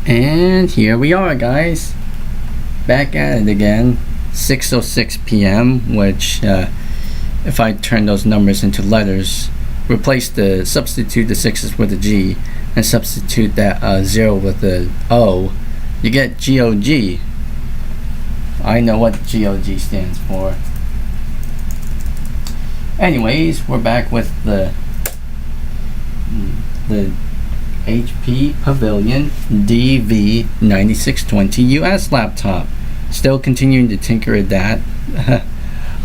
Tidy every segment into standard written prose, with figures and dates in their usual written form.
And here we are, guys, back at it again. 6:06 p.m. which if I turn those numbers into letters, substitute the 6's with a G and substitute that 0 with the O, you get GOG. I know what GOG stands for. Anyways, we're back with the HP Pavilion DV9620 US laptop. Still continuing to tinker at that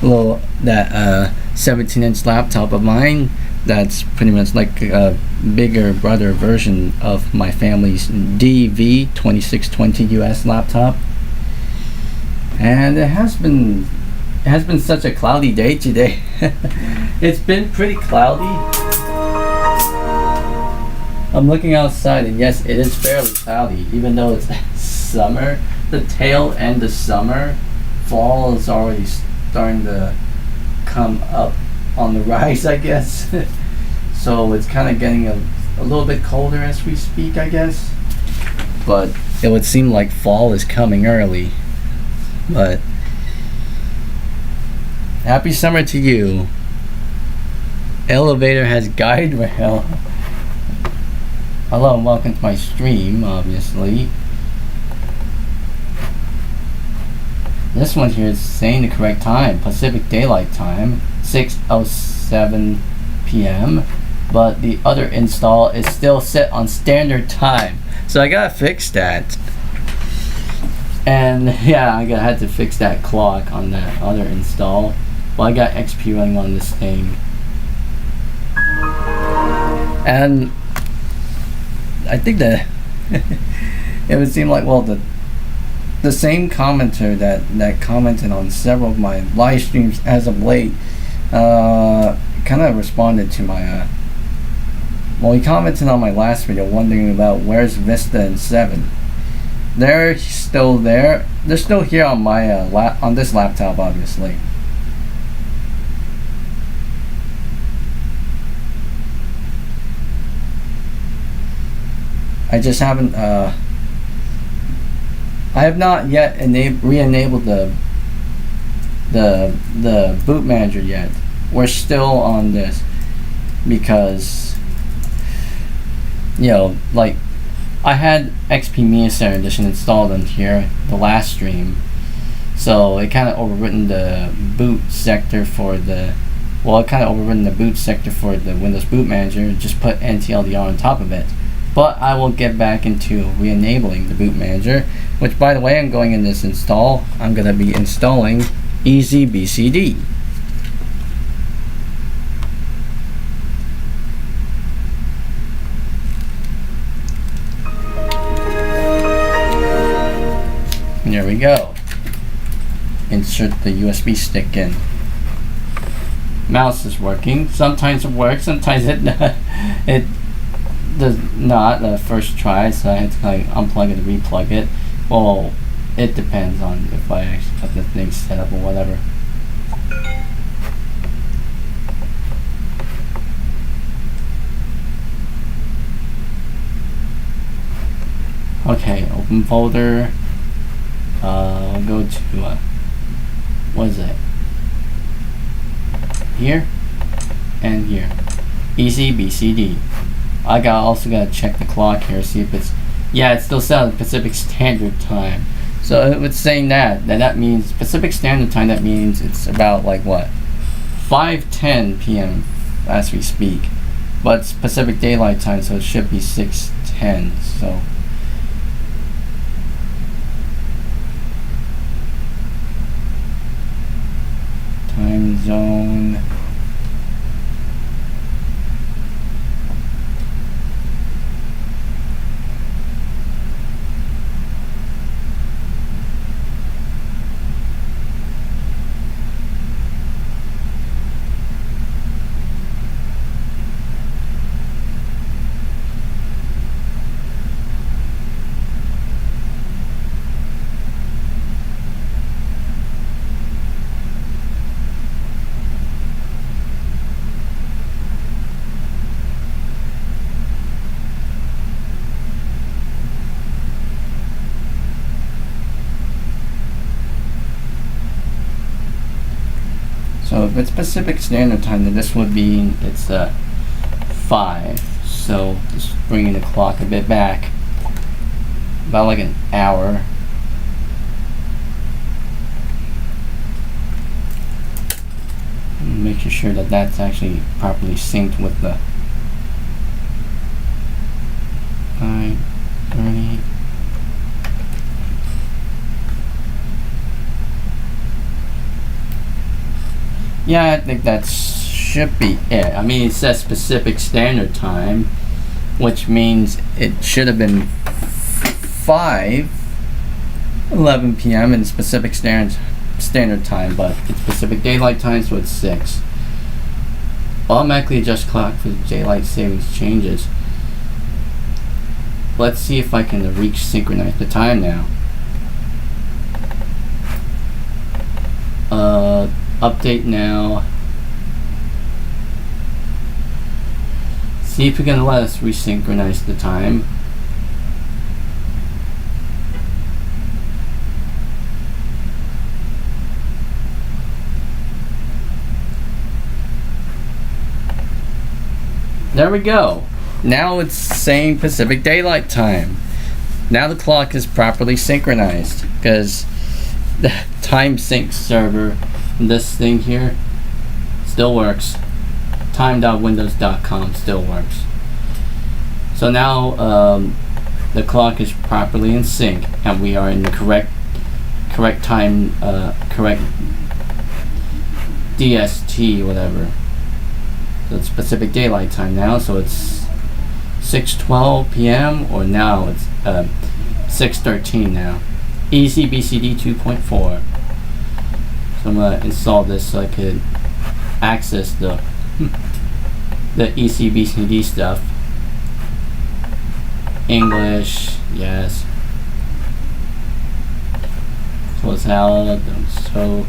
17-inch laptop of mine. That's pretty much like a bigger brother version of my family's DV2620 US laptop. And it has been such a cloudy day today. It's been pretty cloudy. I'm looking outside, and yes, it is fairly cloudy, even though it's summer. The tail end of summer, fall is already starting to come up on the rise, I guess. So it's kind of getting a little bit colder as we speak, I guess. But it would seem like fall is coming early. But happy summer to you. Elevator has guide rail. Hello and welcome to my stream, obviously. This one here is saying the correct time, Pacific Daylight Time, 6:07 p.m. But the other install is still set on standard time. So I gotta fix that. And yeah, I had to fix that clock on that other install. Well, I got XP running on this thing. And I think that it would seem like, well, the same commenter that commented on several of my live streams as of late kind of responded to my he commented on my last video wondering about where's Vista and 7. They're still there. They're still here on my on this laptop, obviously. I just haven't I have not yet re-enabled the boot manager yet. We're still on this because, you know, like, I had XP Mia Center Edition installed on here the last stream, so it kind of overwritten the boot sector for the Windows boot manager. Just put NTLDR on top of it. But I will get back into re-enabling the boot manager, which, by the way, I'm going in this install. I'm going to be installing EasyBCD. There we go. Insert the USB stick in. Mouse is working. Sometimes it works, sometimes it does not the first try, so I had to kind of unplug it and replug it. Well, it depends on if I actually have the thing set up or whatever. Okay, open folder. I'll go to what is it? Here and here. EasyBCD. I also gotta check the clock here, see if it's, yeah, it's still set on Pacific Standard Time. So if it's saying that means Pacific Standard Time. That means it's about like what, 5:10 p.m. as we speak. But it's Pacific Daylight Time, so it should be 6:10. So time zone. with Pacific Standard Time, then this would be, it's 5. So just bringing the clock a bit back, about like an hour. Making sure that that's actually properly synced with the 5:30. Yeah, I think that should be it. I mean, it says Pacific Standard Time, which means it should have been 5:11 p.m. in Pacific Standard Time, but it's Pacific Daylight Time, so it's 6. Automatically adjust clock for the daylight savings changes. Let's see if I can synchronize the time now. Update now. See if we can let us resynchronize the time. There we go. Now it's saying Pacific Daylight Time. Now the clock is properly synchronized because the time sync server, this thing here, still works. time.windows.com still works. So now the clock is properly in sync and we are in the correct time, correct DST, whatever. So it's Pacific Daylight Time now, so it's 6:12 p.m. or now it's 6:13 now. Easy BCD 2.4. So I'm gonna install this so I could access the EC BCD stuff. English, yes. Close out. So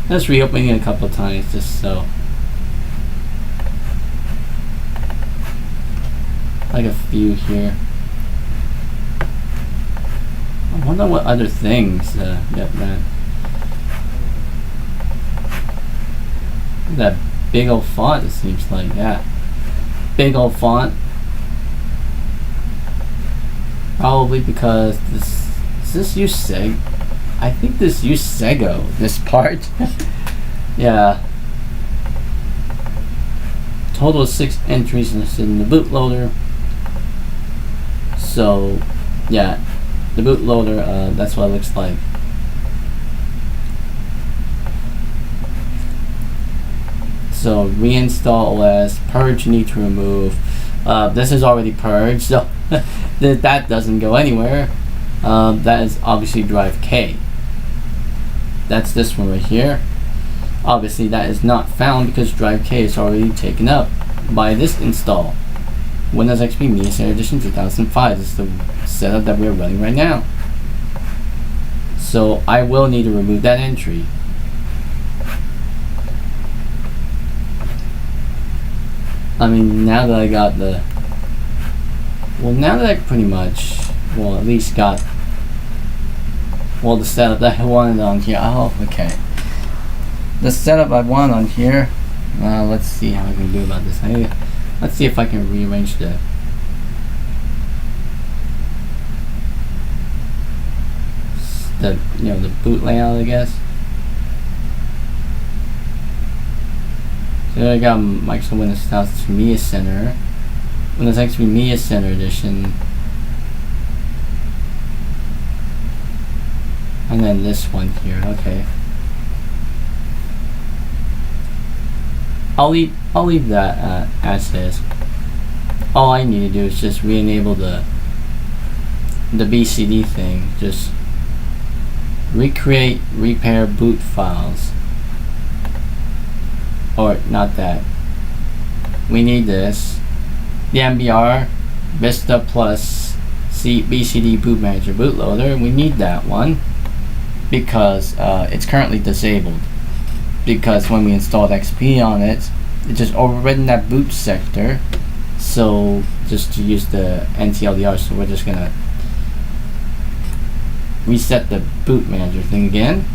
just reopening it a couple of times just so. Like a few here. I wonder what other things get that. That big old font, it seems like. Yeah. Big old font. Probably because does this use Seg? I think this used Sego, this part. Yeah. Total of 6 entries in the bootloader. So, yeah, the bootloader, that's what it looks like. So, reinstall OS, purge need to remove. This is already purged, so that doesn't go anywhere. That is obviously drive K. That's this one right here. Obviously that is not found because drive K is already taken up by this install. Windows XP Media Center Edition 2005 is the setup that we're running right now. So I will need to remove that entry. I mean, now that I got the, well, now that I pretty much, well, at least got, well, the setup that I wanted on here. Oh, okay. The setup I want on here. Let's see how I can do about this. Let's see if I can rearrange the the boot layout, I guess. So I got Microsoft Windows 2000 Media Center, Windows XP Media Center Edition, and then this one here. Okay. I'll leave that as is. All I need to do is just re-enable the BCD thing. Just recreate, repair boot files. Or not that. We need this. The MBR Vista Plus BCD Boot Manager bootloader. We need that one because it's currently disabled. Because when we installed XP on it, it just overridden that boot sector. So just to use the NTLDR, so we're just gonna reset the boot manager thing again.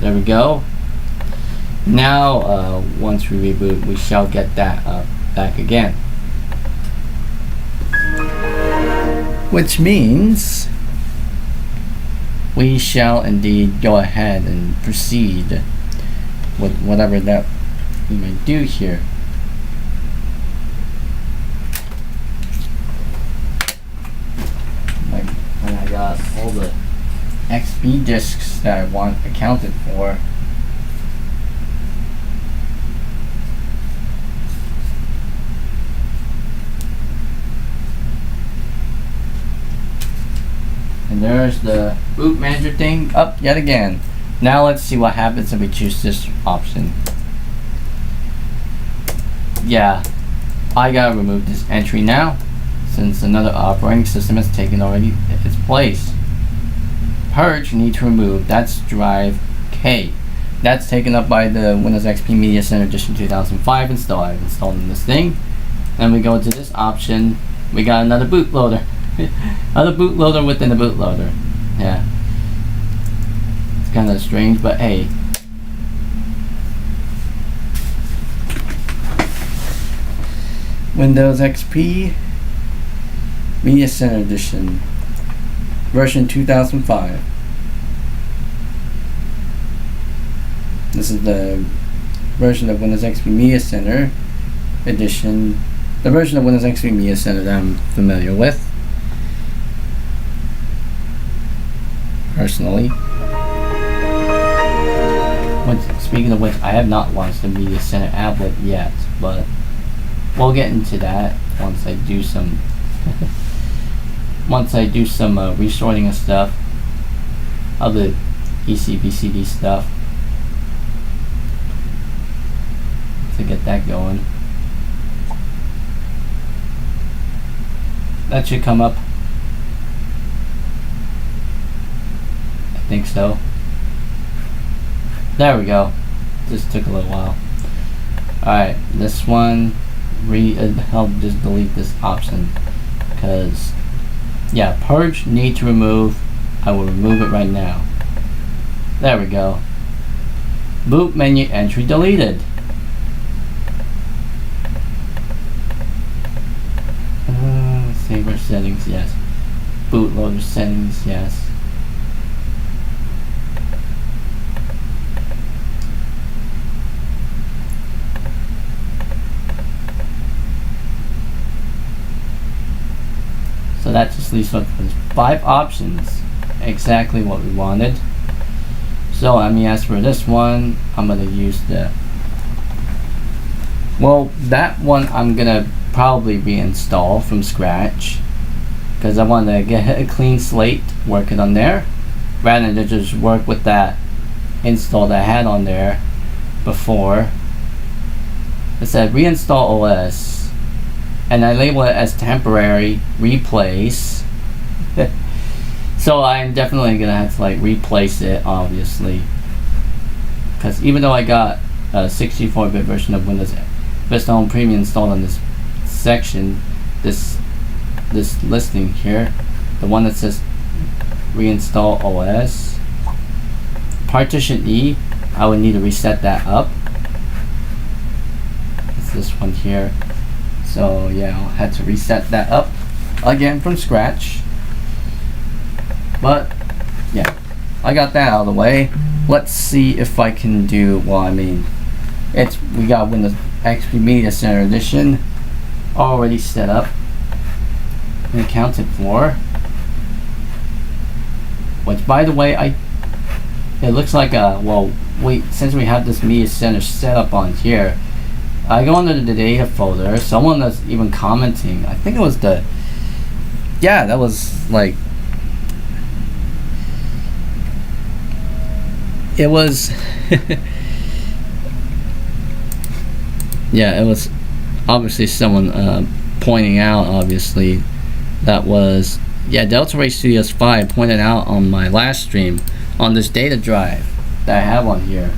There we go. Now once we reboot, we shall get that back again, which means we shall indeed go ahead and proceed with whatever that we may do here. Like when I got all the XP discs that I want accounted for. And there's the boot manager thing up yet again. Now let's see what happens if we choose this option. Yeah, I gotta remove this entry now, since another operating system has taken already its place. Purge, need to remove, that's drive K. That's taken up by the Windows XP Media Center Edition 2005 install. I've installed in this thing. Then we go to this option, we got another bootloader. Another bootloader within a bootloader. Yeah. It's kind of strange, but hey. Windows XP Media Center Edition version 2005. This is the version of Windows XP Media Center Edition, the version of Windows XP Media Center that I'm familiar with personally. Speaking of which, I have not launched the Media Center applet yet, but we'll get into that once I do some resorting of stuff, of the ECBCD stuff, to get that going. That should come up. I think so. There we go. Just took a little while. Alright, this one, I'll just delete this option, because yeah, purge, need to remove. I will remove it right now. There we go. Boot menu entry deleted. Saver settings, yes. Bootloader settings, yes. So that just leaves us with 5 options, exactly what we wanted. So I mean, as for this one, I'm gonna use the, well, that one I'm gonna probably reinstall from scratch, because I want to get a clean slate working on there, rather than just work with that install that I had on there before. It said reinstall OS, and I label it as temporary replace. So I'm definitely gonna have to like replace it, obviously, because even though I got a 64-bit version of Windows Vista Home Premium installed on this section, this listing here, the one that says reinstall OS, partition E, I would need to reset that up. It's this one here. So yeah, I'll have to reset that up again from scratch. But yeah, I got that out of the way. Let's see if I can do, well, I mean, we got Windows XP Media Center Edition already set up and accounted for, which, by the way, it looks like well, since we have this Media Center set up on here, I go under the data folder. Someone that's even commenting, I think it was that was like, it was yeah, it was obviously someone pointing out, obviously, that was, yeah, Delta Ray Studios 5 pointed out on my last stream on this data drive that I have on here.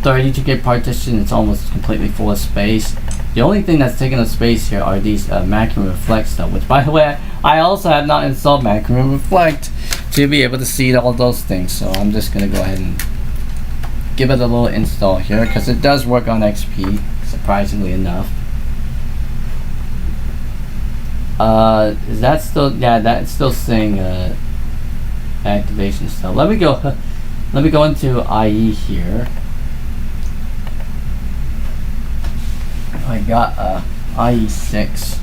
32K partition, it's almost completely full of space. The only thing that's taking up space here are these Mac and Reflect stuff, which, by the way, I also have not installed Mac and Reflect to be able to see all those things. So I'm just gonna go ahead and give it a little install here because it does work on XP, surprisingly enough. Is that still? Yeah, that's still saying activation still. Let me go. Let me go into IE here. I got IE6.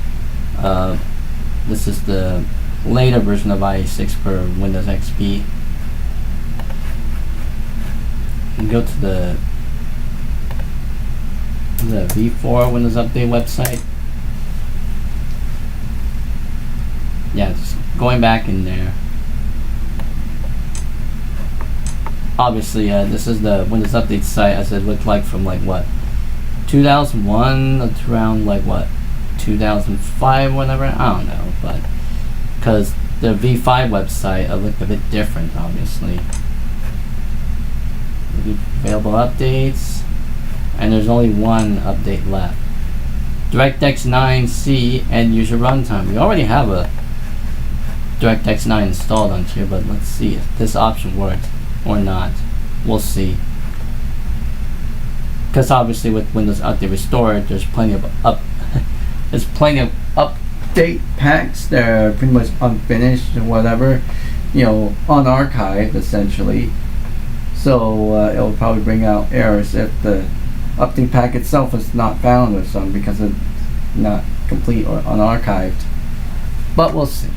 This is the later version of IE6 for Windows XP. And go to the V4 Windows Update website. Yeah, just going back in there. Obviously, this is the Windows Update site as it looked like from like what, 2001 to around like what, 2005, whatever. I don't know, but because the V5 website looked a bit different, obviously. Available updates, and there's only one update left. DirectX 9C end user runtime. We already have a DirectX 9 installed on here, but let's see if this option works or not. We'll see. Because obviously with Windows Update Restored, there's plenty of update packs that are pretty much unfinished or whatever, you know, unarchived essentially. So it'll probably bring out errors if the update pack itself is not found or something because it's not complete or unarchived. But we'll see.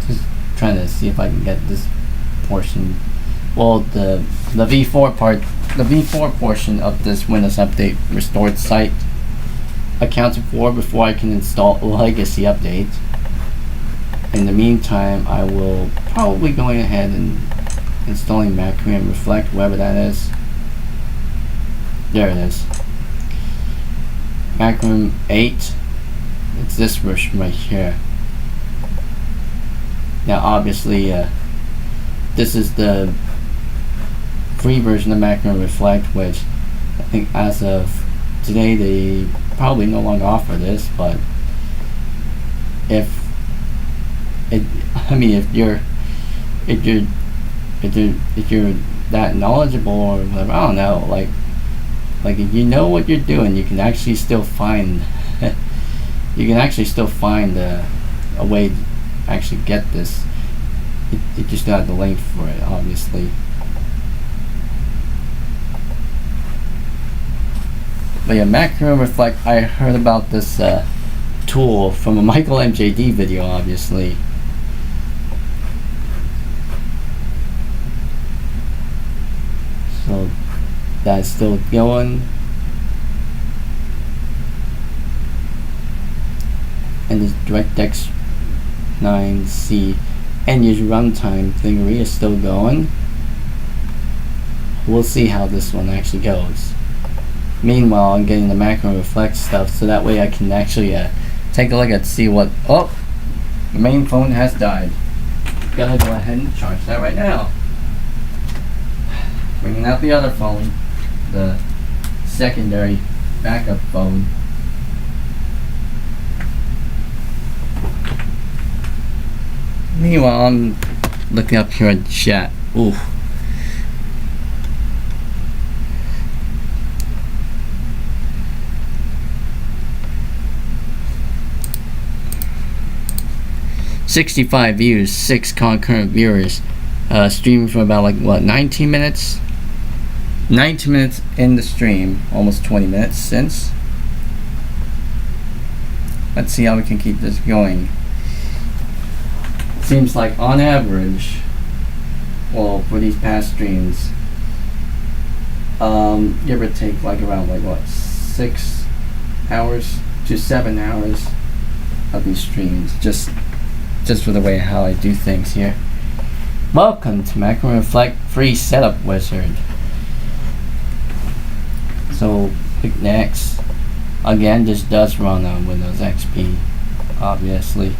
Just trying to see if I can get this portion. Well, the V4 part, the V4 portion of this Windows Update Restored site accounted for before I can install a legacy update. In the meantime, I will probably going ahead and installing Macrium Reflect, wherever that is. There it is. Macrium 8. It's this version right here. Now, obviously, this is the free version of Macrium Reflect, which I think as of today they probably no longer offer this, but if you're that knowledgeable or whatever, I don't know, like if you know what you're doing, you can actually still find a way to actually get this. You just got the link for it, obviously. But yeah, Macrium Reflect, I heard about this tool from a Michael MJD video, obviously. So that's still going. And this DirectX 9C end user runtime thingery is still going. We'll see how this one actually goes. Meanwhile, I'm getting the Macrium Reflect stuff so that way I can actually take a look at see what. Oh, the main phone has died. Gotta go ahead and charge that right now. Bringing out the other phone, the secondary backup phone. Meanwhile, I'm looking up here in chat. Ooh. $65 views, 6 concurrent viewers, streaming for about like what, 19 minutes? 19 minutes in the stream, almost 20 minutes since. Let's see how we can keep this going. Seems like on average, well, for these past streams, give or take like around like what, 6 hours to 7 hours of these streams, just for the way how I do things here. Welcome to Macrium Reflect Free Setup Wizard. So click next. Again, this does run on Windows XP, obviously.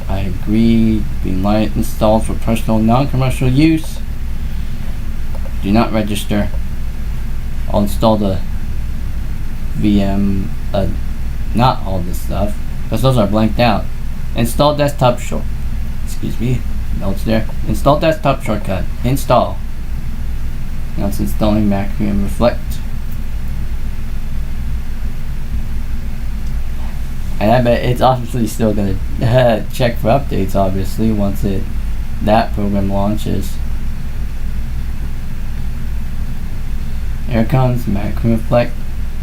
I agree. Being light installed for personal non-commercial use. Do not register. I'll install the VM, not all this stuff, because those are blanked out. Install desktop short. Excuse me. Notes there. Install desktop shortcut. Install. Now it's installing Macrium Reflect. And I bet it's obviously still gonna check for updates, obviously, once that program launches. Here comes Macrium Reflect.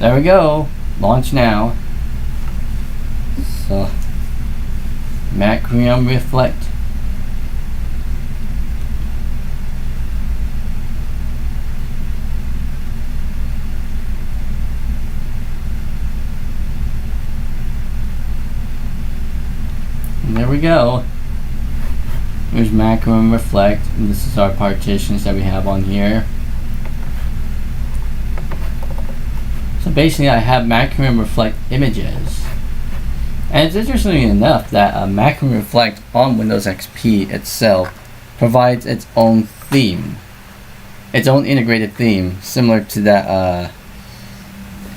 There we go. Launch now. So Macrium Reflect. And there we go. Here's Macrium Reflect, and this is our partitions that we have on here. So basically I have Macrium Reflect images. And it's interesting enough that Macrium Reflect on Windows XP itself provides its own theme. Its own integrated theme, similar to that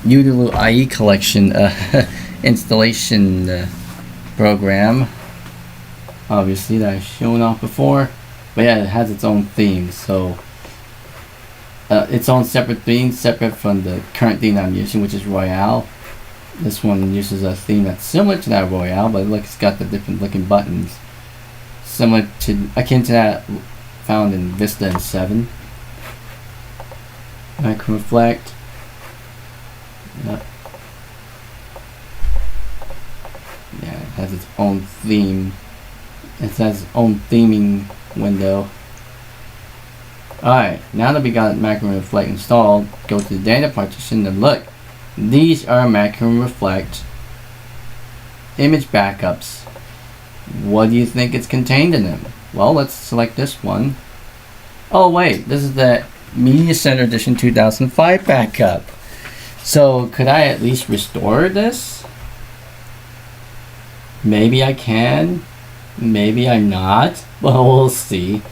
Udulu IE collection installation program. Obviously that I've shown off before. But yeah, it has its own theme, so its own separate theme, separate from the current theme that I'm using, which is Royale. This one uses a theme that's similar to that Royale, but look, it's got the different looking buttons, similar to, akin to that found in Vista and 7. Macrium Reflect. Yep. Yeah, it has its own theme. It has its own theming window. Alright, now that we got Macrium Reflect installed, go to the data partition and look. These are Macrium Reflect image backups. What do you think it's contained in them? Well, let's select this one. Oh wait, this is the Media Center Edition 2005 backup. So could I at least restore this? Maybe I can. Maybe I'm not. Well, we'll see.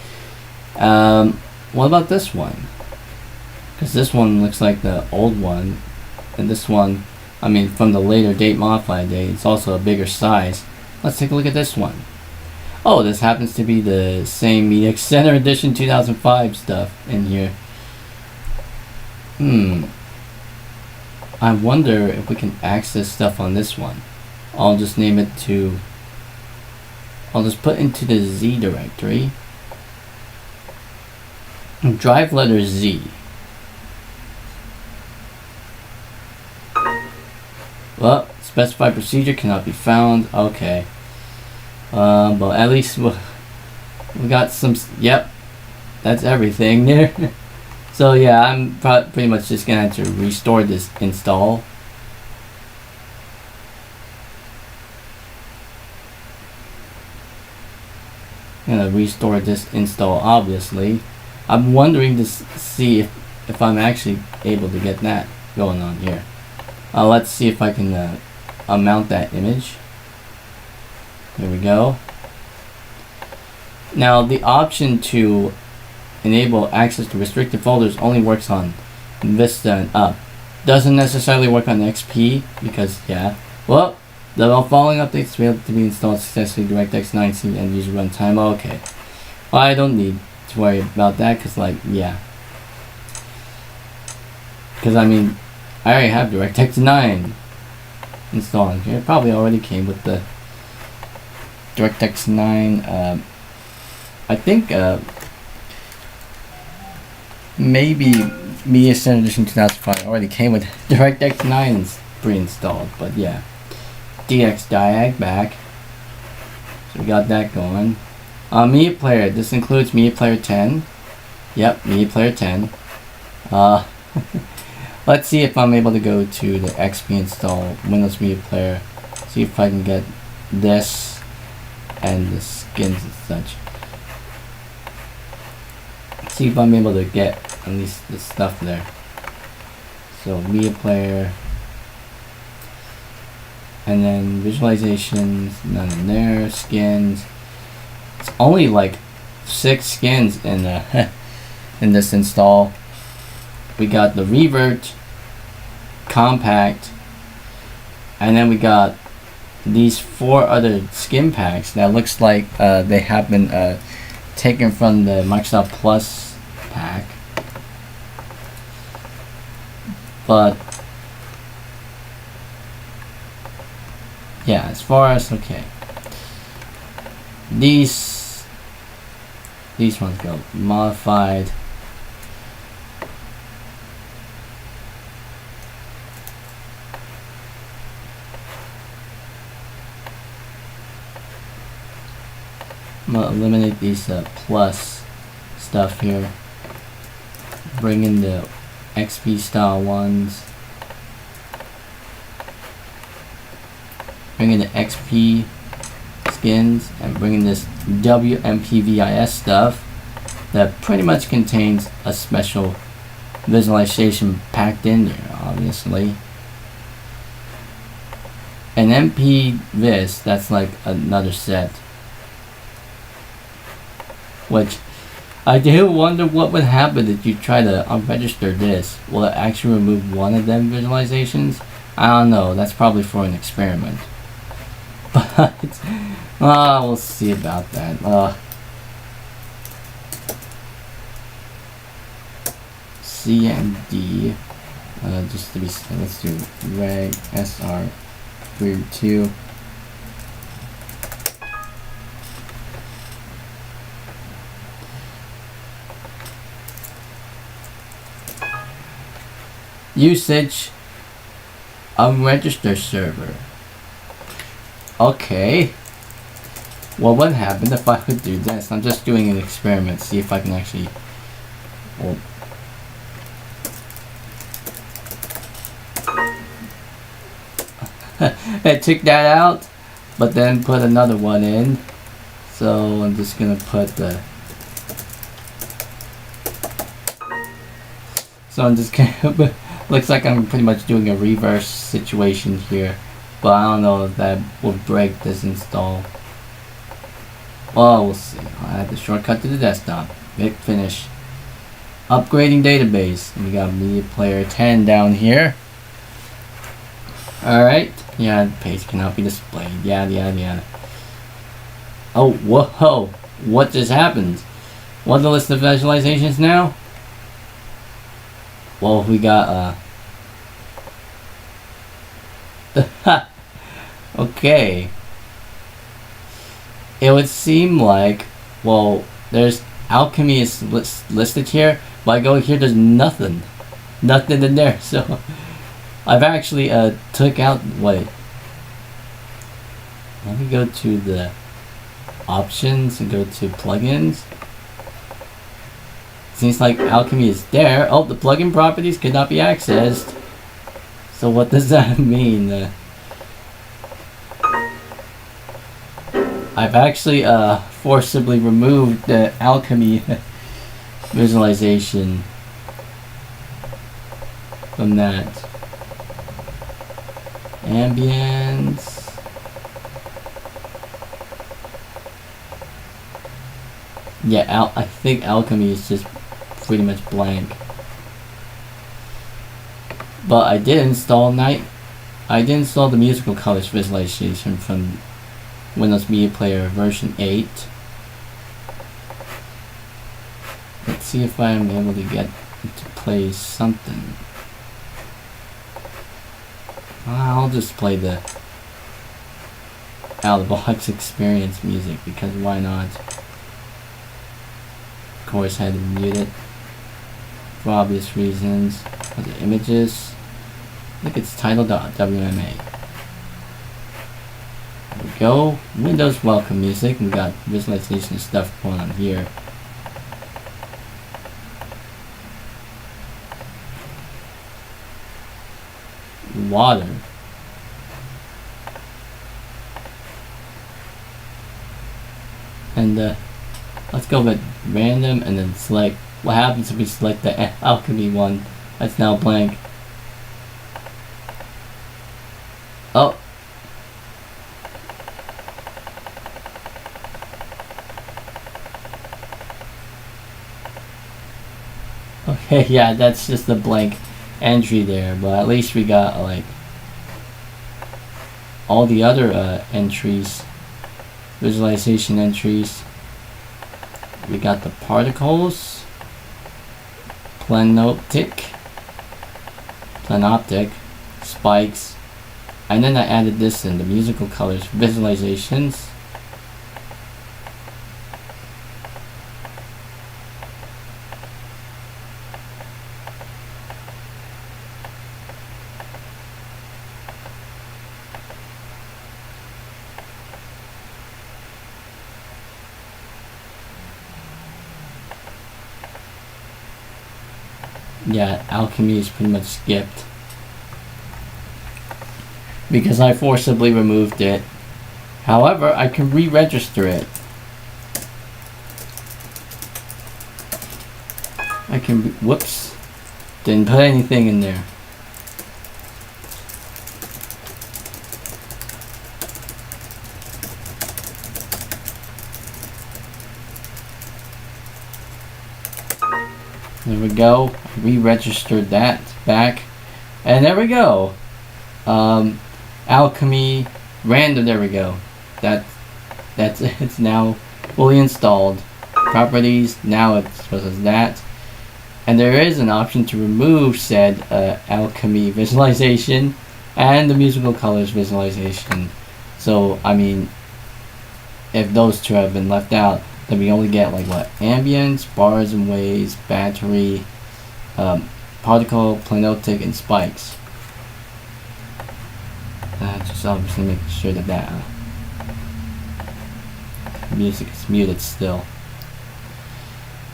What about this one? Because this one looks like the old one. And this one, I mean, from the later date, modified date, it's also a bigger size. Let's take a look at this one. Oh, this happens to be the same Media Center Edition 2005 stuff in here. I wonder if we can access stuff on this one. I'll just name it to... I'll just put into the Z directory. Drive letter Z. Well, specified procedure cannot be found. Okay. But at least we got some. Yep, that's everything there. So yeah, I'm pretty much just gonna have to restore this install. I'm gonna restore this install, obviously. I'm wondering to see if I'm actually able to get that going on here. Let's see if I can mount that image. There we go. Now the option to enable access to restricted folders only works on Vista and up. Doesn't necessarily work on XP because, yeah. Well, the following updates failed to be installed successfully. DirectX 9 C and user runtime. Okay. Well, I don't need to worry about that because, like, yeah. Because, I mean, I already have DirectX 9 installed here. It probably already came with the DirectX 9. I think maybe Media Center Edition 2005 already came with DirectX 9s pre-installed, but yeah. DX Diag back. So we got that going. Media Player. This includes Media Player 10. Yep, Media Player 10. Let's see if I'm able to go to the XP install Windows Media Player. See if I can get this and the skins and such. See if I'm able to get at least the stuff there. So Media Player. And then visualizations, none in there. Skins. It's only like 6 skins in in this install. We got the Revert, Compact, and then we got these 4 other skin packs that looks like they have been taken from the Microsoft Plus pack. But yeah, as far as okay, these ones go modified. I'm gonna eliminate these plus stuff here. Bring in the XP style ones. Bring in the XP skins and bring in this WMPVIS stuff that pretty much contains a special visualization packed in there, obviously. And MP-Vis, that's like another set. Which I do wonder what would happen if you try to unregister this. Will it actually remove one of them visualizations? I don't know. That's probably for an experiment. But we'll see about that. CMD. Just to be, let's do reg SR32. Usage unregistered server. Okay. Well, what happened if I would do this? I'm just doing an experiment, see if I can actually. Well, I took that out, but then put another one in. So I'm just gonna put the. So I'm just gonna. Looks like I'm pretty much doing a reverse situation here, but I don't know if that will break this install. Well, we'll see. I have the shortcut to the desktop. Hit finish. Upgrading database. We got media player 10 down here. Alright. Yeah, page cannot be displayed. Yada yada yada. Oh, whoa. What just happened? What's the list of visualizations now? Well, we got okay. It would seem like, well, there's alchemy is listed here, but I go here, there's nothing in there. So I've actually took out. Wait, let me go to the options and go to plugins. Seems like alchemy is there. Oh, the plugin properties could not be accessed. So what does that mean? I've actually forcibly removed the alchemy visualization from that. Ambience. Yeah, I think alchemy is just pretty much blank. But I did install the musical colors visualization from Windows Media Player version 8. Let's see if I am able to get it to play something. I'll just play the out-of-the-box experience music because why not? Of course, I had to mute it for obvious reasons. Are the images? I think it's titled WMA. There we go. Windows welcome music. We got visualization stuff going on here. Water. And let's go with random and then select. What happens if we select the alchemy one? That's now blank. Oh. Okay, yeah, that's just a blank entry there, but at least we got like all the other entries, visualization entries. we got the particles, planoptic, spikes, and then I added this in the musical colors visualizations. Yeah, alchemy is pretty much skipped because I forcibly removed it. However, I can re-register it. I can, whoops, didn't put anything in there. There we go. Re-registered that back, and there we go. Alchemy random. There we go. That's it. It's now fully installed. Properties. Now it's supposed as that, and there is an option to remove said alchemy visualization and the musical colors visualization. So I mean, if those two have been left out, then we only get like what? Ambience, bars and waves, battery, particle, planoptic, and spikes. Just obviously make sure that music is muted still.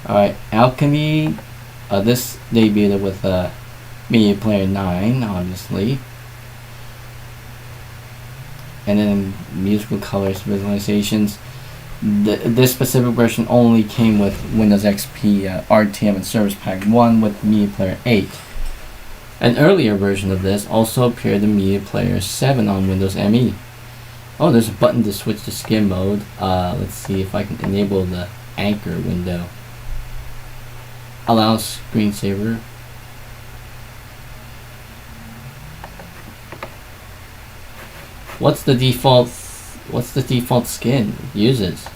Alright, alchemy. This debuted with Media Player 9, obviously. And then musical colors visualizations. This specific version only came with Windows XP RTM and Service Pack 1 with Media Player 8. An earlier version of this also appeared in Media Player 7 on Windows ME. Oh, there's a button to switch to skin mode. Let's see if I can enable the anchor window. Allow screensaver. What's the default skin it uses?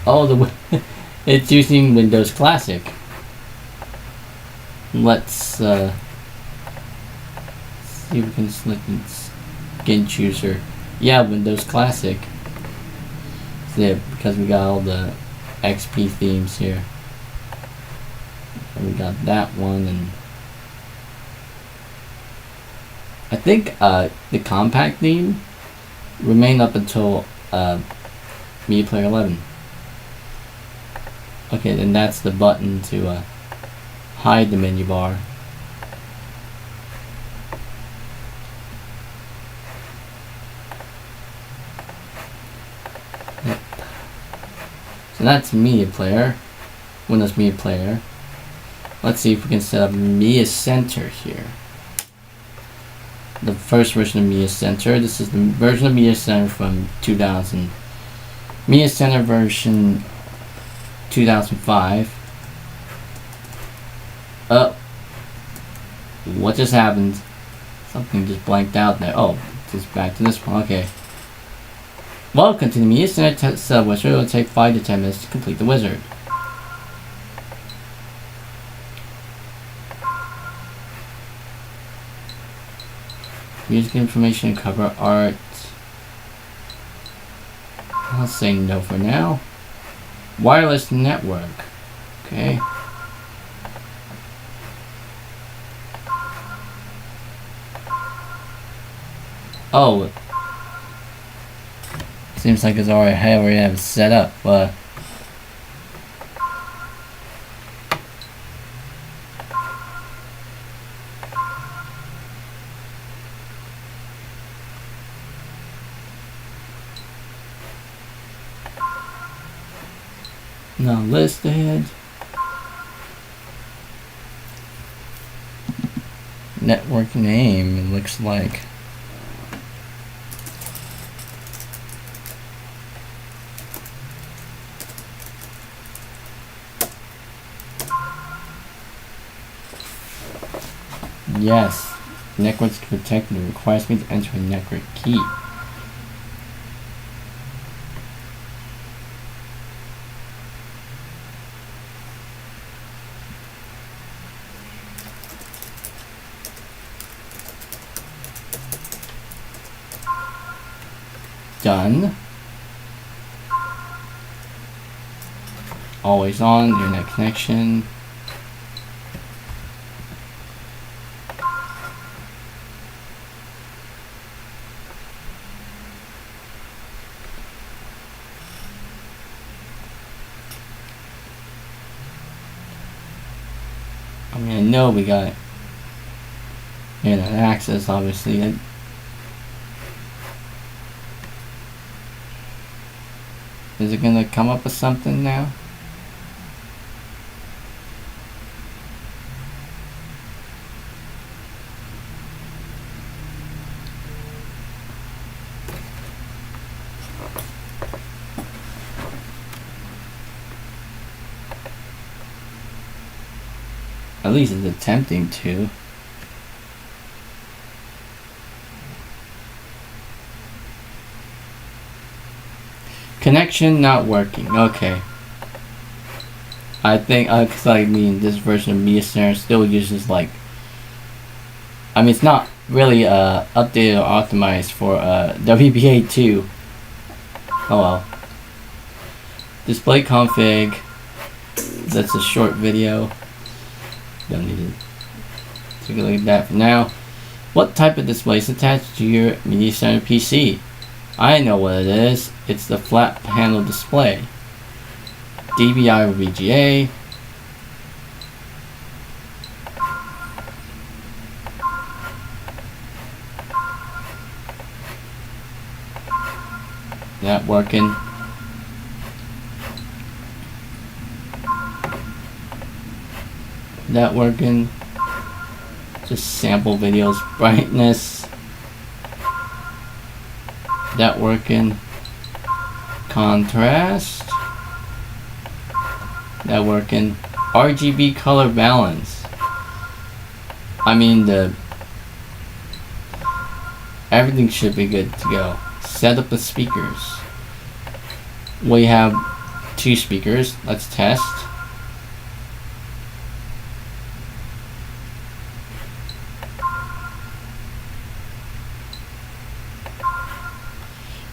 Oh, it's using Windows Classic. Let's see if we can select skin chooser. Yeah, Windows Classic. Yeah, because we got all the XP themes here. And we got that one, and I think the compact theme remained up until Media Player 11. Okay, then that's the button to hide the menu bar. Yep. So that's Media Player, Windows Media Player. Let's see if we can set up Media Center here. The first version of Media Center. This is the version of Media Center from 2000. Media Center version 2005. What just happened? Something just blanked out there. Oh, just back to this one. Okay. Welcome to the Media Center sub wizard. It will take 5 to 10 minutes to complete the wizard. Music information, cover art. I'll say no for now. Wireless network. Okay. Oh. Seems like it's already have it set up. Not listed. Network name, it looks like. Yes, network's protected. It requires me to enter a network key. Done. Always on, internet connection. I mean, I know we got internet access, obviously. Is it gonna come up with something now? At least it's attempting to. Connection not working. Okay. I think, cause I mean, this version of Media Center still uses like, I mean, it's not really updated or optimized for WBA 2. Oh well. Display config. That's a short video. Don't need to take a look at that for now. What type of display is attached to your Media Center PC? I know what it is. It's the flat panel display. DVI or VGA. That working. That working. Just sample videos. Brightness. That working. Contrast. That working. RGB color balance. I mean, everything should be good to go. Set up the speakers. We have 2 speakers. Let's test.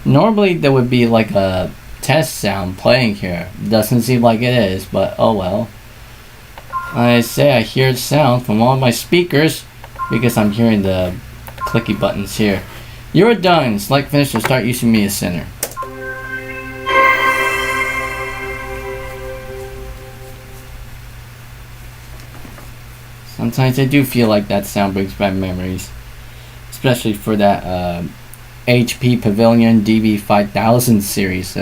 Normally there would be like a test sound playing here. Doesn't seem like it is, but oh well. I say I hear the sound from all my speakers because I'm hearing the clicky buttons here. You're done. Select finish to start using Media Center. Sometimes I do feel like that sound brings back memories, especially for that HP Pavilion DB5000 series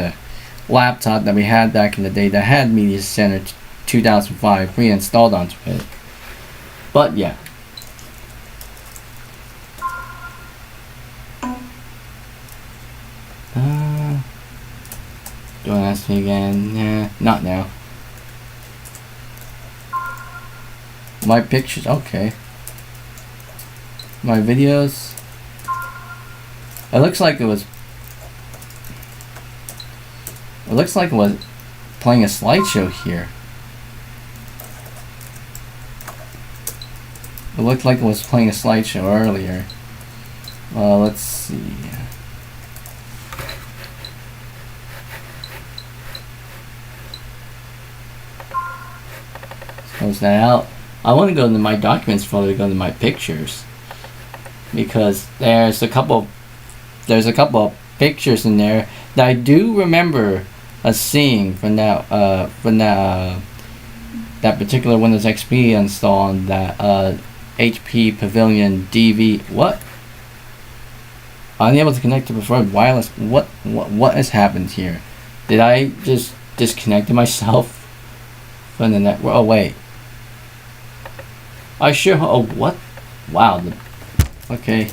laptop that we had back in the day that had Media Center 2005 pre-installed onto it. But yeah. Don't ask me again. Nah, not now. My pictures, okay. My videos. It looks like it was playing a slideshow here. It looked like it was playing a slideshow earlier. Let's see. Close that out. I want to go into my documents folder to go into my pictures, because there's a couple of pictures in there that I do remember seeing from that particular Windows XP install on that HP Pavilion DV. What? Unable to connect to preferred wireless. What has happened here? Did I just disconnect myself from the network? Oh wait. I sure. Oh what? Wow. Okay.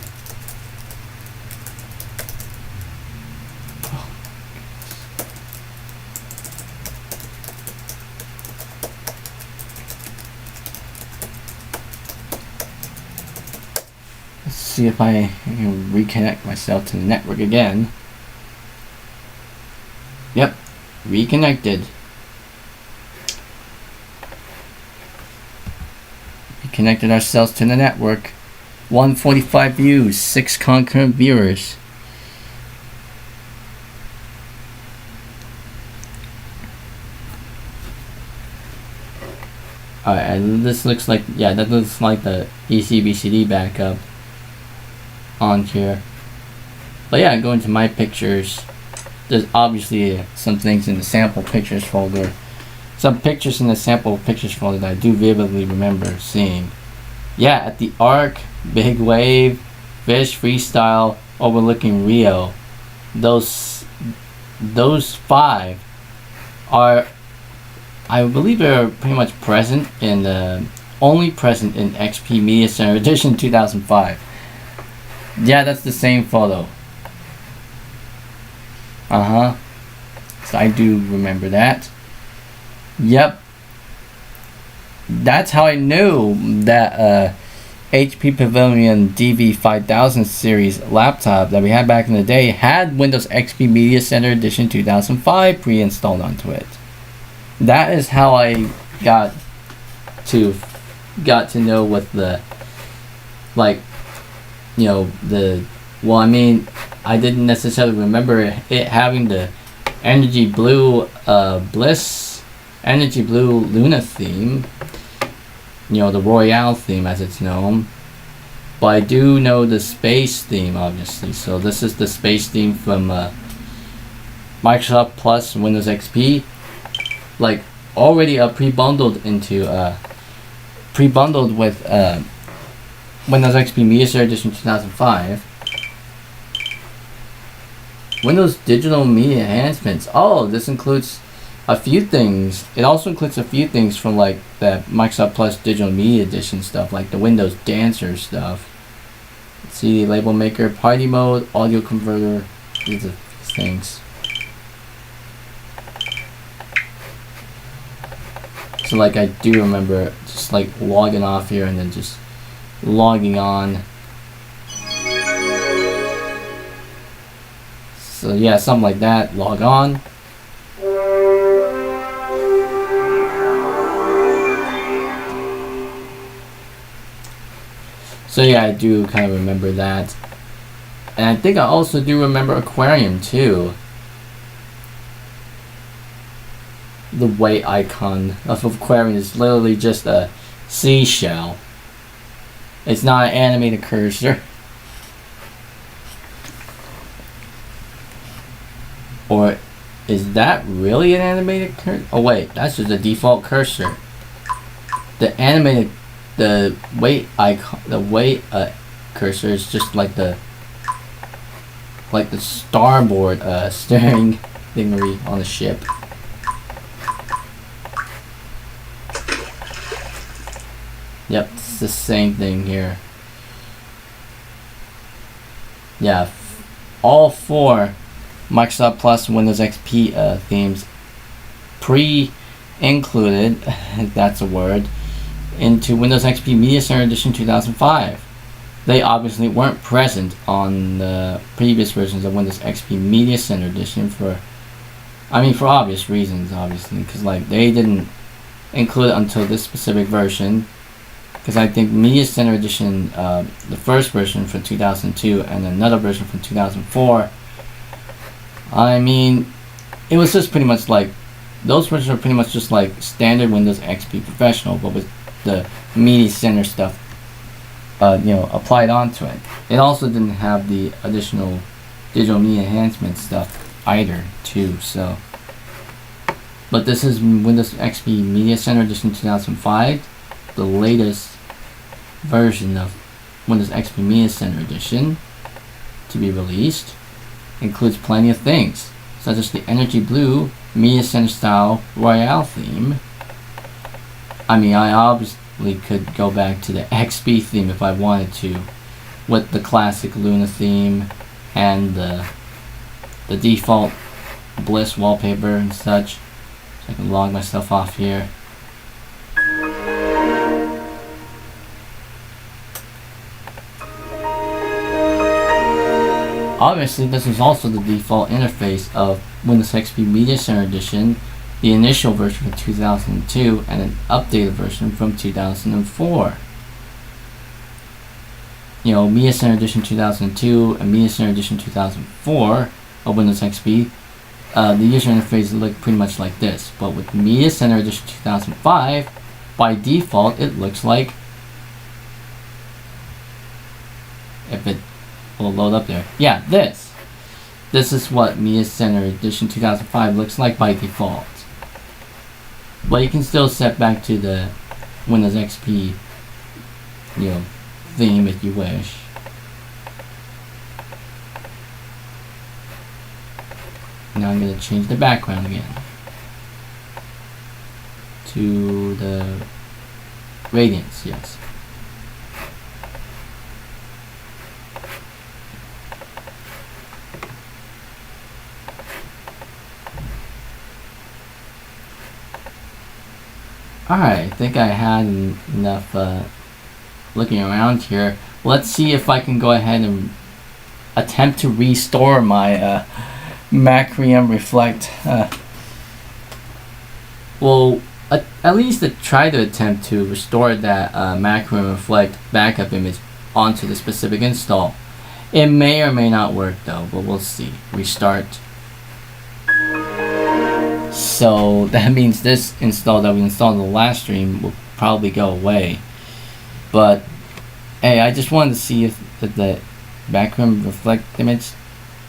Let's see if I can reconnect myself to the network again. Yep, reconnected. Connected ourselves to the network. 145 views, 6 concurrent viewers. Alright, and this looks like, yeah, that looks like the ECBCD backup on here. But yeah, going to my pictures, there's obviously some things in the sample pictures folder. Some pictures in the sample pictures folder that I do vividly remember seeing. Yeah, at the Arc, Big Wave, Fish Freestyle, overlooking Rio. Those 5 are, I believe, they're pretty much present in only present in XP Media Center Edition 2005. Yeah, that's the same photo. So I do remember that. Yep. That's how I knew that HP Pavilion DV5000 series laptop that we had back in the day had Windows XP Media Center Edition 2005 pre-installed onto it. That is how I got to know what the, like, you know, well, I mean, I didn't necessarily remember it having the Energy Blue Energy Blue Luna theme, you know, the Royale theme as it's known. But I do know the space theme, obviously. So this is the space theme from Microsoft Plus Windows XP, like already pre-bundled into pre-bundled with Windows XP Media Center Edition 2005. Windows Digital Media Enhancements. Oh, this includes a few things. It also includes a few things from like the Microsoft Plus Digital Media Edition stuff, like the Windows Dancer stuff, CD label maker, party mode, audio converter. These are things. So like I do remember just like logging off here and then just logging on. So yeah, something like that. Log on. So yeah, I do kind of remember that. And I think I also do remember Aquarium too. The white icon of Aquarium is literally just a seashell. It's not an animated cursor. Or is that really an animated cursor? Oh wait, that's just a default cursor. The animated, the weight icon, the weight cursor is just like the starboard steering thingery on the ship. Yep, it's the same thing here. Yeah, all 4 Microsoft Plus Windows XP themes pre-included, if that's a word, into Windows XP Media Center Edition 2005. They obviously weren't present on the previous versions of Windows XP Media Center Edition for obvious reasons, obviously, because like they didn't include it until this specific version. Because I think Media Center Edition, the first version from 2002 and another version from 2004, I mean, it was just pretty much like, those versions are pretty much just like standard Windows XP Professional, but with the Media Center stuff, applied onto it. It also didn't have the additional digital media enhancement stuff either, too. So, but this is Windows XP Media Center Edition 2005, the latest version of Windows XP Media Center Edition to be released. Includes plenty of things, such as the Energy Blue Media Center style Royale theme. I mean, I obviously could go back to the XP theme if I wanted to, with the classic Luna theme and the default Bliss wallpaper and such. So I can log myself off here. Obviously, this is also the default interface of Windows XP Media Center Edition, the initial version from 2002, and an updated version from 2004. You know, Media Center Edition 2002 and Media Center Edition 2004 of Windows XP, the user interface looked pretty much like this. But with Media Center Edition 2005, by default it looks like, if it will load up there, yeah, this is what Media Center Edition 2005 looks like by default. But you can still set back to the Windows XP, you know, theme if you wish. Now I'm going to change the background again to the Radiance, yes. Alright, I think I had enough looking around here. Let's see if I can go ahead and attempt to restore my Macrium Reflect. Well, at least try to attempt to restore that Macrium Reflect backup image onto the specific install. It may or may not work though, but we'll see. Restart. So that means this install that we installed in the last stream will probably go away. But hey, I just wanted to see if the background reflect image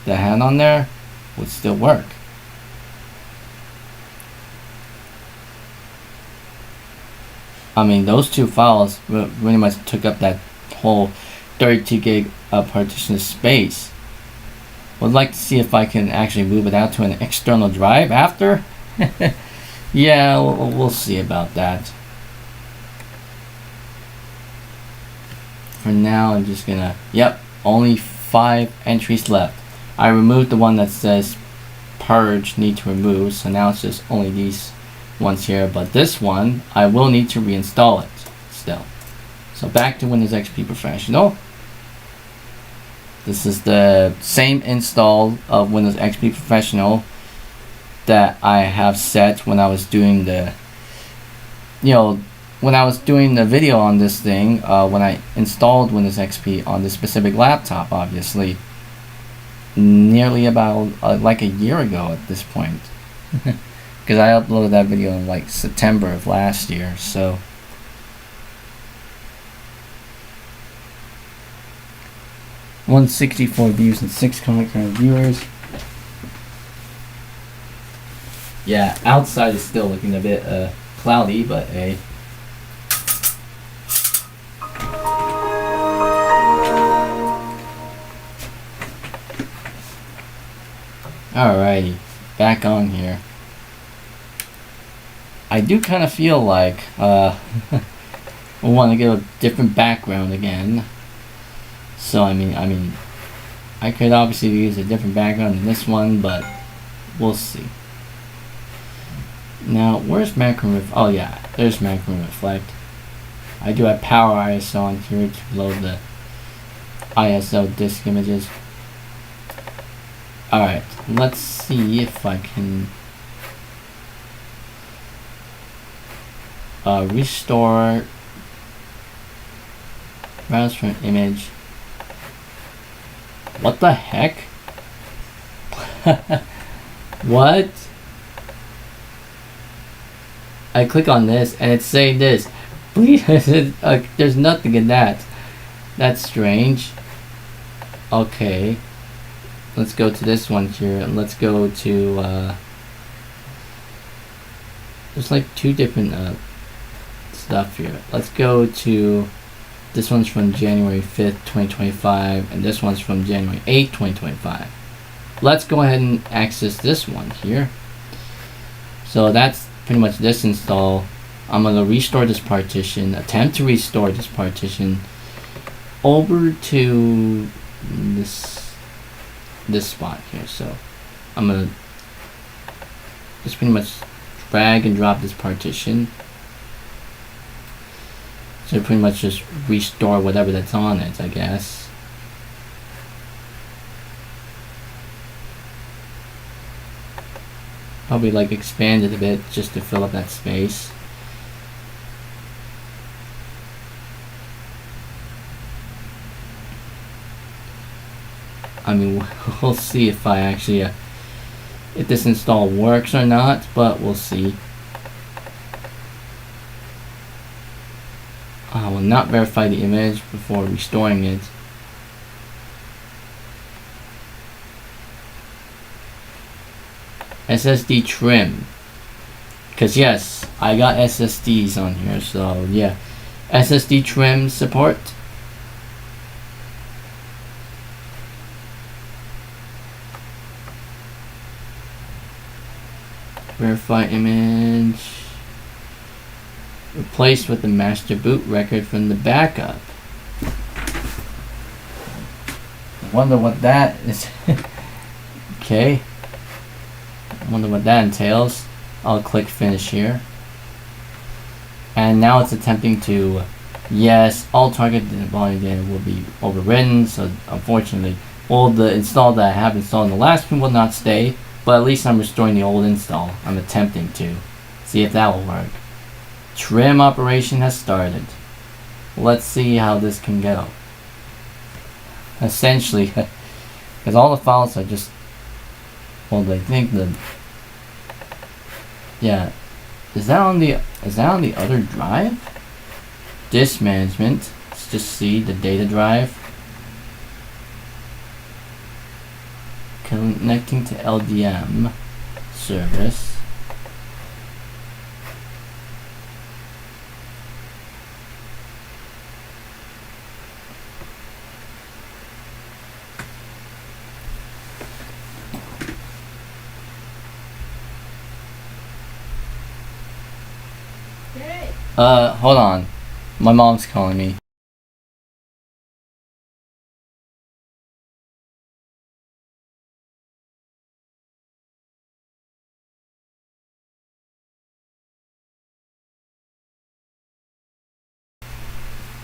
that I had on there would still work. I mean, those two files really much took up that whole 32 gig partition of space. Would like to see if I can actually move it out to an external drive after. Yeah, we'll see about that. For now, I'm just gonna, yep, only 5 entries left. I removed the one that says purge, need to remove, so now it's just only these ones here, but this one, I will need to reinstall it still. So back to Windows XP Professional. This is the same install of Windows XP Professional that I have set when I was doing the, when I was doing the video on this thing, when I installed Windows XP on this specific laptop, obviously, nearly about like a year ago at this point. Because I uploaded that video in like September of last year, so. $164 views and 6 current viewers. Yeah, outside is still looking a bit cloudy, but hey. Alrighty, back on here. I do kind of feel like I want to get a different background again. So I mean, I could obviously use a different background than this one, but we'll see. Now, where's Macrium? Oh yeah, there's Macrium Reflect. I do have Power ISO on here to load the ISO disk images. Alright, let's see if I can restore browse for an image. What the heck? What? I click on this and it's saying this. Please, there's nothing in that. That's strange. Okay. Let's go to this one here and let's go to there's like 2 different stuff here. Let's go to this one's from January 5th, 2025 and this one's from January 8th, 2025. Let's go ahead and access this one here. So that's pretty much this install. I'm going to restore this partition, attempt to restore this partition over to this spot here. So I'm going to just pretty much drag and drop this partition. So pretty much just restore whatever that's on it, I guess. Probably like expand it a bit just to fill up that space. I mean, we'll see if I actually, if this install works or not, but we'll see. not verify the image before restoring it. SSD trim, because yes, I got SSDs on here, so yeah, SSD trim support. Verify image. Replaced with the master boot record from the backup. I wonder what that is. Okay. I wonder what that entails. I'll click finish here. And now it's attempting to, yes, all target volume data will be overridden. So unfortunately, all the install that I have installed in the last one will not stay. But at least I'm restoring the old install. I'm attempting to. See if that will work. Trim operation has started. Let's see how this can go. Essentially, because all the files are just, well, I think the, yeah, is that on the other drive? Disk management. Let's just see the data drive. Connecting to LDM service. Hold on. My mom's calling me.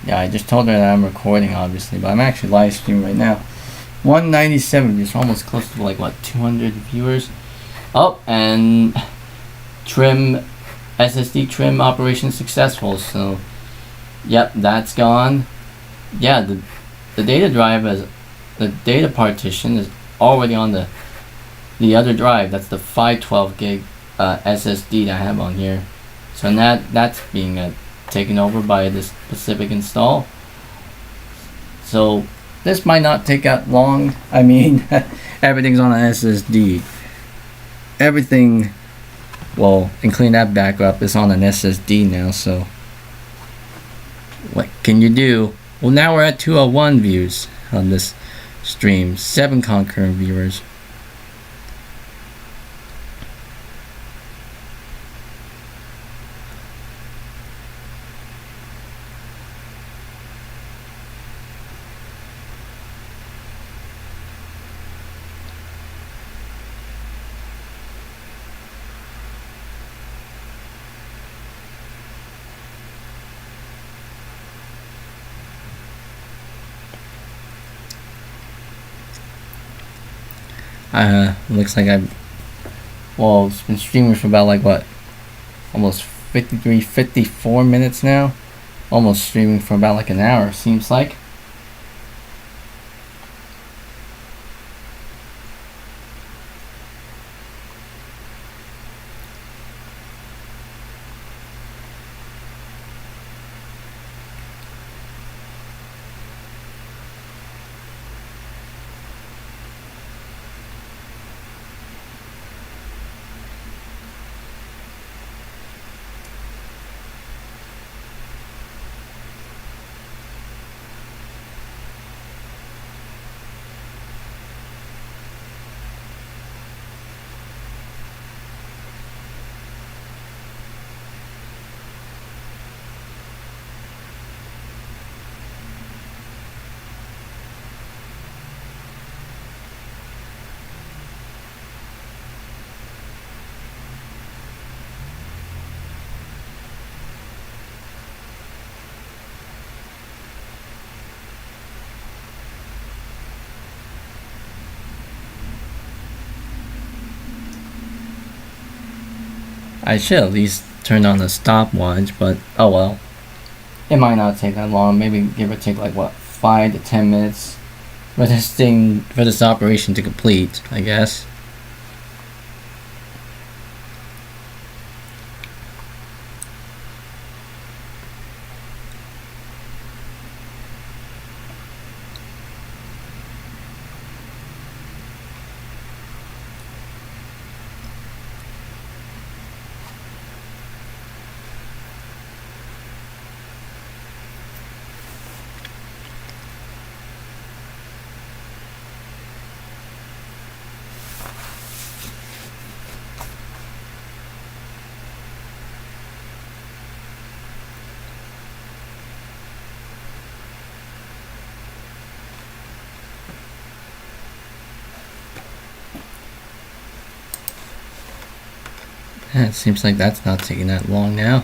Yeah, I just told her that I'm recording, obviously, but I'm actually live streaming right now. 197, just almost close to like what, 200 viewers. Oh, and trim, SSD trim operation successful. So, yep, that's gone. Yeah, the data drive is, the data partition is already on the other drive. That's the 512 gig SSD that I have on here. So that's being taken over by this specific install. So this might not take that long. I mean, everything's on an SSD. Everything, well, including that backup, is on an SSD now. So what can you do? Well, now we're at 201 views on this stream, 7 concurrent viewers. Looks like well, it's been streaming for about like what, almost 54 minutes now. Almost streaming for about like an hour, seems like. I should at least turn on the stopwatch, but oh well. It might not take that long. Maybe give or take like what, 5 to 10 minutes for this operation to complete, I guess. It seems like that's not taking that long now.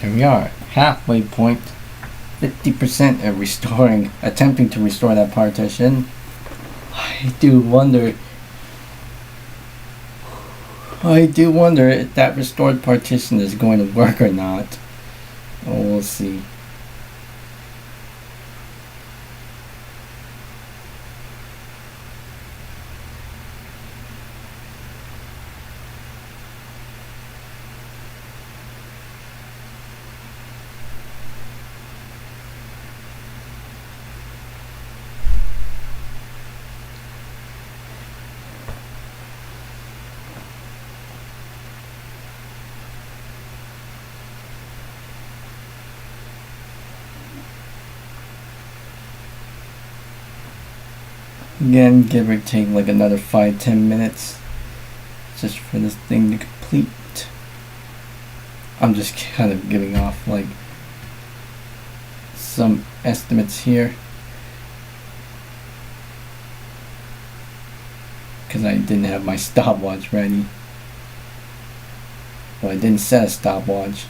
There we are, halfway point, 50% of attempting to restore that partition. I do wonder if that restored partition is going to work or not. Oh, we'll see. Again, give or take like another 5-10 minutes just for this thing to complete. I'm just kind of giving off like some estimates here because I didn't have my stopwatch ready. Well, I didn't set a stopwatch.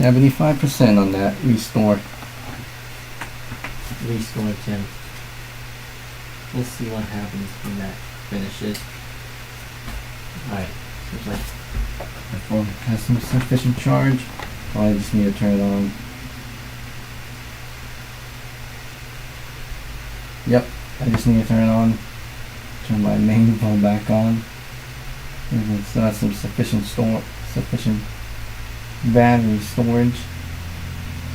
75% on that restore gem. Let's see what happens when that finishes. Alright, seems like my phone has some sufficient charge. I just need to turn it on. Yep, I just need to turn it on. Turn my main phone back on. And still has some sufficient battery storage,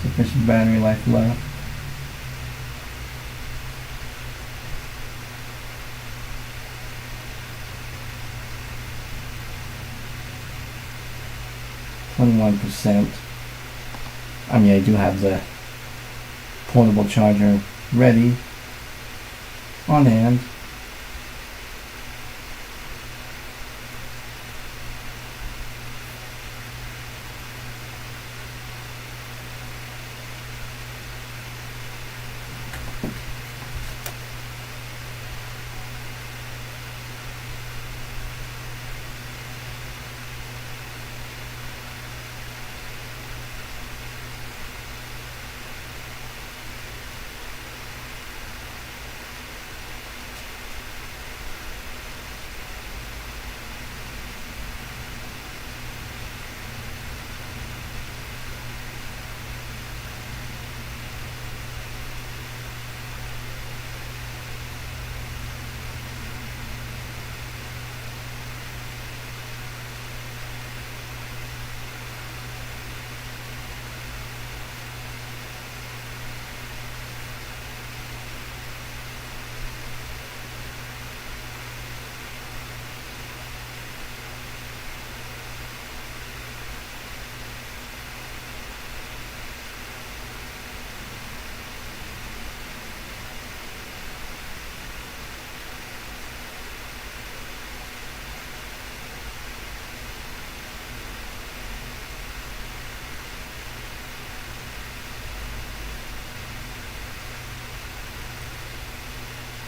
sufficient battery life left. %. I mean, I do have the portable charger ready on hand.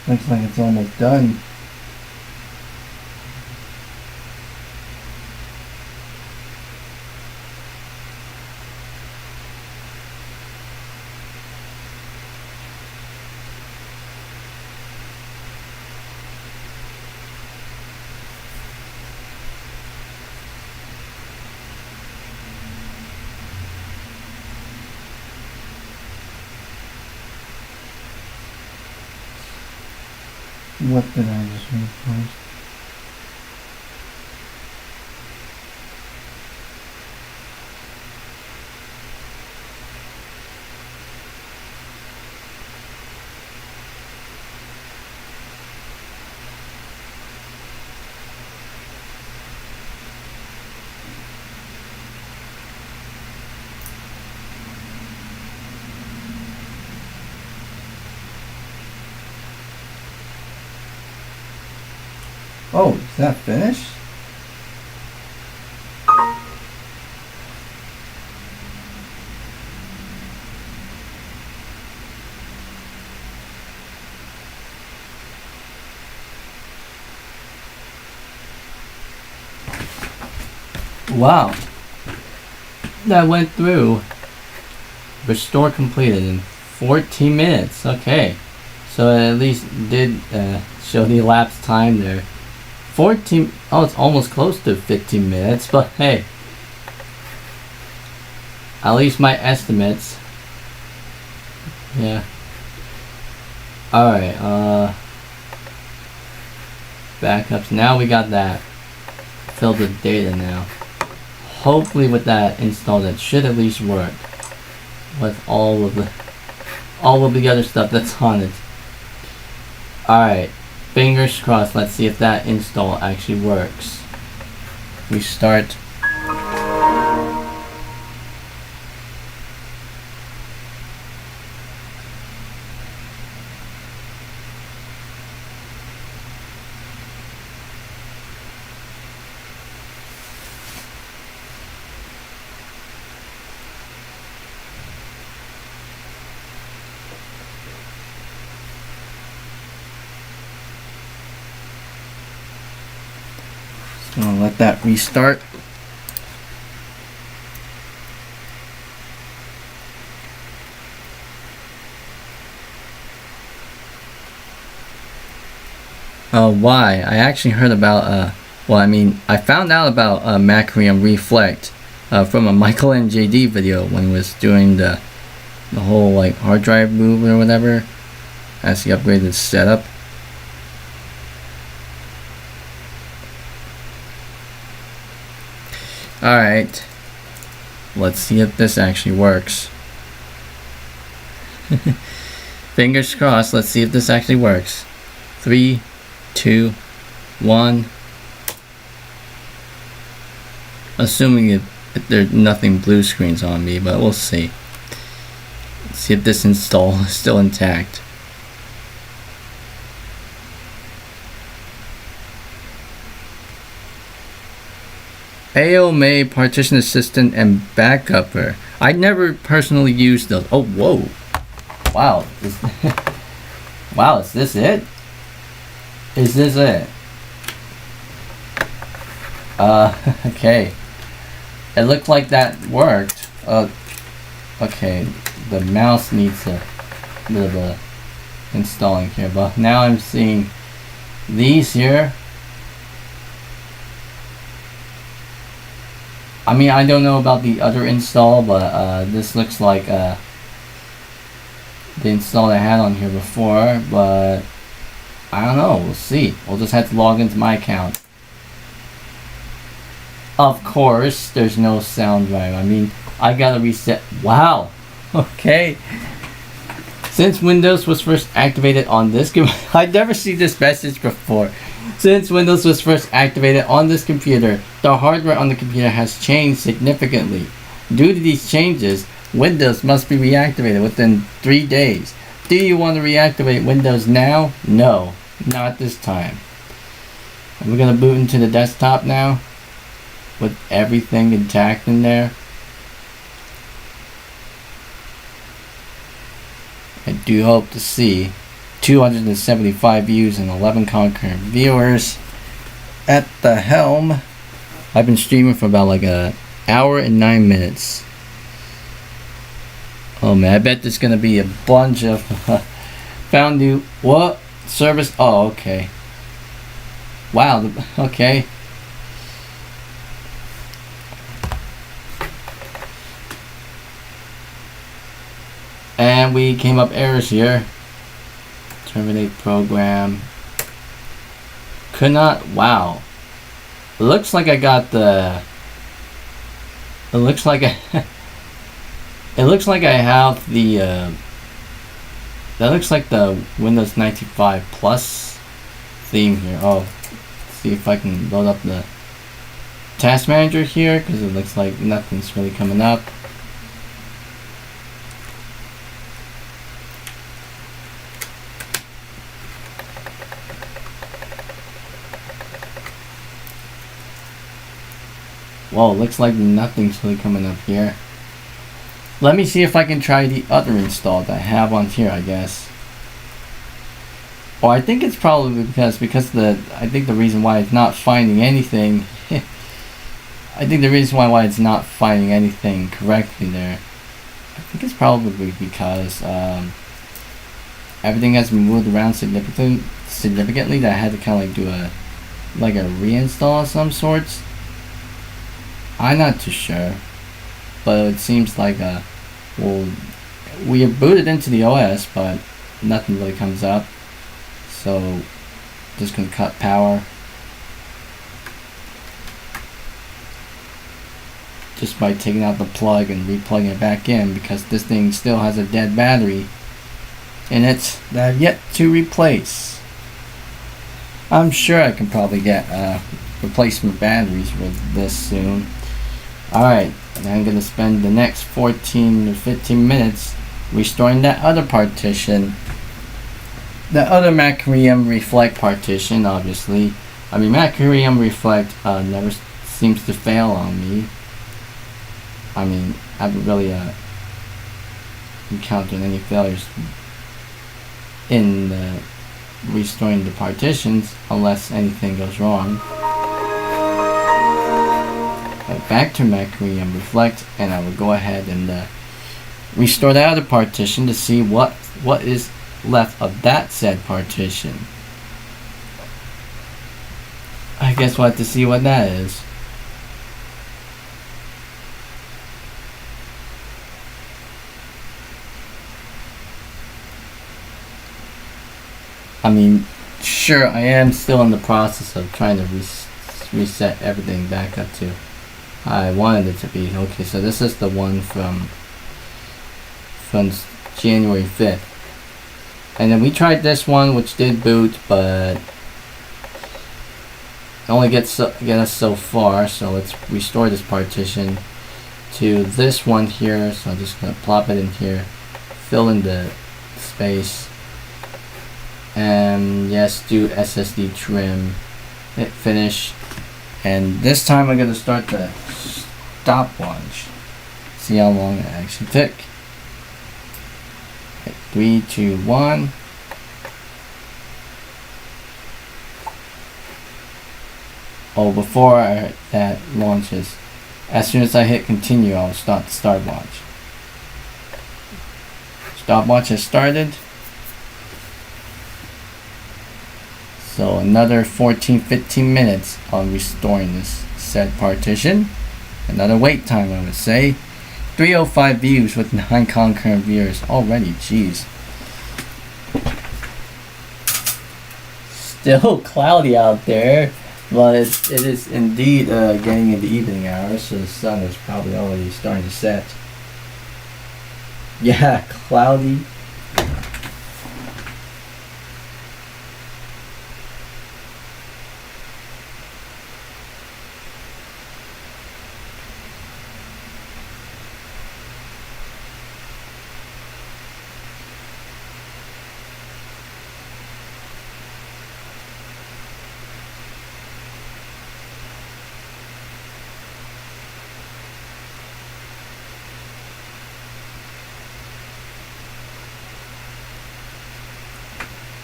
Looks like it's almost done. What did I just repost? Oh, is that finished? Wow. That went through. Restore completed in 14 minutes. Okay. So it at least did show the elapsed time there. 14, oh, it's almost close to 15 minutes, but hey, at least my estimates. Yeah. Alright, backups. Now we got that. Filled with data now. Hopefully with that installed, it should at least work. With all of the other stuff that's on it. Alright. Fingers crossed. Let's see if that install actually works. Restart. I'll let that restart. Why? I actually heard about, well, I mean, I found out about Macrium Reflect from a Michael and JD video when he was doing the whole like hard drive move or whatever as he upgraded his setup. Alright, let's see if this actually works. Fingers crossed, let's see if this actually works. 3, 2, 1. Assuming if there's nothing blue screens on me, but we'll see. Let's see if this install is still intact. AOMA Partition Assistant and Backupper. I never personally used those. Oh, whoa. Wow. Wow, is this it? Is this it? Okay. It looked like that worked. Okay. The mouse needs a bit of a installing here, but now I'm seeing these here. I mean, I don't know about the other install, but this looks like the install I had on here before, but I don't know, we'll see. We'll just have to log into my account. Of course, there's no sound drive. I mean, I gotta reset. Wow. Okay. Since Windows was first activated on this computer, I'd never seen this message before. Since Windows was first activated on this computer, the hardware on the computer has changed significantly. Due to these changes, Windows must be reactivated within 3 days. Do you want to reactivate Windows now? No, not this time. And we're going to boot into the desktop now with everything intact in there. I do hope to see 275 views and 11 concurrent viewers at the helm. I've been streaming for about like an hour and 9 minutes. Oh man, I bet there's gonna be a bunch of found new what service. Oh, okay. Wow. Okay. And we came up errors here. Terminate program. Could not. Wow. It looks like I got the. It looks like I. It looks like I have the. That looks like the Windows 95 Plus theme here. Oh, let's see if I can load up the task manager here because it looks like nothing's really coming up. Whoa, looks like nothing's really coming up here. Let me see if I can try the other install that I have on here, I guess. Well, I think it's probably because I think the reason why it's not finding anything I think the reason why it's not finding anything correctly there, I think it's probably because everything has been moved around significantly that I had to kind of like do a reinstall of some sorts. I'm not too sure, but it seems like well, we are booted into the OS, but nothing really comes up. So just gonna cut power just by taking out the plug and replugging it back in, because this thing still has a dead battery in it that I've yet to replace. I'm sure I can probably get replacement batteries with this soon. Alright, and I'm going to spend the next 14 to 15 minutes restoring that other partition. The other Macrium Reflect partition, obviously. I mean, Macrium Reflect never seems to fail on me. I mean, I haven't really encountered any failures in restoring the partitions unless anything goes wrong. Back to Macrium Reflect, and I will go ahead and restore the other partition to see what is left of that said partition. guess we'll have to see what that is. I mean, sure, I am still in the process of trying to reset everything back up to I wanted it to be. Okay, so this is the one from January 5th. And then we tried this one, which did boot, but it only get us so far. So let's restore this partition to this one here. So I'm just going to plop it in here, fill in the space, and yes, do SSD trim, hit finish. And this time I'm going to start the stopwatch. See how long it actually took. 3, 2, 1. Oh, before that launches, as soon as I hit continue, I'll start the stopwatch. Stopwatch has started. So another 14-15 minutes on restoring this said partition. Another wait time, I would say. 305 views with 9 concurrent viewers already. Jeez. Still cloudy out there, but it is indeed getting into evening hours, so the sun is probably already starting to set. Yeah, cloudy.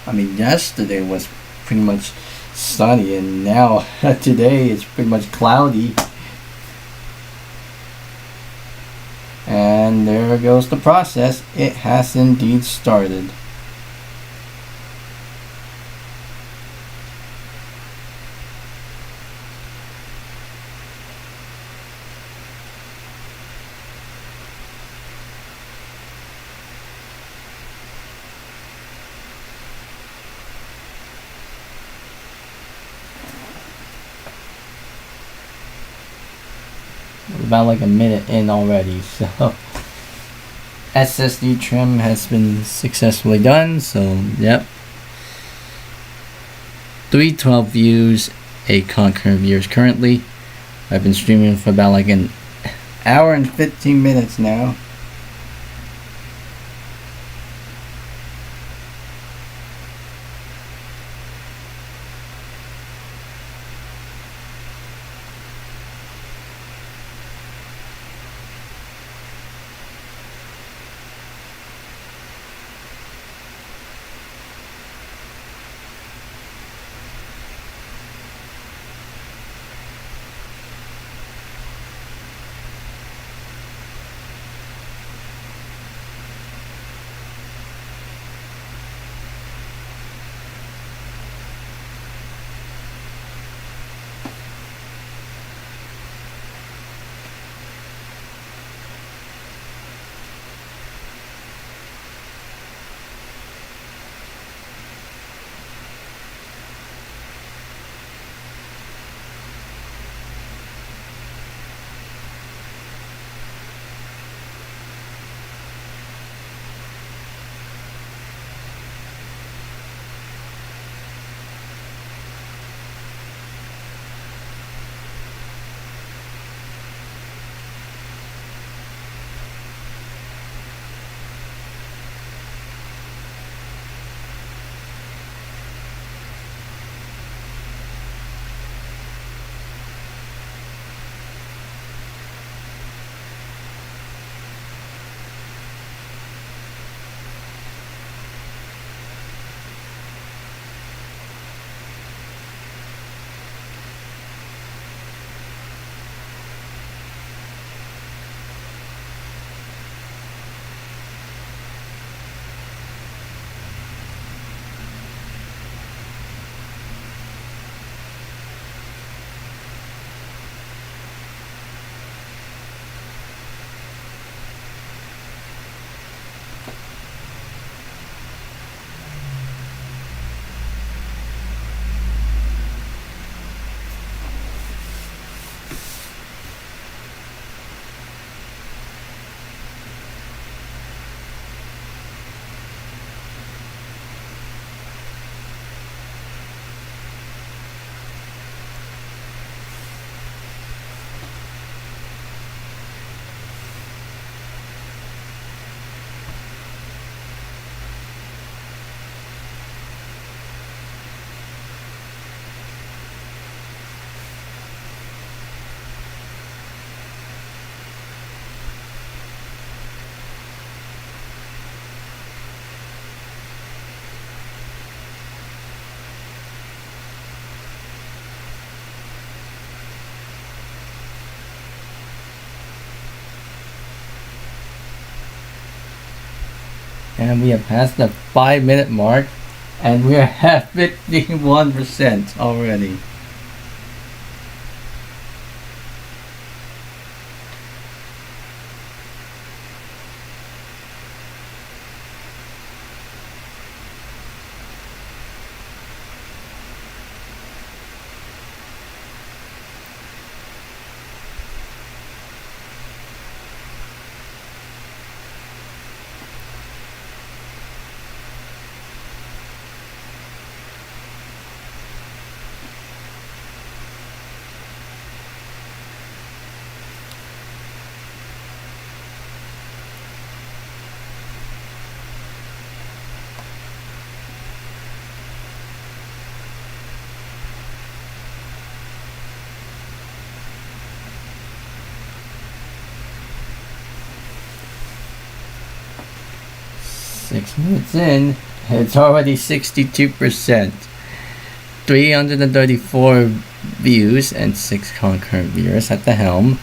I mean, yesterday was pretty much sunny, and now today it's pretty much cloudy. And there goes the process. It has indeed started. About like a minute in already, so SSD trim has been successfully done. So yep, 312 views, 8 concurrent viewers currently. I've been streaming for about like an hour and 15 minutes now. And we have passed the 5-minute mark, and we are at 51% already. Six minutes in, it's already 62%. 334 views and 6 concurrent viewers at the helm.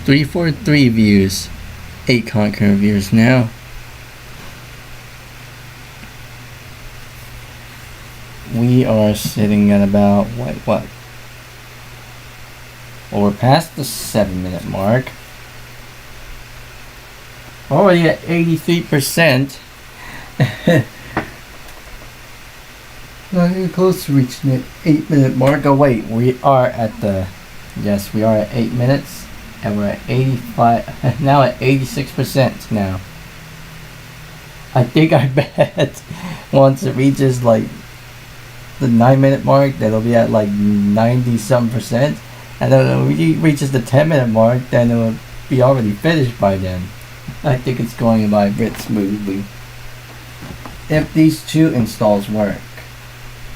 Three for 3 views, 8 concurrent viewers now. We are sitting at about what? Well, we're past the 7-minute mark. Already at 83%. Not even close to reaching the 8-minute mark. Oh wait, we are at the, yes, we are at 8 minutes. And we're at 85, now at 86% now. I think I bet once it reaches like the 9-minute mark, that it'll be at like 90-something%. And then when it reaches the 10-minute mark, then it'll be already finished by then. I think it's going by a bit smoothly. If these 2 installs work.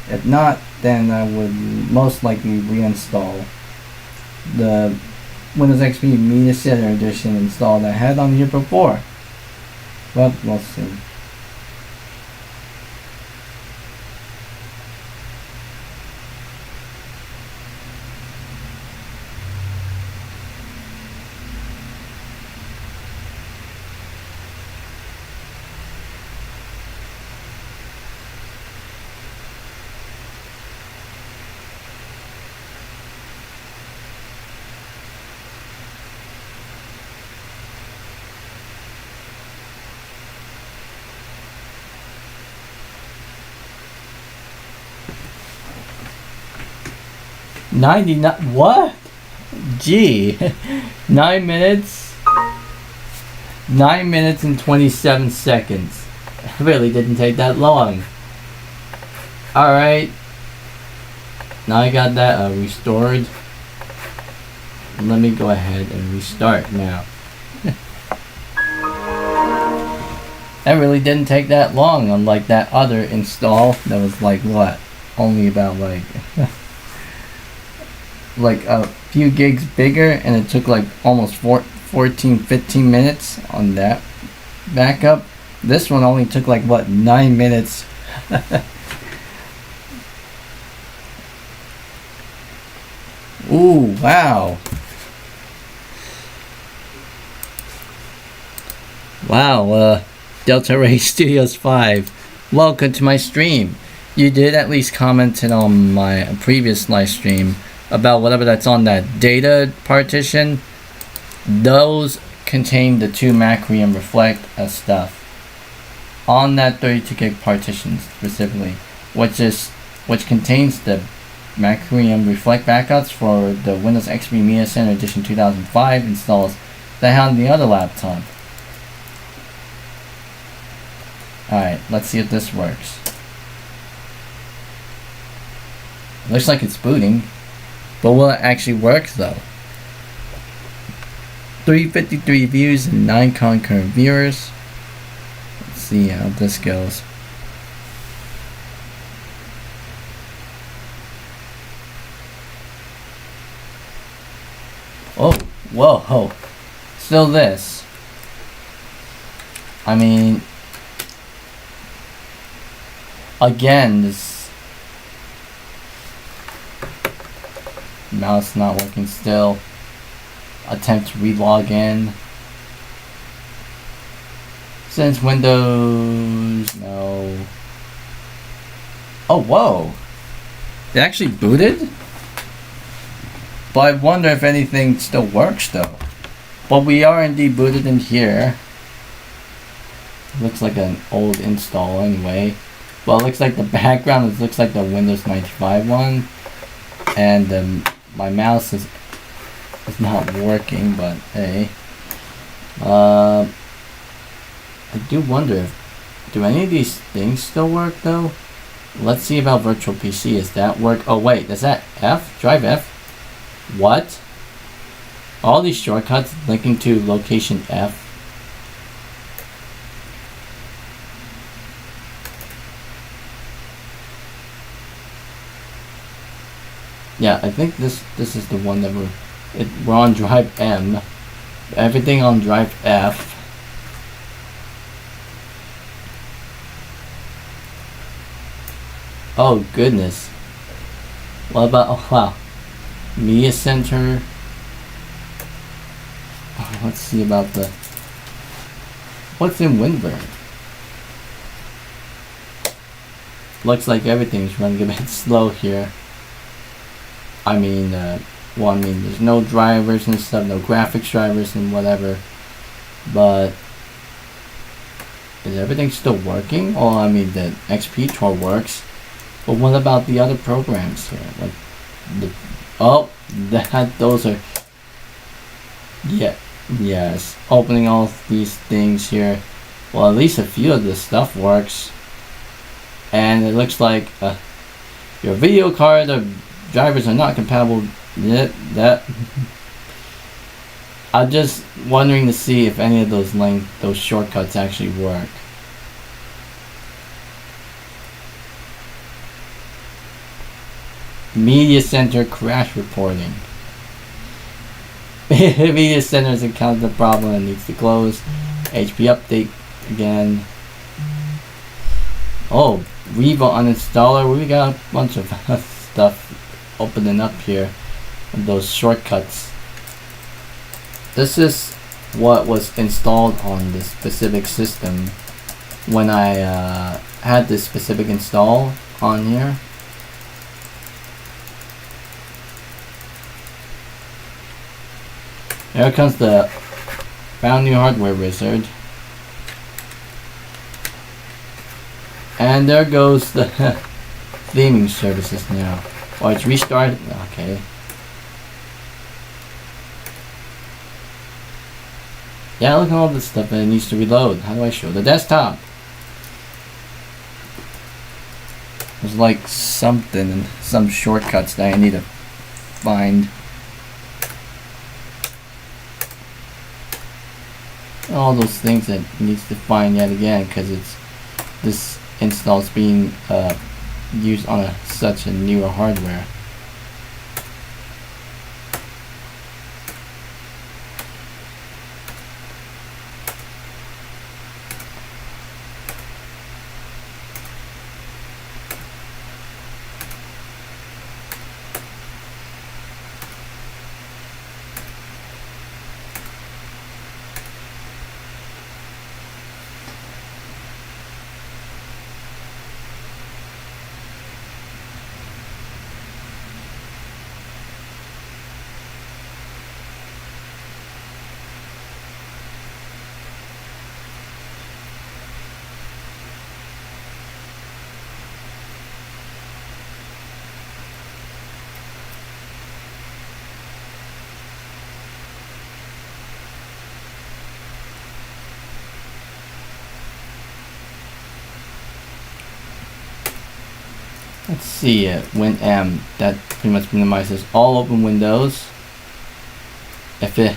If not, then I would most likely reinstall the Windows XP Media Center Edition install that I had on here before. But we'll see. What? Gee. 9 minutes. 9 minutes and 27 seconds. Really didn't take that long. Alright. Now I got that restored. Let me go ahead and restart now. That really didn't take that long, unlike that other install that was like what? Only about like like a few gigs bigger, and it took like almost 14-15 minutes on that backup. This one only took like what, 9 minutes. Ooh, wow. Wow, Delta Ray Studios 5. Welcome to my stream. You did at least comment on my previous live stream about whatever that's on that data partition. Those contain the two Macrium reflect stuff on that 32 gig partition specifically, which contains the Macrium reflect backups for the Windows XP Media Center Edition 2005 installs that have on the other laptop. Alright, let's see if this works. Looks like it's booting, but will it actually work though? 353 views and 9 concurrent viewers. Let's see how this goes. Oh, whoa, still this. I mean, again, this mouse not working still. Attempt to relog in. Since Windows, no. Oh, whoa. It actually booted? But I wonder if anything still works though. But we are indeed booted in here. Looks like an old install anyway. Well, it looks like the background looks like the Windows 95 one. And my mouse is not working, but hey. I do wonder if, do any of these things still work though? Let's see about virtual PC. Is that work? Oh wait, is that F? Drive F? What? All these shortcuts linking to location F? Yeah, I think this is the one that we're on drive M. Everything on drive F. Oh goodness. What about, oh wow. Media Center. Oh, let's see about what's in Winburn. Looks like everything's running a bit slow here. I mean, there's no drivers and stuff, no graphics drivers and whatever. But is everything still working? Oh, I mean, the XP tour works. But what about the other programs here? Like those are, yeah, yes. Opening all these things here. Well, at least a few of this stuff works. And it looks like your video card, the drivers are not compatible. That I'm just wondering to see if any of those shortcuts actually work. Media Center crash reporting. Media Center has encountered the problem and needs to close. HP update again. Oh, Riva uninstaller. We got a bunch of stuff opening up here. And those shortcuts. This is what was installed on this specific system when I had this specific install on here. Here comes the found new hardware wizard. And there goes the theming services now. Oh, it's restarted. Okay. Yeah, look at all this stuff and it needs to reload. How do I show the desktop? There's like something and some shortcuts that I need to find. All those things that it needs to find yet again because this install is being used on such a newer hardware. Let's see it. Win M. That pretty much minimizes all open windows. If it.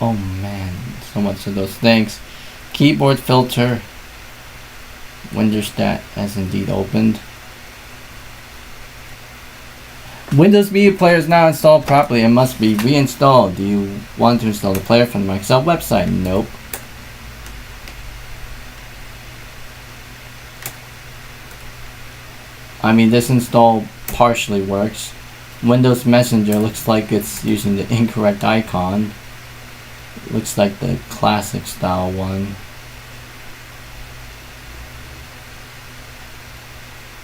Oh man, so much of those things. Keyboard filter. Windows that has indeed opened. Windows Media Player is not installed properly and must be reinstalled. Do you want to install the player from the Microsoft website? Nope. I mean, this install partially works. Windows Messenger looks like it's using the incorrect icon. It looks like the classic style one.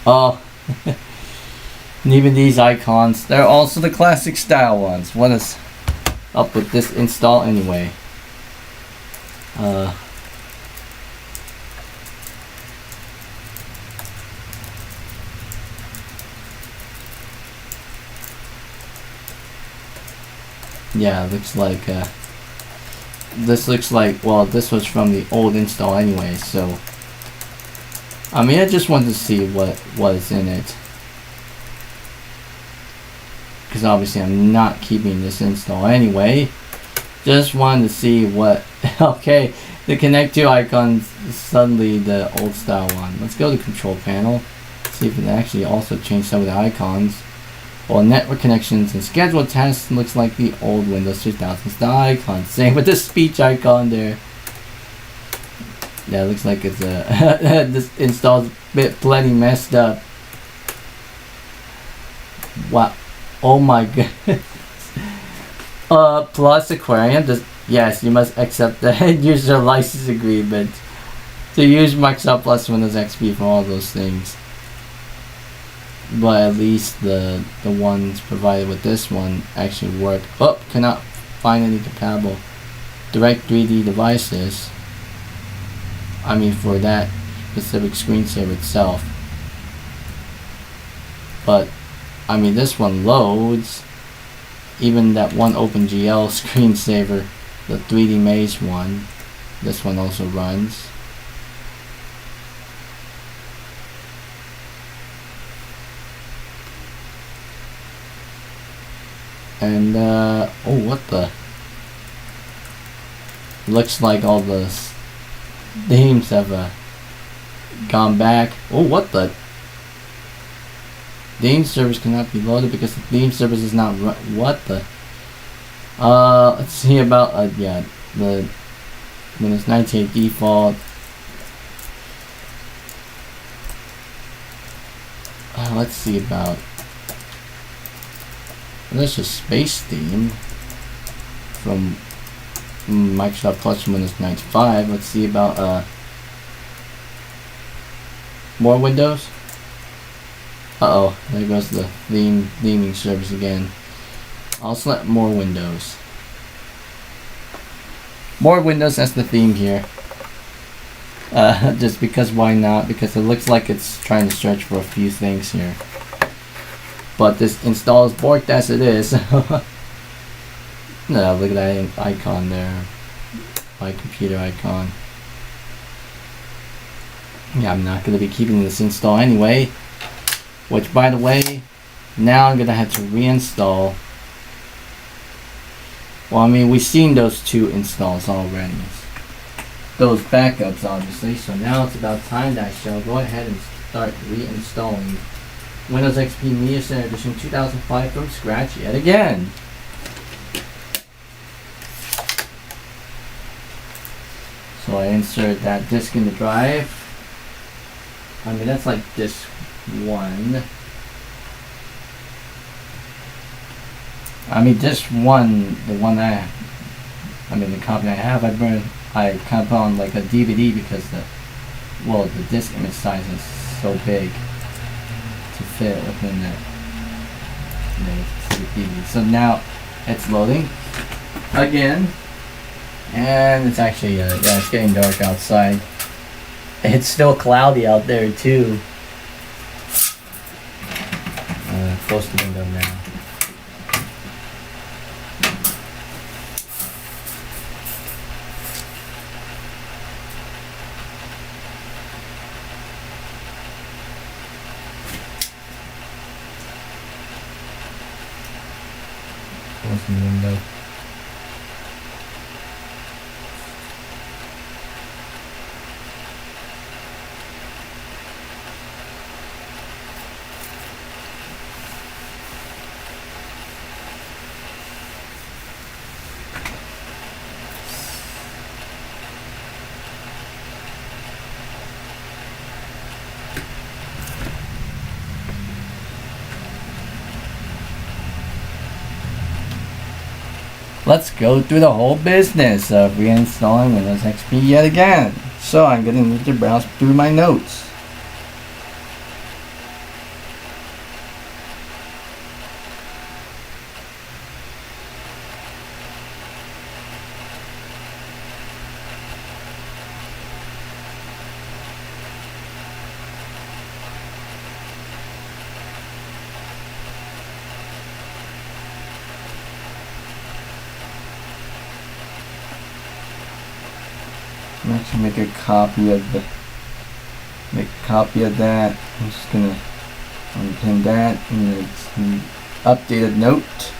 Oh, and even these icons, they're also the classic style ones. What is up with this install anyway? Yeah, looks like this looks like, well, this was from the old install anyway, so I mean, I just wanted to see what was in it, because obviously I'm not keeping this install anyway. Just wanted to see what. Okay, the connect to icons is suddenly the old style one. Let's go to control panel, see if it actually also changed some of the icons. Well, network connections and schedule tasks looks like the old Windows 2000 style icon. Same with the speech icon there. Yeah, it looks like it's this install's a bit plenty messed up. Wow. Oh my god. Plus Aquarium does, yes, you must accept the end user license agreement to use Microsoft Plus Windows XP for all those things. But at least the ones provided with this one actually work. Oh, cannot find any compatible Direct 3D devices. I mean, for that specific screensaver itself. But I mean, this one loads. Even that one OpenGL screensaver, the 3D Maze one, this one also runs. And oh, what the? Looks like all the themes have gone back. Oh, what the? Theme service cannot be loaded because the theme service is not run. What the? Let's see about yeah, the Windows 98 default. Let's see about. There's a space theme from Microsoft Plus Windows 95. Let's see about more Windows. Uh-oh, there goes the theming service again. I'll select more Windows. More Windows as the theme here. Just because why not? Because it looks like it's trying to search for a few things here. But this install is borked as it is. No, look at that icon there. My computer icon. Yeah, I'm not going to be keeping this install anyway. Which, by the way, now I'm going to have to reinstall. Well, I mean, we've seen those two installs already. Those backups, obviously. So now it's about time that I shall go ahead and start reinstalling Windows XP Media Center Edition 2005 from scratch yet again. So I insert that disk in the drive. I mean, that's like disk 1. I mean, disk 1, the one the copy I have, I kind of put on like a DVD because the disk image size is so big to fit within that specific DVD. So now it's loading again, and it's actually yeah, it's getting dark outside. It's still cloudy out there too. Close the window now. closing the window. Let's go through the whole business of reinstalling Windows XP yet again. So I'm going to need to browse through my notes. I'm actually make a copy of that. I'm just gonna unpin that and it's an updated note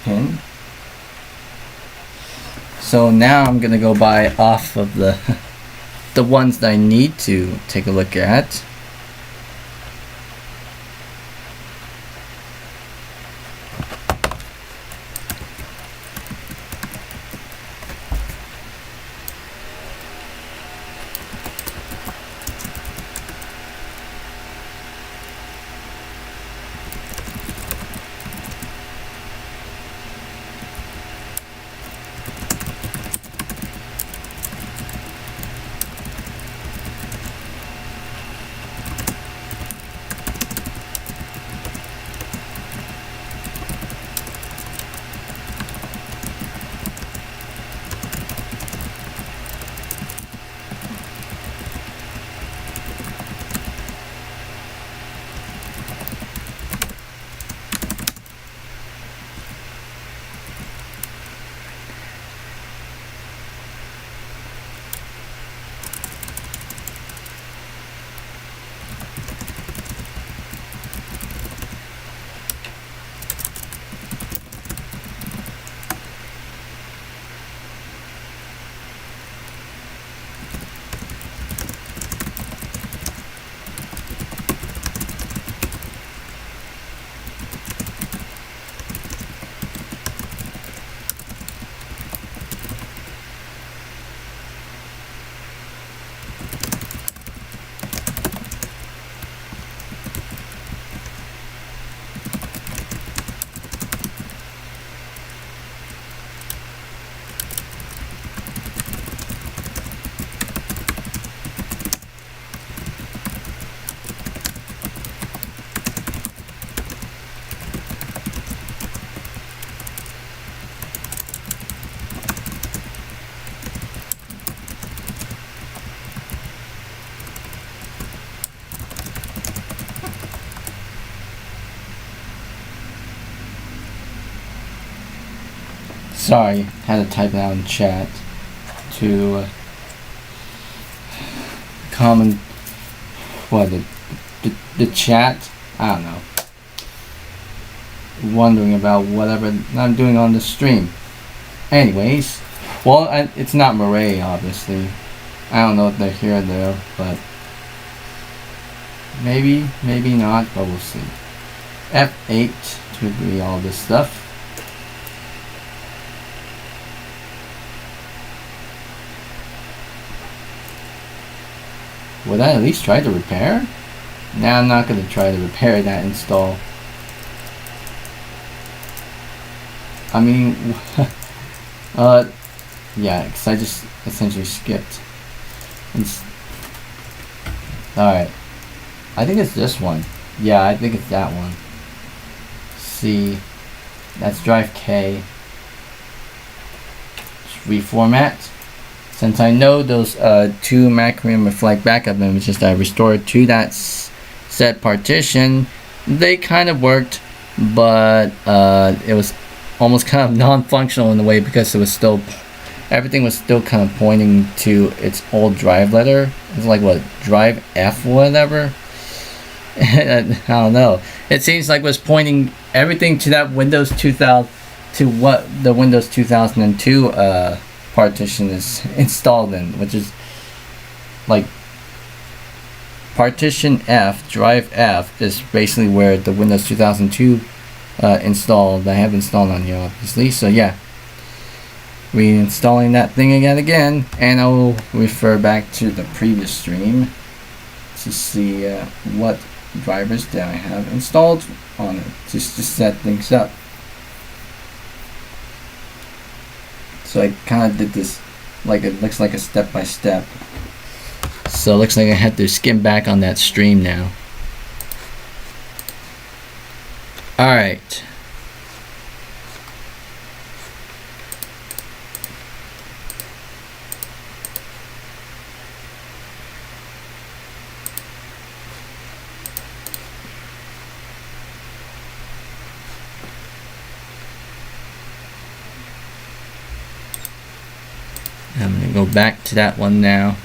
pin. So now I'm gonna go by off of the the ones that I need to take a look at. Sorry, had to type it out in chat to comment what the chat. I don't know. Wondering about whatever I'm doing on the stream. Anyways, well, it's not Murray, obviously. I don't know if they're here though, but maybe not, but we'll see. F8 to agree all this stuff. Would I at least try to repair? Nah, I'm not gonna try to repair that install. I mean, yeah, because I just essentially skipped. Alright. I think it's this one. Yeah, I think it's that one. C. That's drive K. Just reformat. Since I know those two macRAM reflect backup images that I restored to that set partition, they kind of worked, but it was almost kind of non-functional in a way because it was still, everything was still kind of pointing to its old drive letter. It's like what, drive F whatever? I don't know. It seems like it was pointing everything to that Windows 2000, to what the Windows 2002 partition is installed in, which is like partition F, drive F is basically where the Windows 2002 installed, I have installed on here obviously. So yeah, reinstalling that thing again, and I will refer back to the previous stream to see what drivers that I have installed on it, just to set things up. So I kind of did this, like it looks like a step-by-step. So it looks like I have to skim back on that stream now. Alright. I'm going to go back to that one now.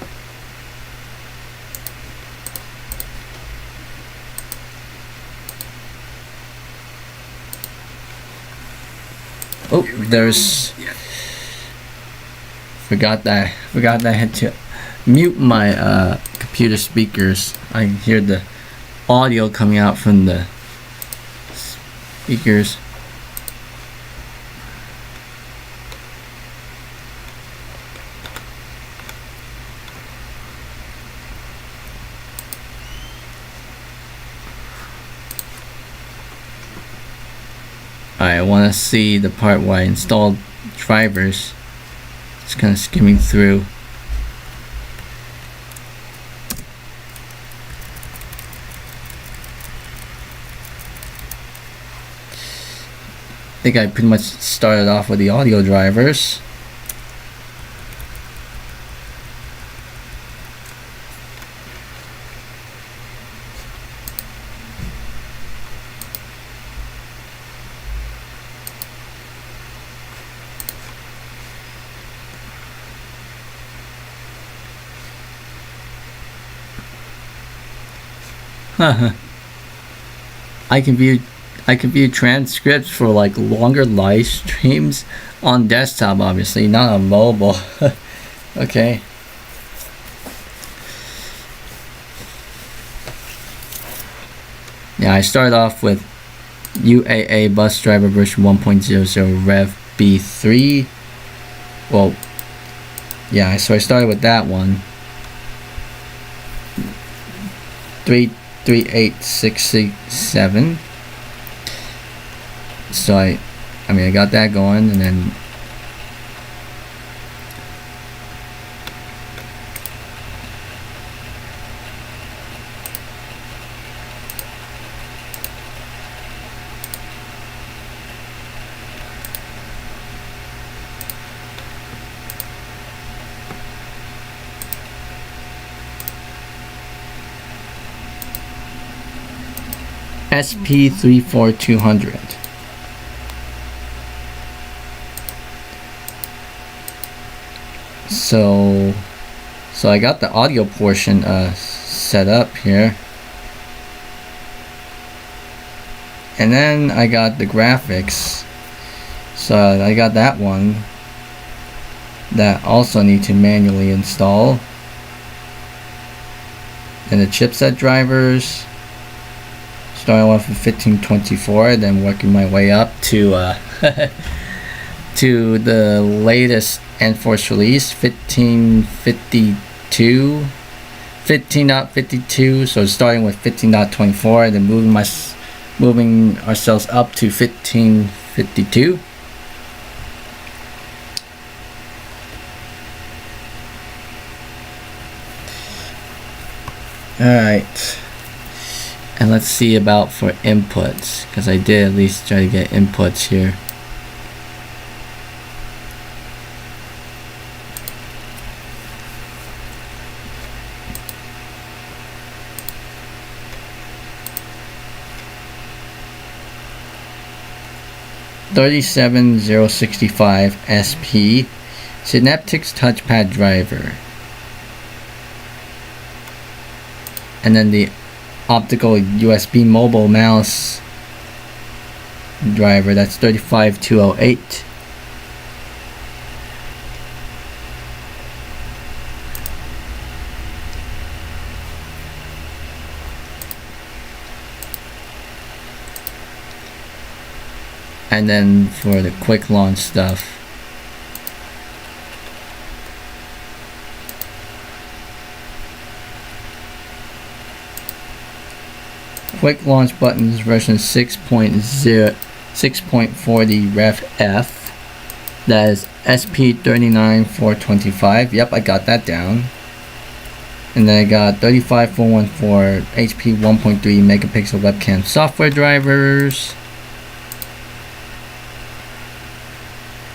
Oh, there's... Forgot that I had to mute my computer speakers. I can hear the audio coming out from the speakers. I want to see the part where I installed drivers. It's kind of skimming through. I think I pretty much started off with the audio drivers. I can view transcripts for like longer live streams on desktop, obviously, not on mobile. Okay. Yeah, I started off with UAA bus driver version 1.00 Rev B3. Well, yeah, so I started with that one. 38667. So I mean I got that going, and then SP34200. So I got the audio portion set up here, and then I got the graphics. So I got that one that also need to manually install, and the chipset drivers. Starting off with 1524, then working my way up to to the latest enforced release 15.52, 15.52. So starting with 15.24, and then moving ourselves up to 15.52. All right. And let's see about for inputs, because I did at least try to get inputs here. $37,065 SP Synaptics touchpad driver, and then the optical USB mobile mouse driver. That's 35208. And then for the quick launch stuff, quick launch buttons version 6.40 Ref F. That is SP39425. Yep, I got that down. And then I got 35414 HP 1.3 megapixel webcam software drivers.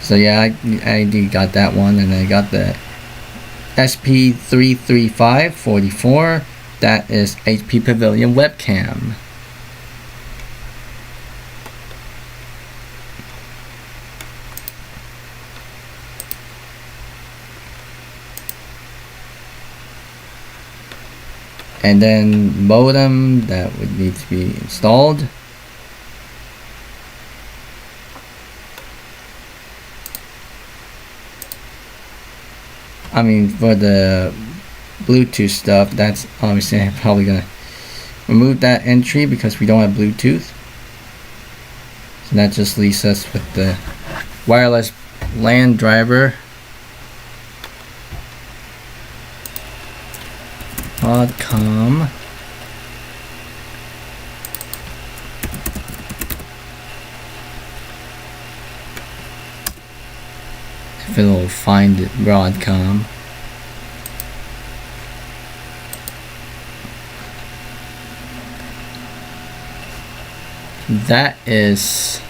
So yeah, I got that one, and I got the SP33544. That is HP Pavilion webcam. And then modem that would need to be installed. I mean, for the Bluetooth stuff, that's obviously I'm probably gonna remove that entry because we don't have Bluetooth. So that just leaves us with the wireless LAN driver. Broadcom. If it'll find it, Broadcom. That is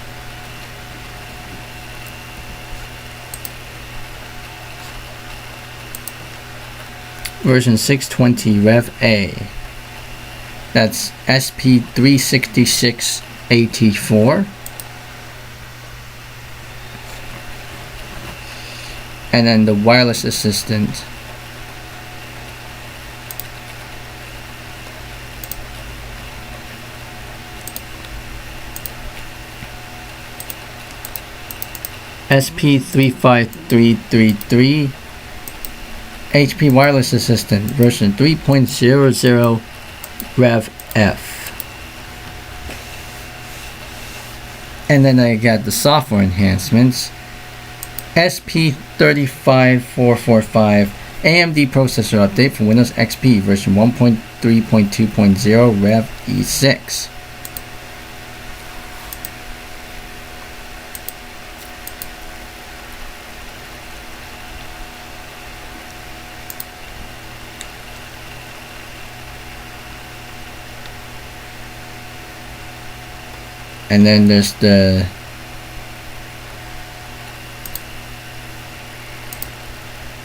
version 620 Rev A. That's SP366AT4. And then the wireless assistant. SP35333 HP wireless assistant version 3.00 Rev F. And then I got the software enhancements. SP35445 AMD processor update for Windows XP version 1.3.2.0 Rev E6. And then there's the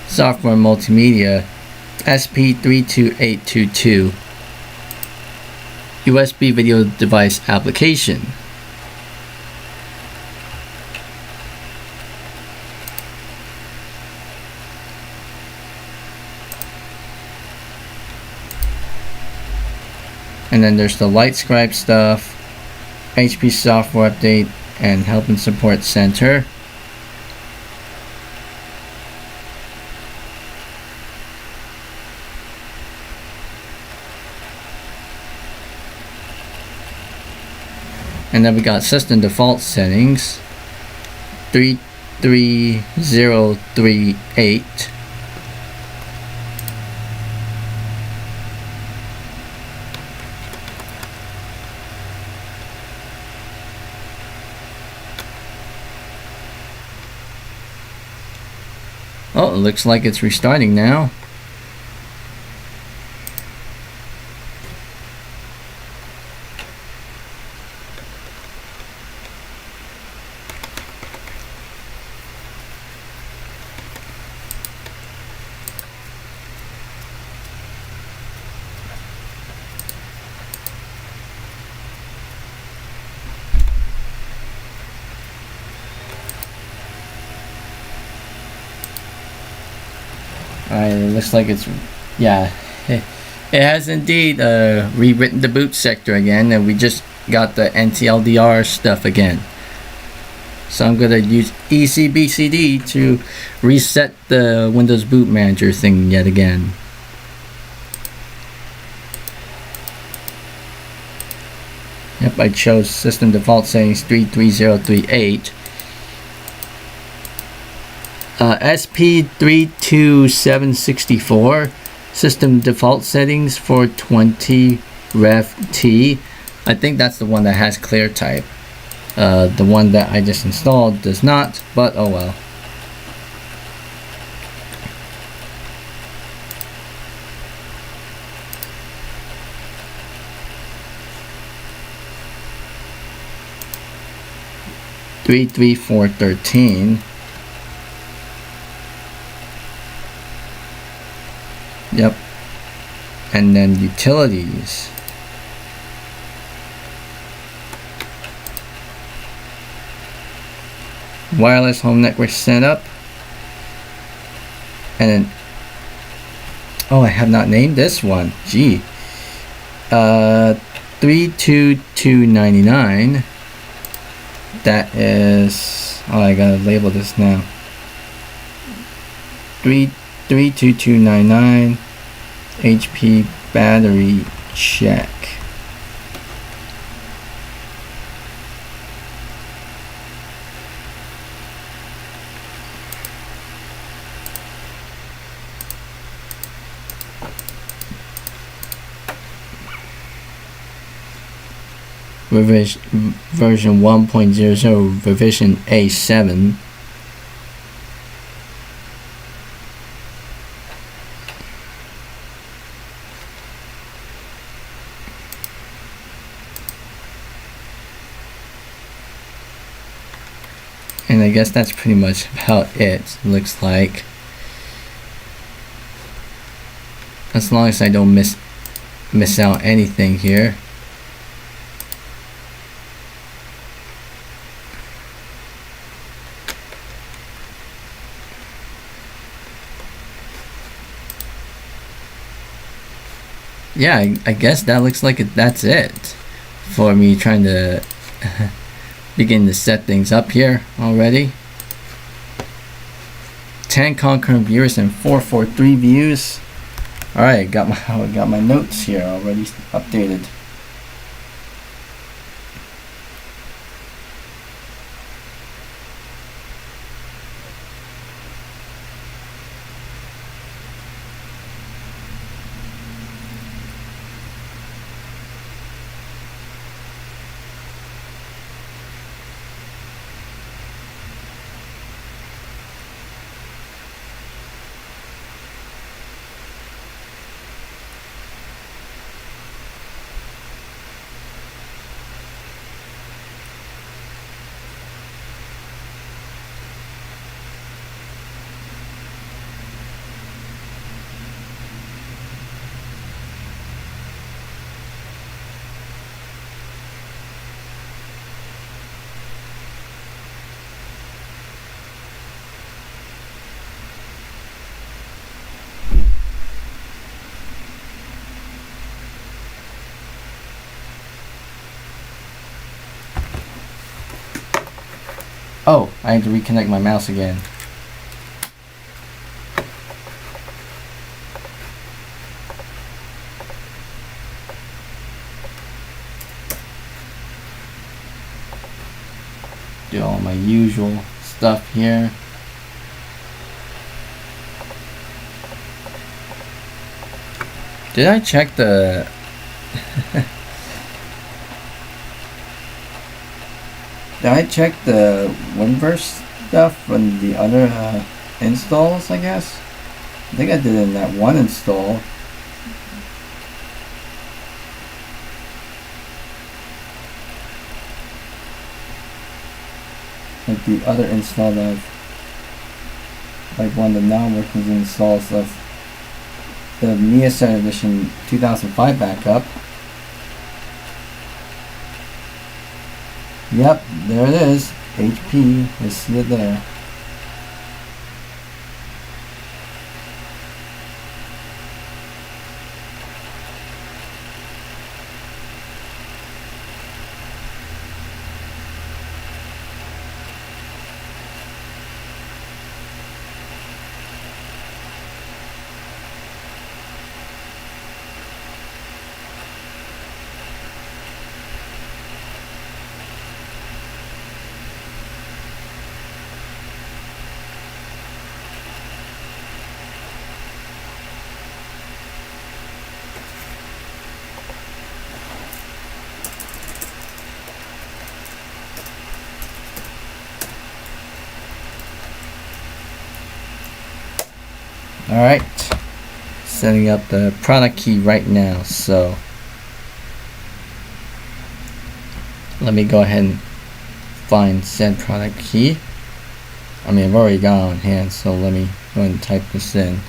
software multimedia SP32822 USB video device application. And then there's the LightScribe stuff, HP software update, and help and support center. And then we got system default settings 33038. Oh, it looks like it's restarting now. Alright, it looks like it's, yeah, it has indeed rewritten the boot sector again, and we just got the NTLDR stuff again. So I'm gonna use ECBCD to reset the Windows Boot Manager thing yet again. Yep, I chose system default settings 33038. SP32764 system default settings for 20 ref T. I think that's the one that has clear type. The one that I just installed does not, but oh well. Three three four 13. Yep. And then utilities. Wireless home network setup. And then, oh, I have not named this one. Gee. 32299. That is, oh, I gotta label this now. 32299 HP battery check. Version 1.00 revision A7. And I guess that's pretty much about it, looks like. As long as I don't miss out anything here. Yeah, I guess that looks like that's it for me trying to begin to set things up here already. 10 concurrent viewers and 443 views. Alright, got my notes here already updated. Oh, I need to reconnect my mouse again. Do all my usual stuff here. Did I check the Did I check the WinVerse stuff on the other installs, I guess? I think I did it in that one install. Like the other install that like one of the non-working installs of the Mia Center Edition 2005 backup. Yep, there it is. HP, I see it there. Alright, setting up the product key right now, so let me go ahead and find said product key. I mean, I've already got it on hand, so let me go ahead and type this in.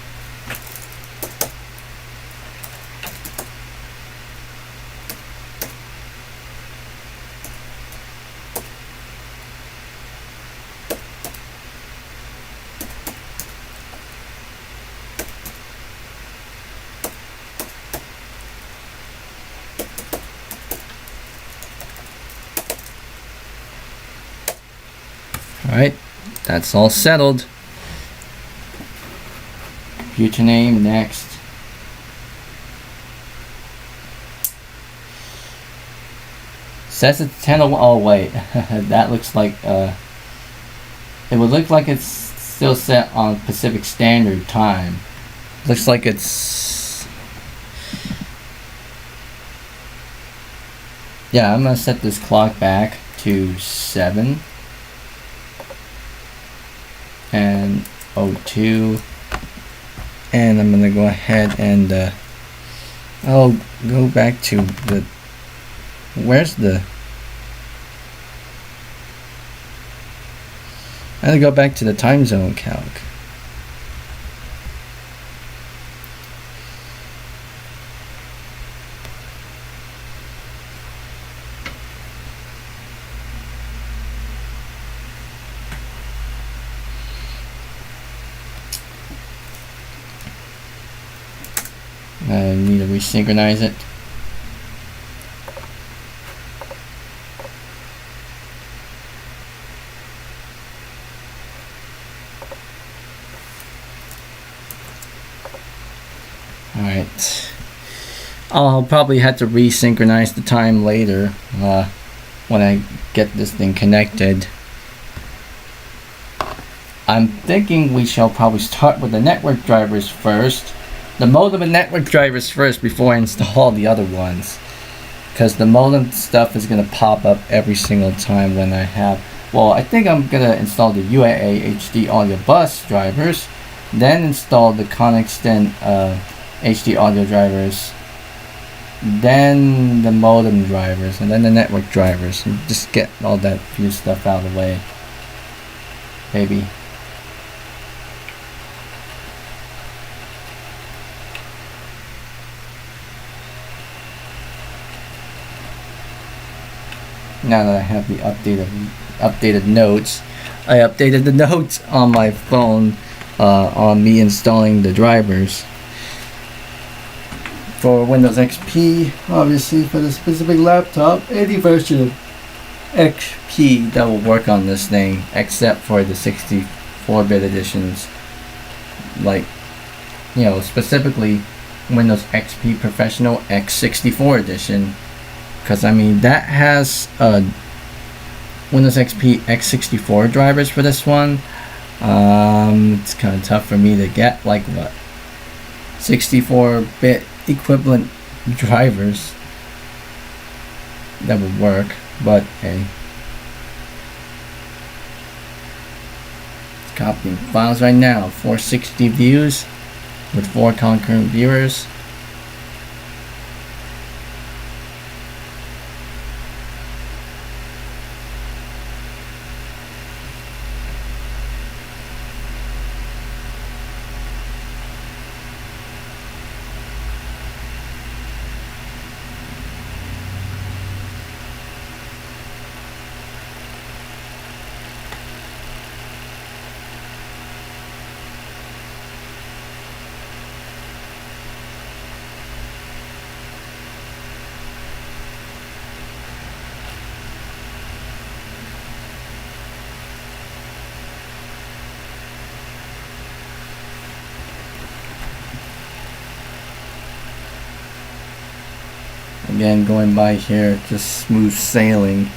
Alright, that's all settled. Computer name, next. Says it's 10:01. Oh wait, that looks like it would look like it's still set on Pacific Standard Time. Looks like it's, yeah, I'm gonna set this clock back to 7 and 02, and I'm gonna go ahead and I'll go back to the, where's the, I had to go back to the time zone calc. I need to resynchronize it. Alright. I'll probably have to resynchronize the time later when I get this thing connected. I'm thinking we shall probably start with the network drivers first. The modem and network drivers first before I install the other ones, because the modem stuff is going to pop up every single time when I have, well, I think I'm going to install the UAA HD audio bus drivers, then install the Conextend HD audio drivers, then the modem drivers, and then the network drivers, and just get all that few stuff out of the way, baby. Now that I have the updated notes, I updated the notes on my phone on me installing the drivers for Windows XP, obviously for the specific laptop. Any version of XP that will work on this thing, except for the 64-bit editions, like, you know, specifically Windows XP Professional X64 edition. Because I mean, that has Windows XP x64 drivers for this one. It's kind of tough for me to get, like, what, 64-bit equivalent drivers that would work, but hey. It's copying files right now. 460 views with 4 concurrent viewers. Again, going by here, just smooth sailing.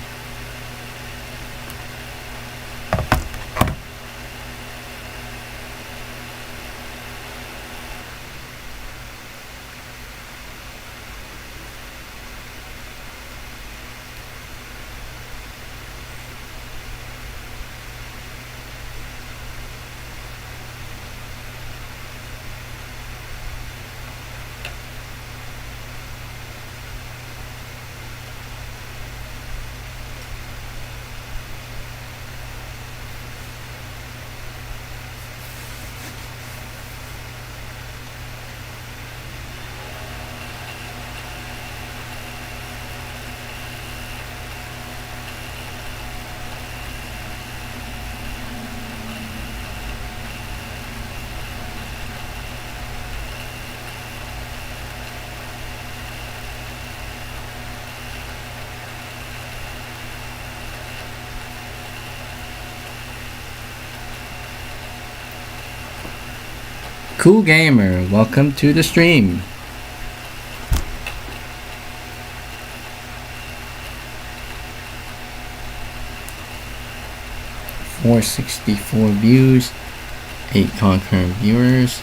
Cool Gamer, welcome to the stream. .464 views, 8 concurrent viewers.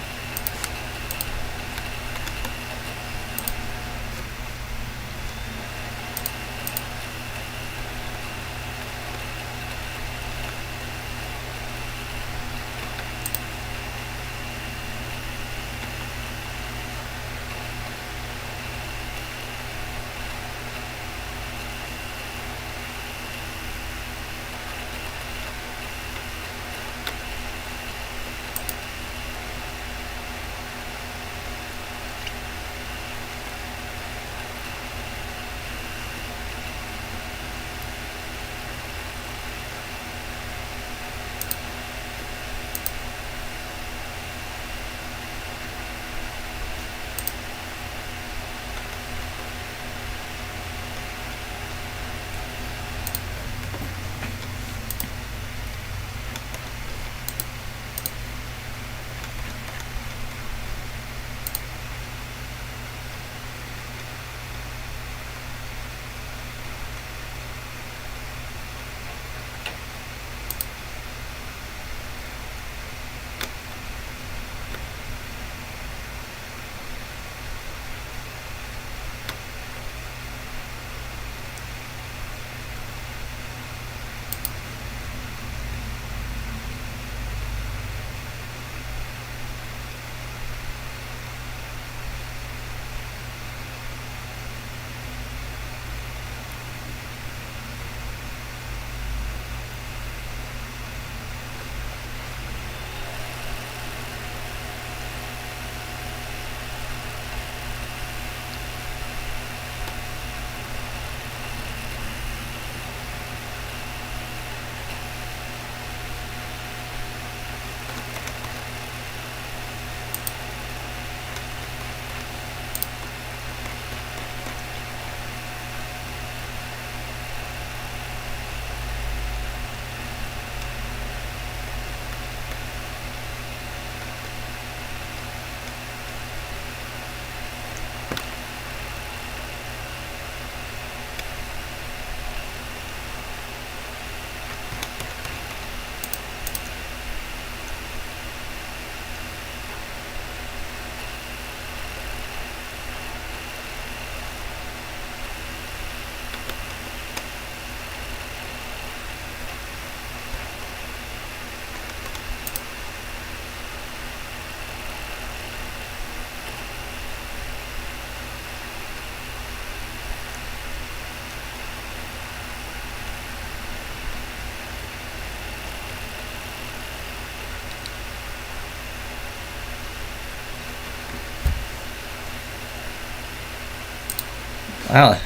Wow,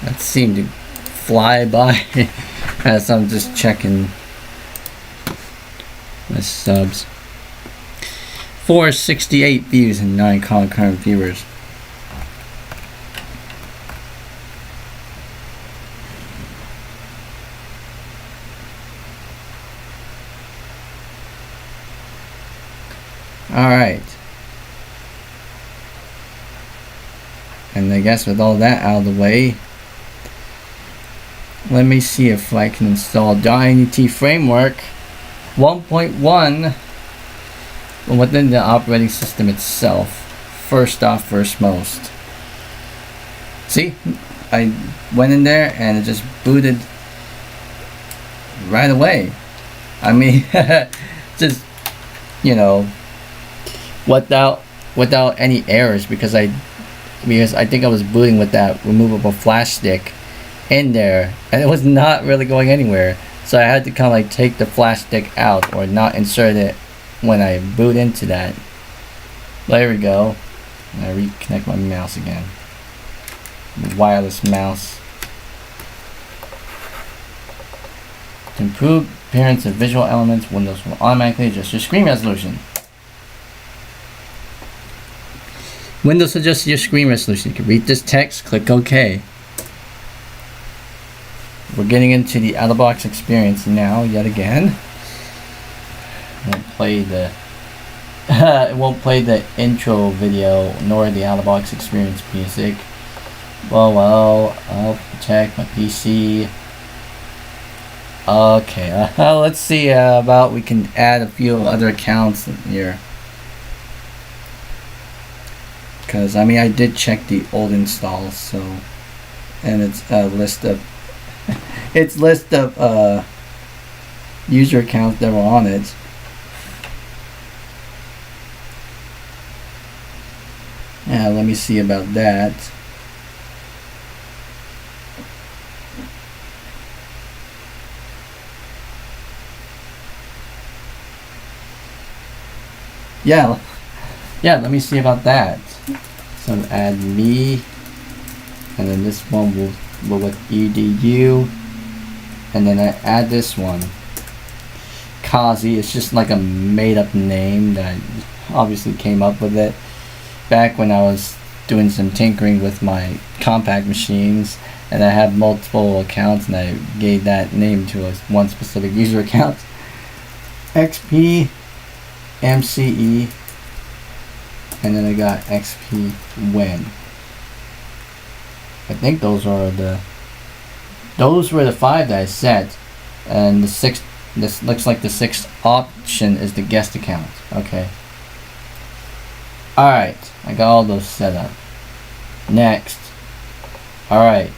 that seemed to fly by as I'm just checking my subs. 468 views and 9 concurrent viewers. Alright. And I guess with all that out of the way, let me see if I can install .NET Framework 1.1 within the operating system itself. First off, first most. See, I went in there and it just booted right away. I mean, just, you know, without any errors, because I think I was booting with that removable flash stick in there and it was not really going anywhere, so I had to kind of like take the flash stick out or not insert it when I boot into that. There we go. And I reconnect my mouse again, wireless mouse. To improve appearance of visual elements, Windows will automatically adjust your screen resolution. Windows adjusts your screen resolution. You can read this text, click OK. We're getting into the out-of-box experience now, yet again. I'll play the it won't play the intro video nor the out-of-box experience music. Well, I'll check my PC. Okay, let's see about we can add a few other accounts in here. Because, I mean, I did check the old installs, so... And it's a list of... it's list of, user accounts that were on it. Yeah, let me see about that. Yeah, let me see about that. So add me, and then this one will with edu, and then I add this one. Kazi, it's just like a made up name that I obviously came up with it back when I was doing some tinkering with my compact machines, and I had multiple accounts and I gave that name to one specific user account. XP MCE, and then I got XP Win. I think those were the 5 that I set, and the sixth. This looks like the 6th option is the guest account. Okay. Alright, I got all those set up. Next. Alright.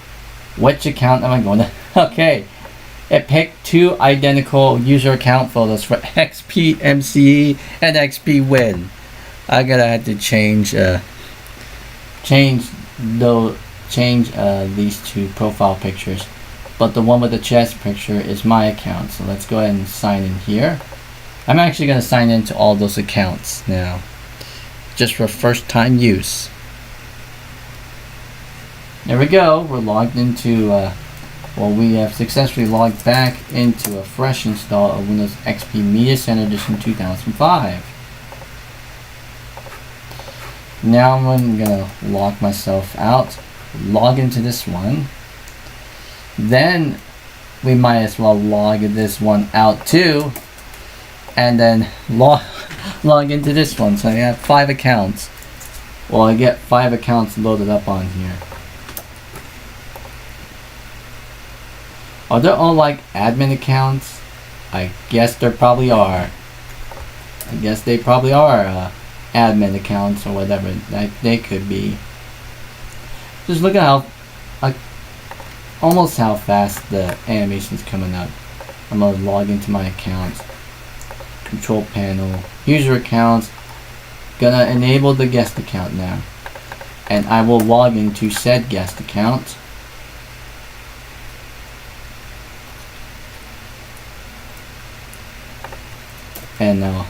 Which account am I going to... Okay. It picked 2 identical user account photos for XP MCE and XP Win. I'm gonna have to change these 2 profile pictures. But the one with the chest picture is my account, so let's go ahead and sign in here. I'm actually going to sign into all those accounts now, just for first time use. There we go, we're logged into, we have successfully logged back into a fresh install of Windows XP Media Center Edition 2005. Now I'm going to log myself out, log into this one. Then we might as well log this one out too, and then log into this one. So I have 5 accounts. Well, I get 5 accounts loaded up on here. Are they all like admin accounts? I guess there probably are. I guess they probably are admin accounts or whatever that they could be. Just look at how almost how fast the animation's coming up. I'm gonna log into my account. Control panel, user accounts. Gonna enable the guest account now, and I will log into said guest account. And now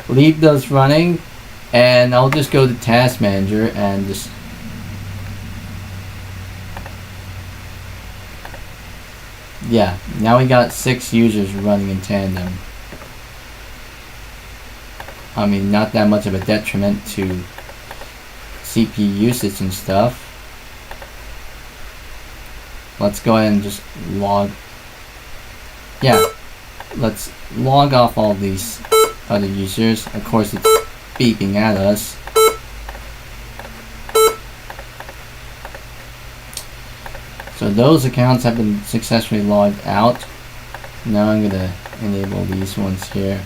leave those running, and I'll just go to Task Manager and just now we got 6 users running in tandem. I mean, not that much of a detriment to CPU usage and stuff. Let's go ahead and just log. Let's log off all these other users. Of course, it's beeping at us. So those accounts have been successfully logged out. Now I'm gonna enable these ones here.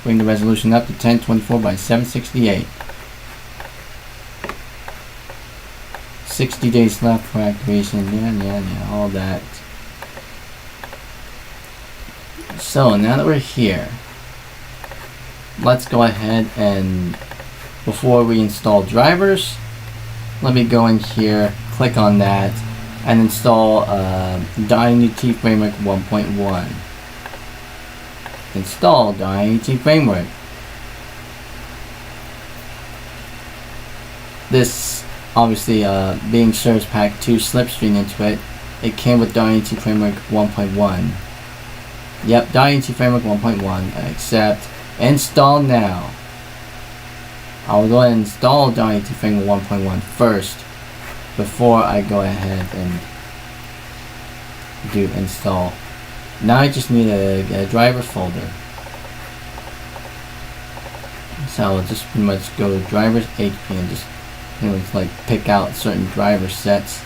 Bring the resolution up to 1024 by 768. 60 days left for activation. Yeah, all that. So now that we're here, let's go ahead and, before we install drivers, let me go in here, click on that, and install .NET Framework 1.1. Install .NET Framework. This obviously being Service Pack 2 slipstream into it, it came with .NET Framework 1.1. Yep, .NET Framework 1.1. Accept. Install now. I'll go ahead and install .NET Framework 1.1 first before I go ahead and do install. Now I just need a driver folder. So I'll just pretty much go to drivers HP and just, you know, like pick out certain driver sets.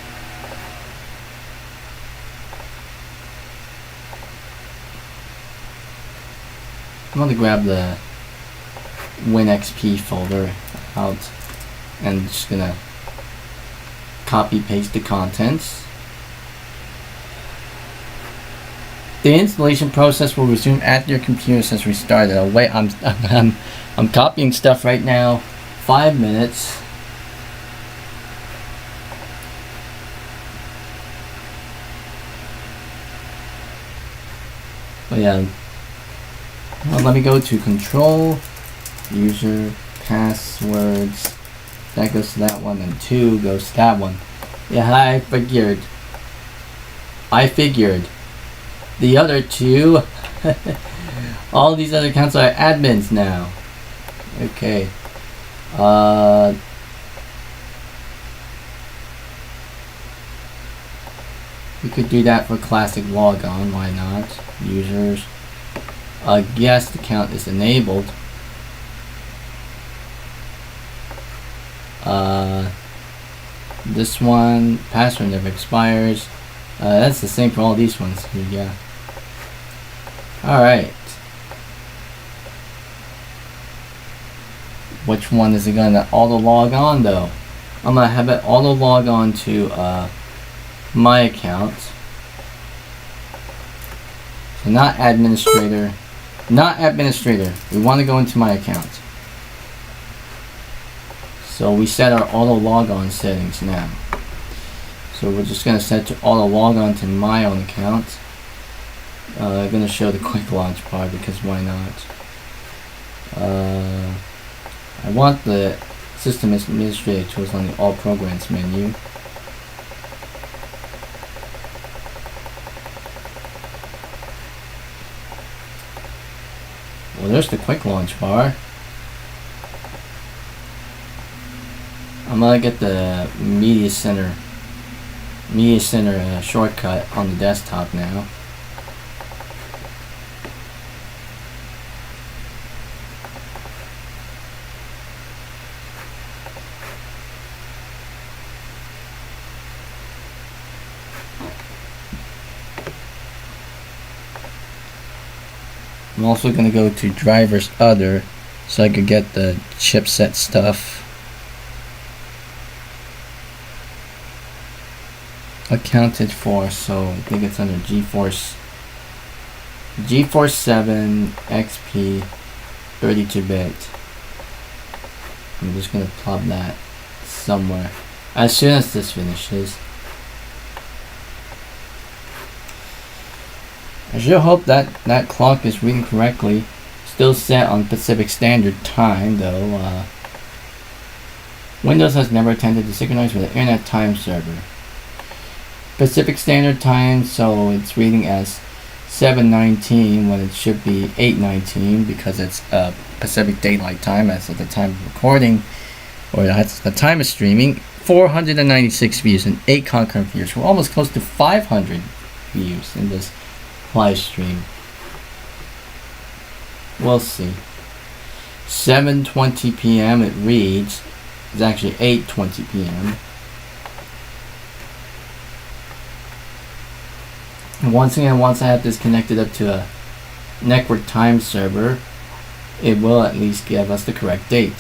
I'm going to grab the WinXP folder out and just gonna copy paste the contents. The installation process will resume after your computer has restarted. Oh wait, I'm copying stuff right now. 5 minutes. But yeah, well, let me go to control, user, passwords. That goes to that one, and 2 goes to that one. Yeah, I figured. The other 2, all these other accounts are admins now. Okay. We could do that for classic logon, why not? Users. Guest account is enabled. This one, password never expires. That's the same for all these ones. Yeah. Alright. Which one is it gonna auto log on though? I'm gonna have it auto log on to my account. So not administrator. Not administrator. We want to go into my account. So we set our auto log on settings now. So we're just gonna set to auto log on to my own account. I'm gonna show the quick launch bar because why not? I want the system administrator tools on the all programs menu. Well, there's the quick launch bar. I'm gonna get the media center shortcut on the desktop now. I'm also going to go to drivers other so I could get the chipset stuff. Accounted for, so I think it's under GeForce 7 XP 32-bit. I'm just going to plop that somewhere as soon as this finishes. I sure hope that clock is reading correctly. Still set on Pacific Standard Time though. Windows has never attempted to synchronize with the Internet Time Server. Pacific Standard Time, so it's reading as 7:19 when it should be 8:19 because it's Pacific Daylight Time as of the time of recording, or that's the time of streaming. 496 views and 8 concurrent views. We're almost close to 500 views in this live stream. We'll see. 7:20 p.m. it reads. It's actually 8:20 p.m. And once again, once I have this connected up to a network time server, it will at least give us the correct date.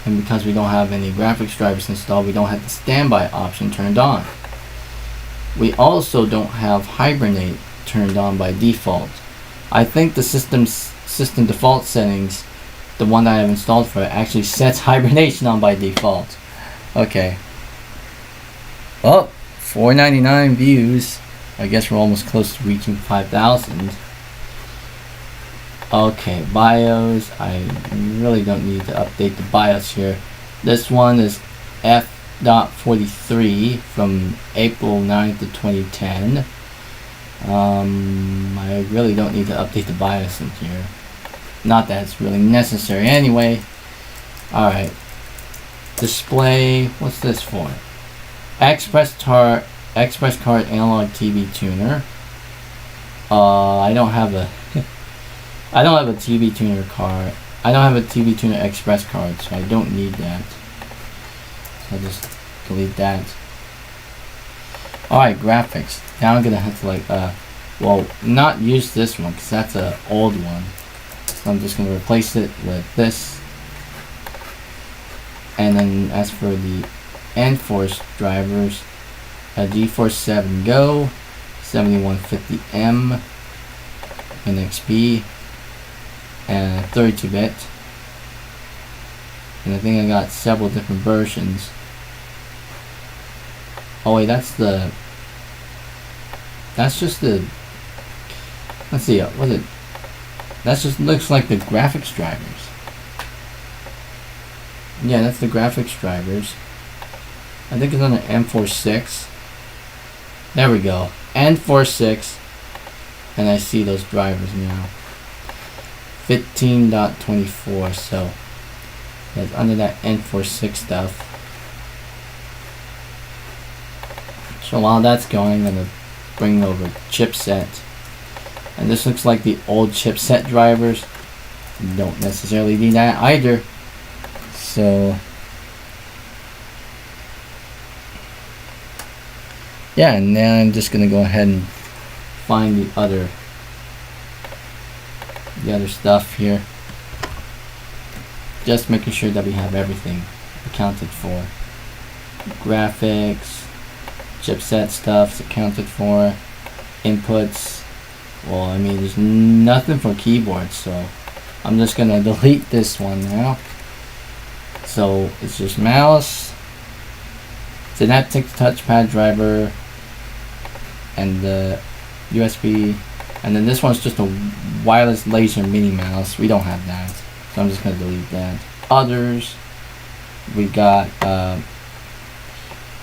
And because we don't have any graphics drivers installed, we don't have the standby option turned on. We also don't have Hibernate turned on by default. I think the system default settings, the one that I have installed for it, actually sets hibernation on by default. Okay. Well, 499 views. I guess we're almost close to reaching 5,000. Okay, BIOS. I really don't need to update the BIOS here. This one is F.43 from April 9th of 2010. I really don't need to update the BIOS in here. Not that it's really necessary anyway. Alright. Display. What's this for? Express express card analog TV tuner. I don't have a I don't have a TV tuner card. I don't have a TV tuner express card, so I don't need that. So I'll just delete that. Alright, graphics. Now I'm gonna have to like well, not use this one because that's an old one. So I'm just gonna replace it with this. And then as for the Enforce drivers, a GeForce 7 Go, 7150M, an XP, and 32-bit. And I think I got several different versions. Oh wait, that's just the, let's see, what is it? That just looks like the graphics drivers. Yeah, that's the graphics drivers. I think it's on the M46. There we go. N46. And I see those drivers now. 15.24. So that's under that N46 stuff. So while that's going, I'm going to bring over chipset. And this looks like the old chipset drivers. You don't necessarily need that either. So yeah, and now I'm just gonna go ahead and find the other stuff here. Just making sure that we have everything accounted for. Graphics, chipset stuff's accounted for. Inputs. Well, I mean, there's nothing for keyboards, so I'm just gonna delete this one now. So it's just mouse, Synaptic touchpad driver, and the USB, and then this one's just a wireless laser mini mouse. We don't have that, so I'm just gonna delete that. Others, we got well,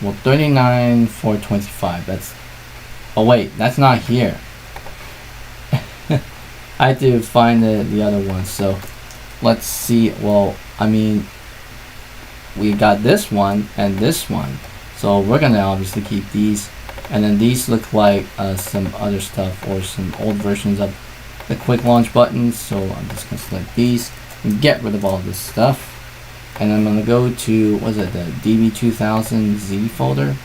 39,425. That's, oh wait, that's not here. I had to find the other one. So let's see. Well, I mean, we got this one and this one, so we're gonna obviously keep these. And then these look like some other stuff or some old versions of the quick launch buttons, so I'm just gonna select these and get rid of all this stuff. And I'm gonna go to, what is it, the DB2000Z folder,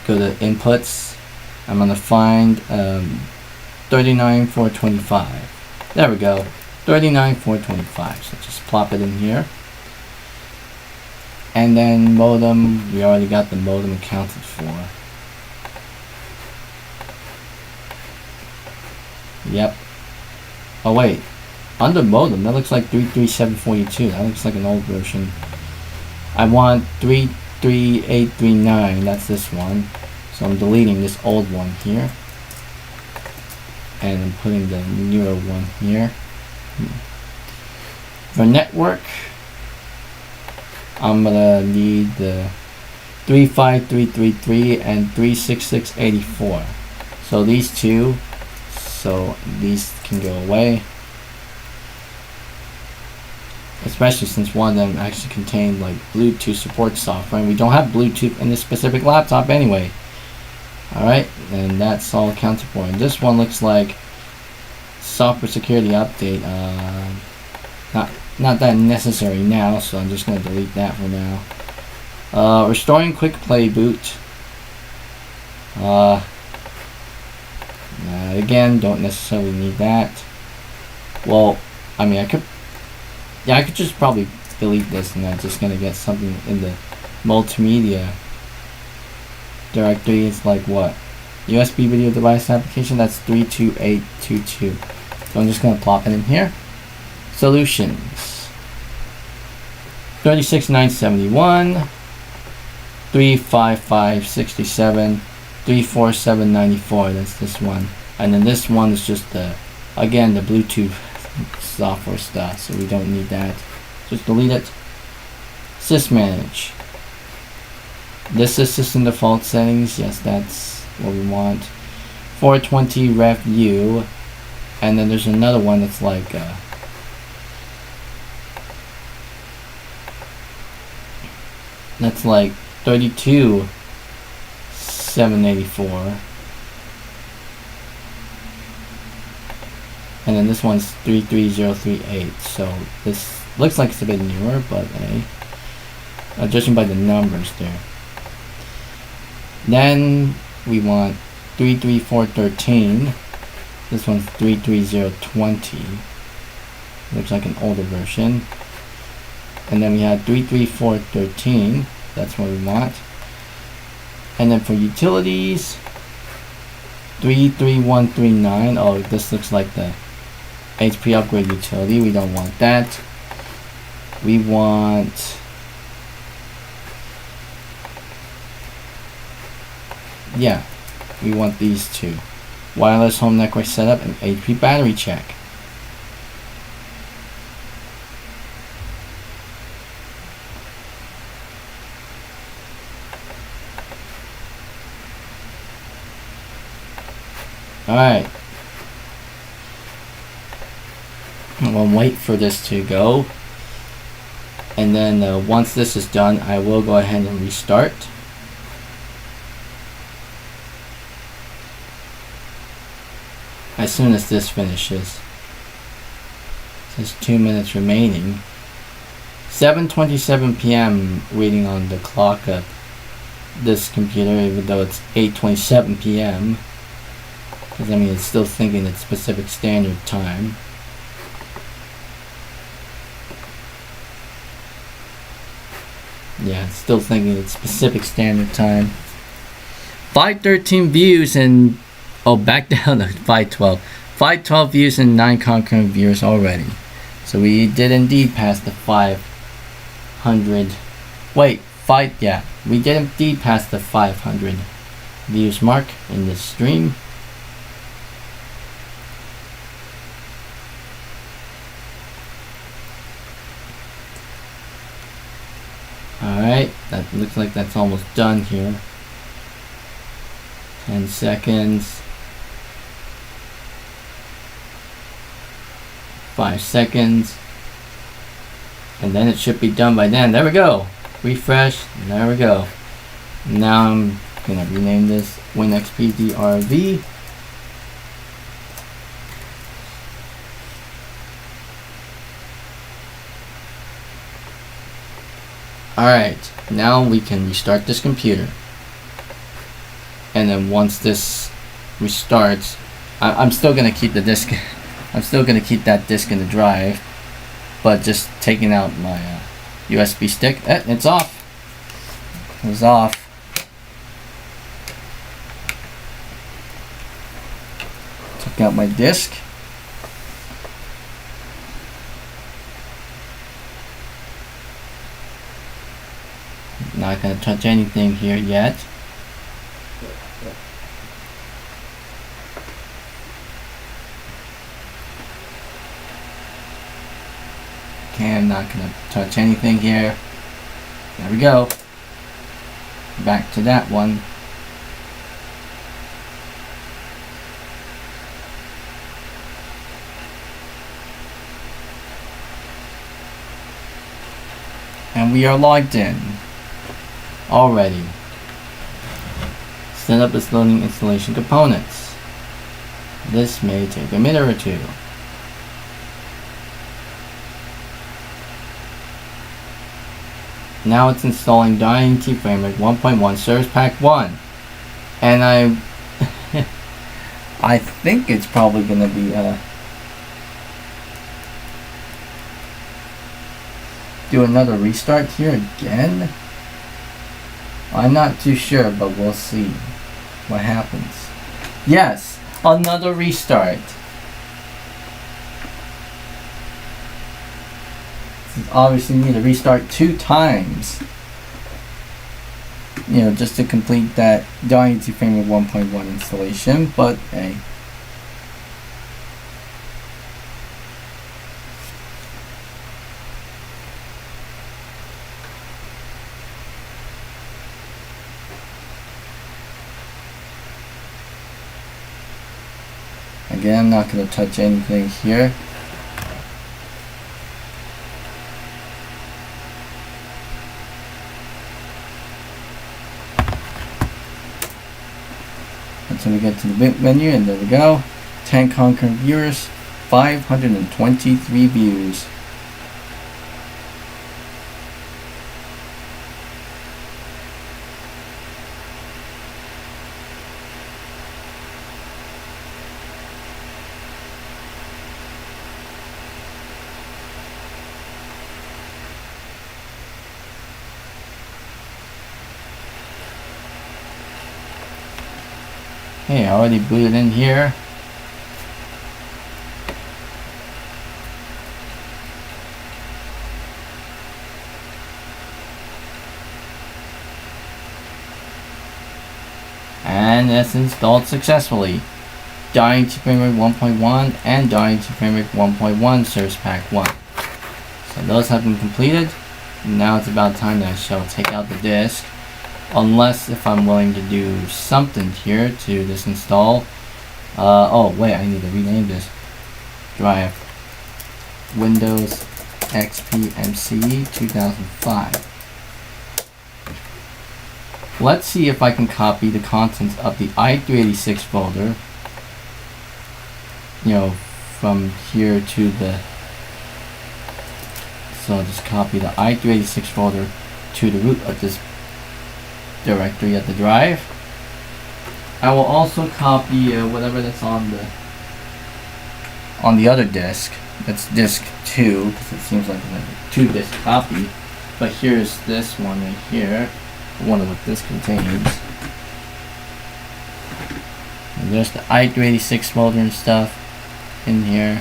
go to inputs. I'm gonna find 39,425. There we go, 39,425. So just plop it in here. And then modem, we already got the modem accounted for. Yep. Oh wait, under modem, that looks like 33742. That looks like an old version. I want 33839, that's this one. So I'm deleting this old one here. And I'm putting the newer one here. For network, I'm gonna need the 35333 and 36684. So these two, so these can go away. Especially since one of them actually contained like Bluetooth support software, and we don't have Bluetooth in this specific laptop anyway. Alright, and that's all accounted for. And this one looks like software security update. Not that necessary now, so I'm just going to delete that for now. Restoring quick play boot. Again, don't necessarily need that. Well, I mean, I could just probably delete this, and I'm just going to get something in the multimedia directory. It's like what? USB video device application, that's 32822. So I'm just going to plop it in here. Solutions, 36971, 35567, 34794. That's this one. And then this one is just the, again, the Bluetooth software stuff, so we don't need that. Just delete it. Sysmanage. This is system default settings. Yes, that's what we want. 420 ref U. And then there's another one that's like that's like 32 784. And then this one's 33038. So this looks like it's a bit newer, but judging by the numbers there. Then we want 33413. This one's 33020. Looks like an older version. And then we have 33413. That's what we want. And then for utilities, 33139. Oh, this looks like the HP upgrade utility. We don't want that. We want, yeah, we want these two: wireless home network setup and HP battery check. Alright, we'll wait for this to go, and then once this is done, I will go ahead and restart. As soon as this finishes. There's 2 minutes remaining. 7:27 p.m. reading on the clock of this computer, even though it's 8:27 p.m. because I mean it's still thinking it's Pacific Standard Time. Yeah, it's still thinking it's Pacific Standard Time. 513 views and back down to 512. 512 views and 9 concurrent viewers already. So we did indeed pass the 500. Wait, we did indeed pass the 500 views mark in this stream. Alright, that looks like that's almost done here. 10 seconds. 5 seconds. And then it should be done by then. There we go. Refresh. There we go. Now I'm going to rename this WinXPDRV. Alright, now we can restart this computer. And then once this restarts, I'm still going to keep the disk. I'm still going to keep that disk in the drive, but just taking out my USB stick. It's off. It was off. Took out my disk. Not going to touch anything here yet. Okay, I'm not going to touch anything here. There we go. Back to that one. And we are logged in already. Setup is loading installation components. This may take a minute or two. Now it's installing .NET Framework 1.1 Service Pack 1. And I think it's probably going to be do another restart here again. I'm not too sure, but we'll see what happens. Yes, another restart. Obviously need to restart 2 times, you know, just to complete that .NET Framework 1.1 installation, but hey. Again, I'm not going to touch anything here. So we get to the menu, and there we go. 10 concurrent viewers, 523 views. Hey, I already booted in here. And it's installed successfully. Dying to framerate 1.1 and Dying to framerate 1.1 Service Pack 1. So those have been completed. Now it's about time that I shall take out the disk. Unless if I'm willing to do something here to this install. Oh wait, I need to rename this drive. Windows XP MC 2005. Let's see if I can copy the contents of the i386 folder, you know, from here to the, so I'll just copy the i386 folder to the root of this directory at the drive. I will also copy whatever that's on the other disk. That's disk 2, because it seems like a 2-disk copy. But here's this one right here. I wonder what this contains. And there's the i386 folder and stuff in here.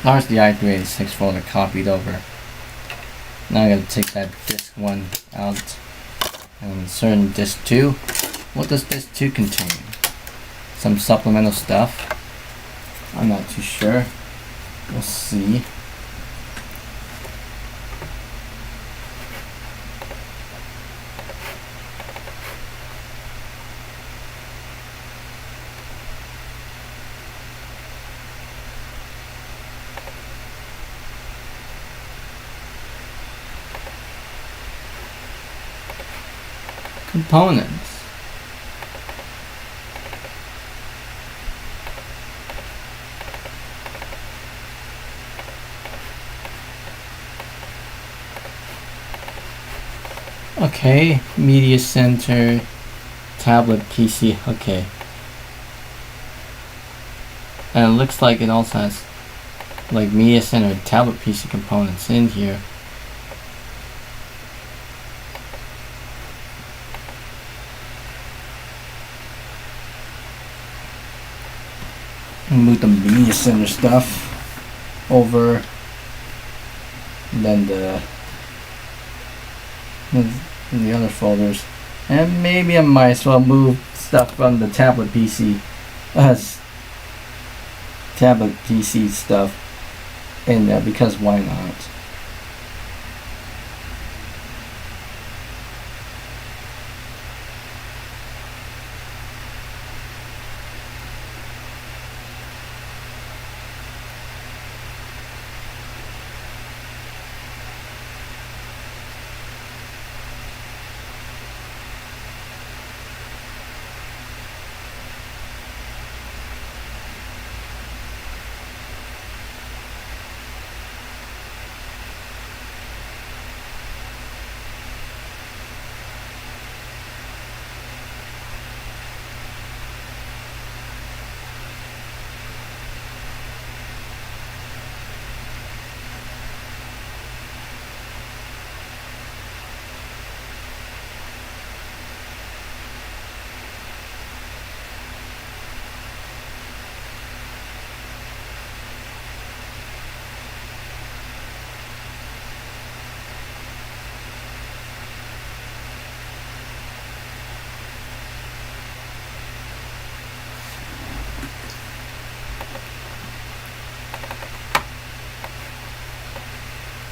There's the i386 folder copied over. Now I gotta take that disk 1 out and insert in disk 2. What does disk 2 contain? Some supplemental stuff. I'm not too sure. We'll see. Components. Okay, media center, tablet, PC. Okay. And it looks like it also has like media center, tablet, PC components in here. Move the media center stuff over, and then the other folders, and maybe I might as well move stuff from the tablet PC, tablet PC stuff in there, because why not?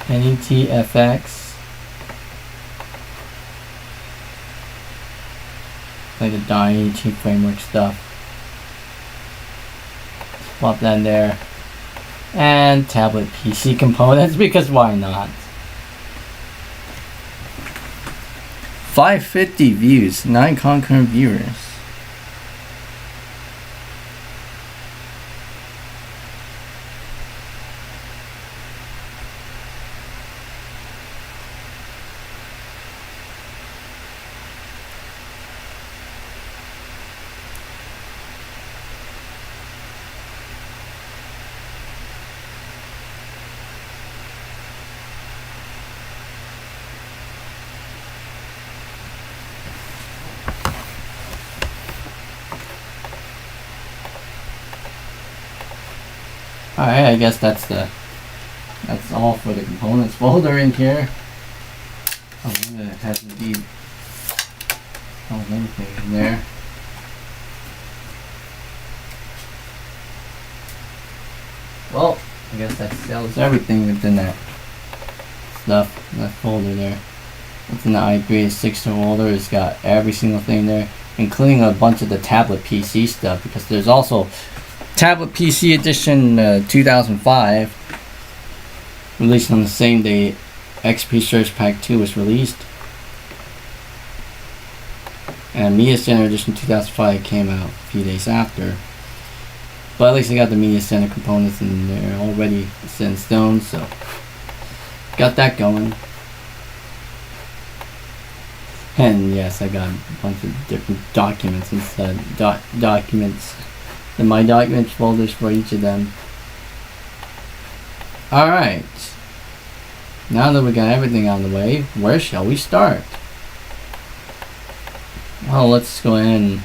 NETFX, like the NET framework stuff. Plop that in there. And tablet PC components, because why not? 550 views, 9 concurrent viewers. Alright, I guess that's all for the components folder in here. Oh, it has indeed anything in there. Well, I guess that sells everything within that stuff, that folder there. Within the i386 folder, it's got every single thing there, including a bunch of the tablet PC stuff, because there's also Tablet PC Edition 2005, released on the same day XP Search Pack 2 was released. And Media Center Edition 2005 came out a few days after. But at least I got the Media Center components in there already set in stone, so got that going. And yes, I got a bunch of different documents inside. Documents. In my documents folders for each of them. Alright. Now that we got everything out of the way, where shall we start? Well, let's go ahead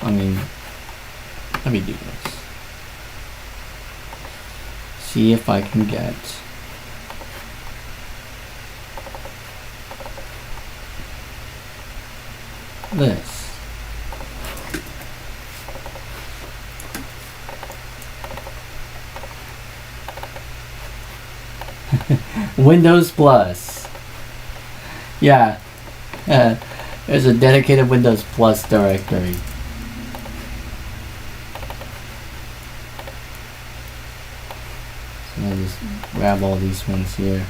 and... let me do this. See if I can get... this. Windows Plus. Yeah. There's a dedicated Windows Plus directory. So I'll just grab all these ones here.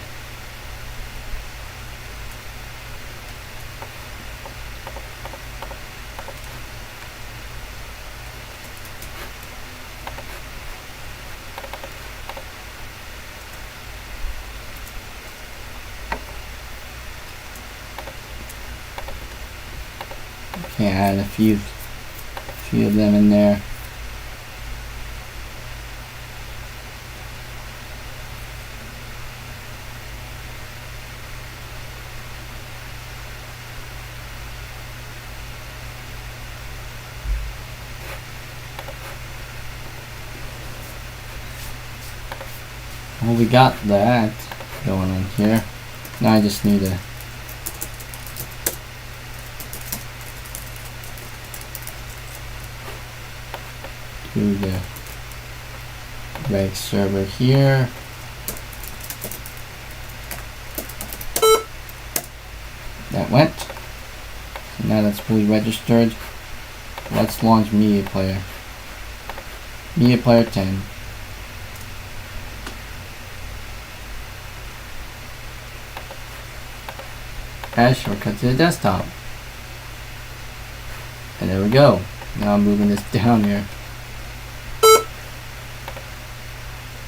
Okay, add a few of them in there. Well, we got that going on here. Now I just need to do the reg server here. That went. So now that's fully registered. Let's launch Media Player. Media Player 10. Add shortcut to the desktop. And there we go. Now I'm moving this down here.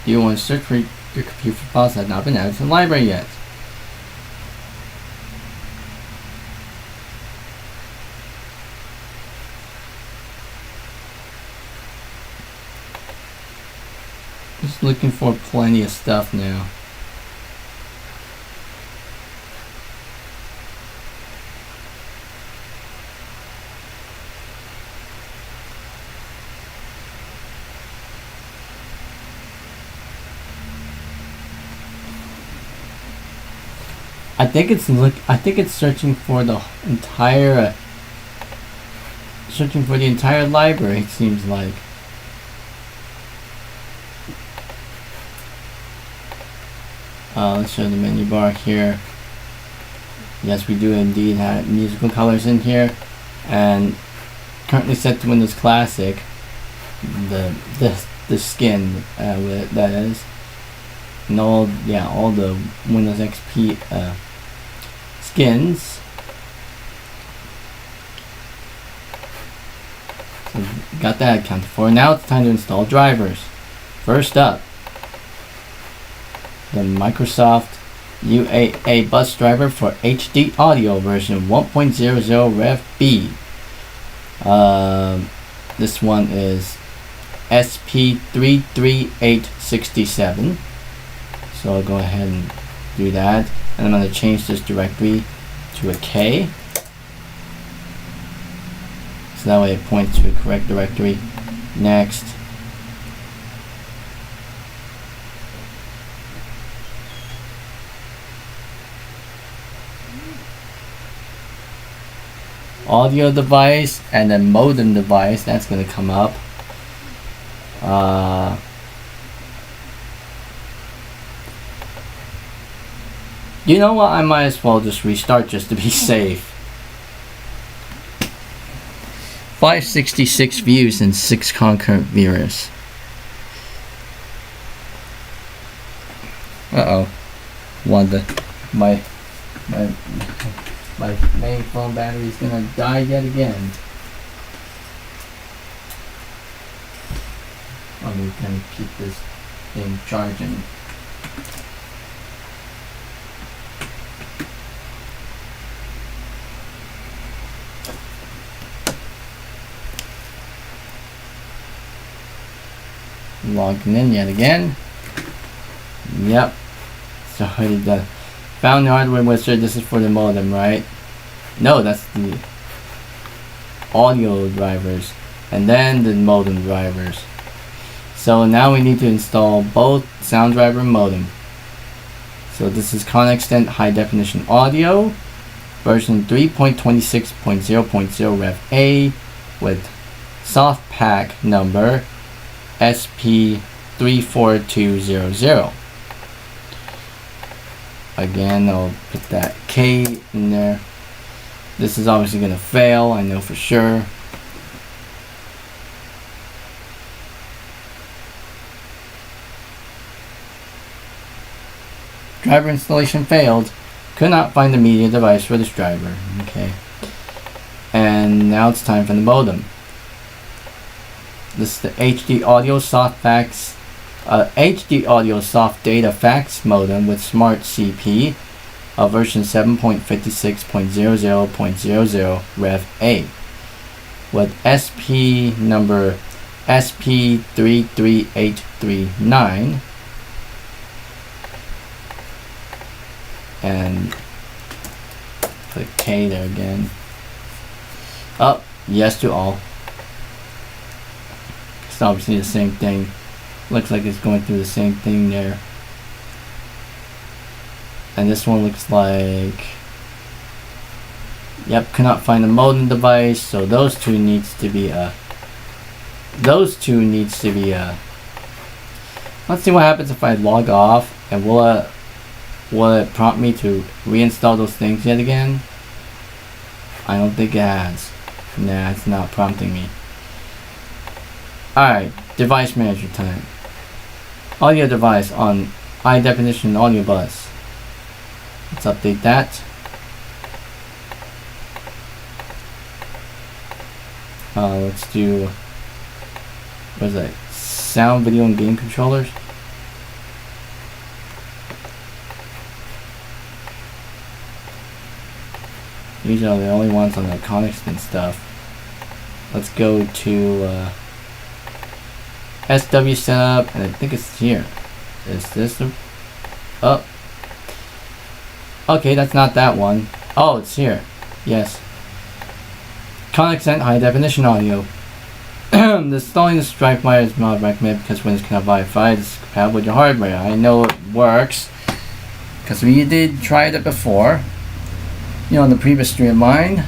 Do you want to search for your computer for files that have not been added to the library yet? Just looking for plenty of stuff now. I think it's searching for the entire library, it seems like. Let's show the menu bar here. Yes, we do indeed have musical colors in here, and currently set to Windows Classic. The skin that is, and all the Windows XP skins. So got that accounted for. Now it's time to install drivers. First up, the Microsoft UAA bus driver for HD audio version 1.00 Rev B. This one is SP33867. So I'll go ahead and do that, and I'm going to change this directory to a K, so that way it points to the correct directory. Next, audio device and then modem device, that's going to come up. You know what, I might as well just restart just to be safe. 566 views and 6 concurrent viewers. My main phone battery is gonna die yet again. I'm gonna keep this thing charging. Logging in yet again. Yep. So the found the hardware wizard. This is for the modem, right? No, that's the audio drivers, and then the modem drivers. So now we need to install both sound driver and modem. So this is ConExtent High Definition Audio version 3.26.0.0 Rev A with soft pack number SP34200. Again, I'll put that K in there. This is obviously going to fail, I know for sure. Driver installation failed. Could not find the media device for this driver. Okay. And now it's time for the modem. This is the HD Audio Soft Fax, HD Audio Soft Data Fax modem with Smart CP, version 7.56.00.00 Rev A. with SP number SP33839 and click K there again. Oh, yes to all. It's obviously the same thing. Looks like it's going through the same thing there. And this one looks like, yep, cannot find the modem device, so those two needs to be let's see what happens if I log off, and will it prompt me to reinstall those things yet again? I don't think it has. Nah, it's not prompting me. Alright, device manager time. Audio device on high definition audio bus. Let's update that. Let's do, what is that? Sound, video, and game controllers. These are the only ones on the Connect and stuff. Let's go to SW setup, and I think it's here. Is this the, oh, okay, that's not that one. Oh, it's here. Yes. Connect high definition audio. Installing the Stripe wire is not recommended because Windows cannot Wi-Fi. This is compatible with your hardware. I know it works because we did try it before. You know, in the previous stream of mine.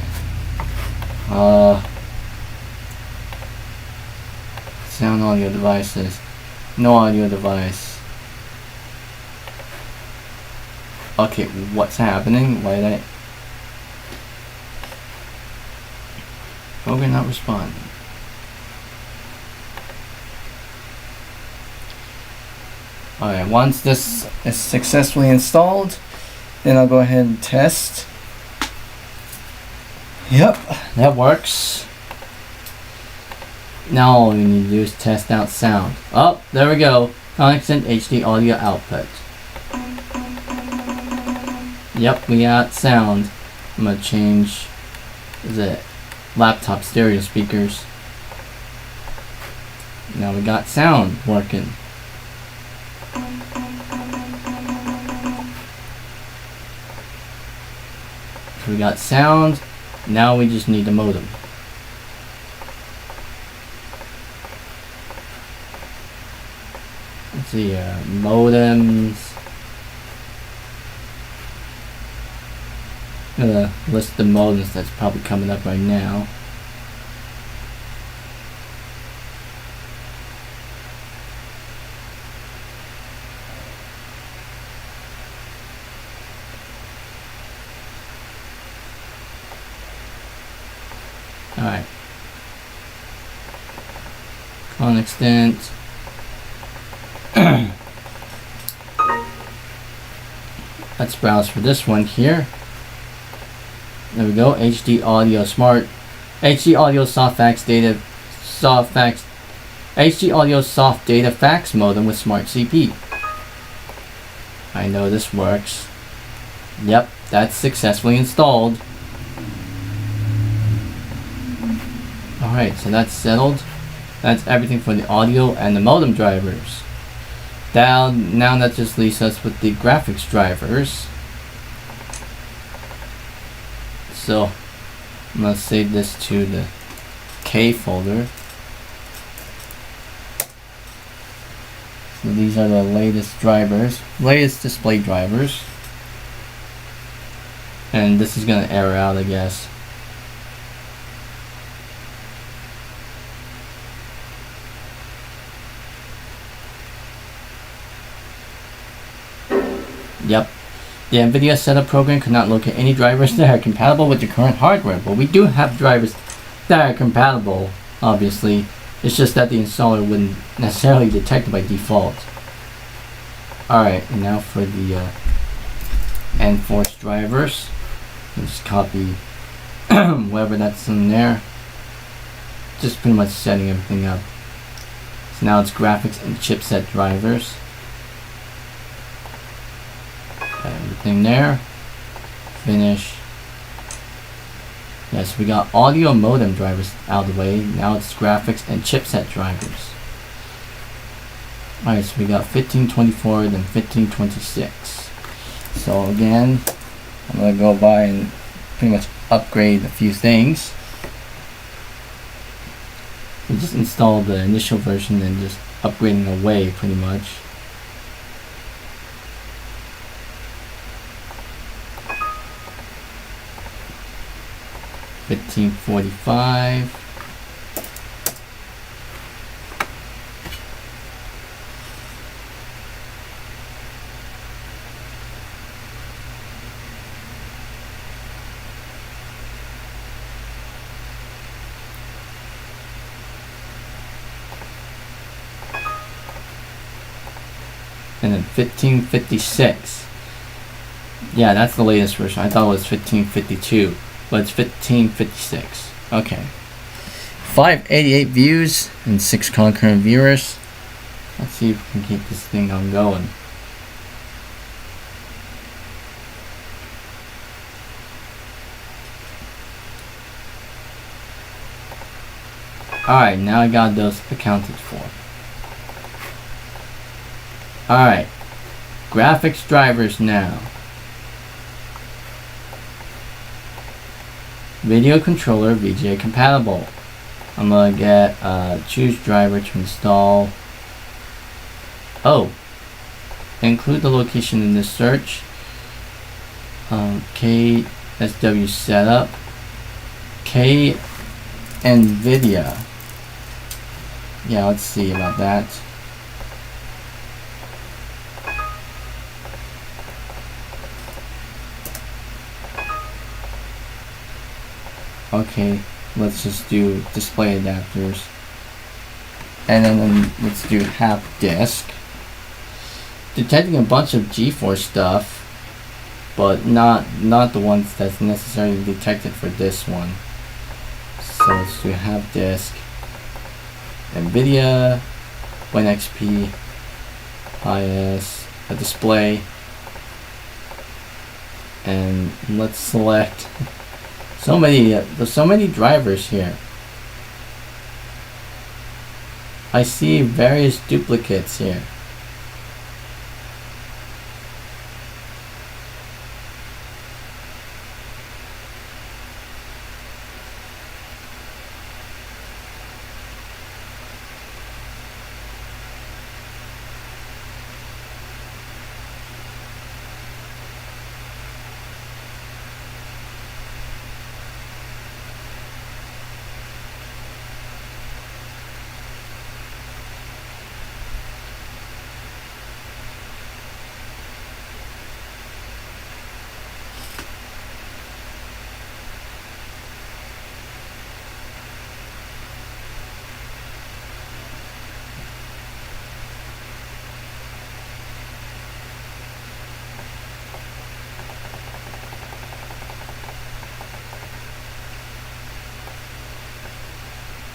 Sound audio devices. No audio device. Okay, what's happening? Why did I... Program not responding. Alright, once this is successfully installed, then I'll go ahead and test. Yep, that works. Now all we need to do is test out sound. Oh, there we go. Constant HD audio output. Yep, we got sound. I'm gonna change the laptop stereo speakers. Now we got sound working. So we got sound. Now we just need the modem. Let's see, modems. I'm gonna list the modems that's probably coming up right now. Alright. Extent. Let's browse for this one here. There we go. HD audio smart. HD audio soft fax data. HD audio soft data fax modem with smart CP. I know this works. Yep, that's successfully installed. Alright, so that's settled. That's everything for the audio and the modem drivers. Now that just leaves us with the graphics drivers. So I'm gonna save this to the K folder. So these are the latest drivers, latest display drivers. And this is gonna error out, I guess. Yep. The NVIDIA setup program could not locate any drivers that are compatible with your current hardware, but we do have drivers that are compatible, obviously. It's just that the installer wouldn't necessarily detect it by default. Alright, and now for the Enforce drivers. Just copy whatever that's in there. Just pretty much setting everything up. So now it's graphics and chipset drivers. Got everything there. Finish. Yes, we got audio modem drivers out of the way. Now it's graphics and chipset drivers. Alright, so we got 1524 then 1526. So again, I'm gonna go by and pretty much upgrade a few things. So just install the initial version and just upgrading away pretty much. $15.45. And then 1556. Yeah, that's the latest version. I thought it was 1552, but it's 1556. Okay. 588 views and 6 concurrent viewers. Let's see if we can keep this thing on going. Alright, now I got those accounted for. Alright, graphics drivers now. Video controller VGA compatible. I'm gonna get choose driver to install. Oh, include the location in the search. KSW setup. K NVIDIA. Yeah, let's see about that. Okay, let's just do display adapters. And then let's do half disk. Detecting a bunch of GeForce stuff, but not the ones that's necessarily detected for this one. So let's do half disk. NVIDIA, WinXP, IS, a display, and let's select there's so many drivers here. I see various duplicates here.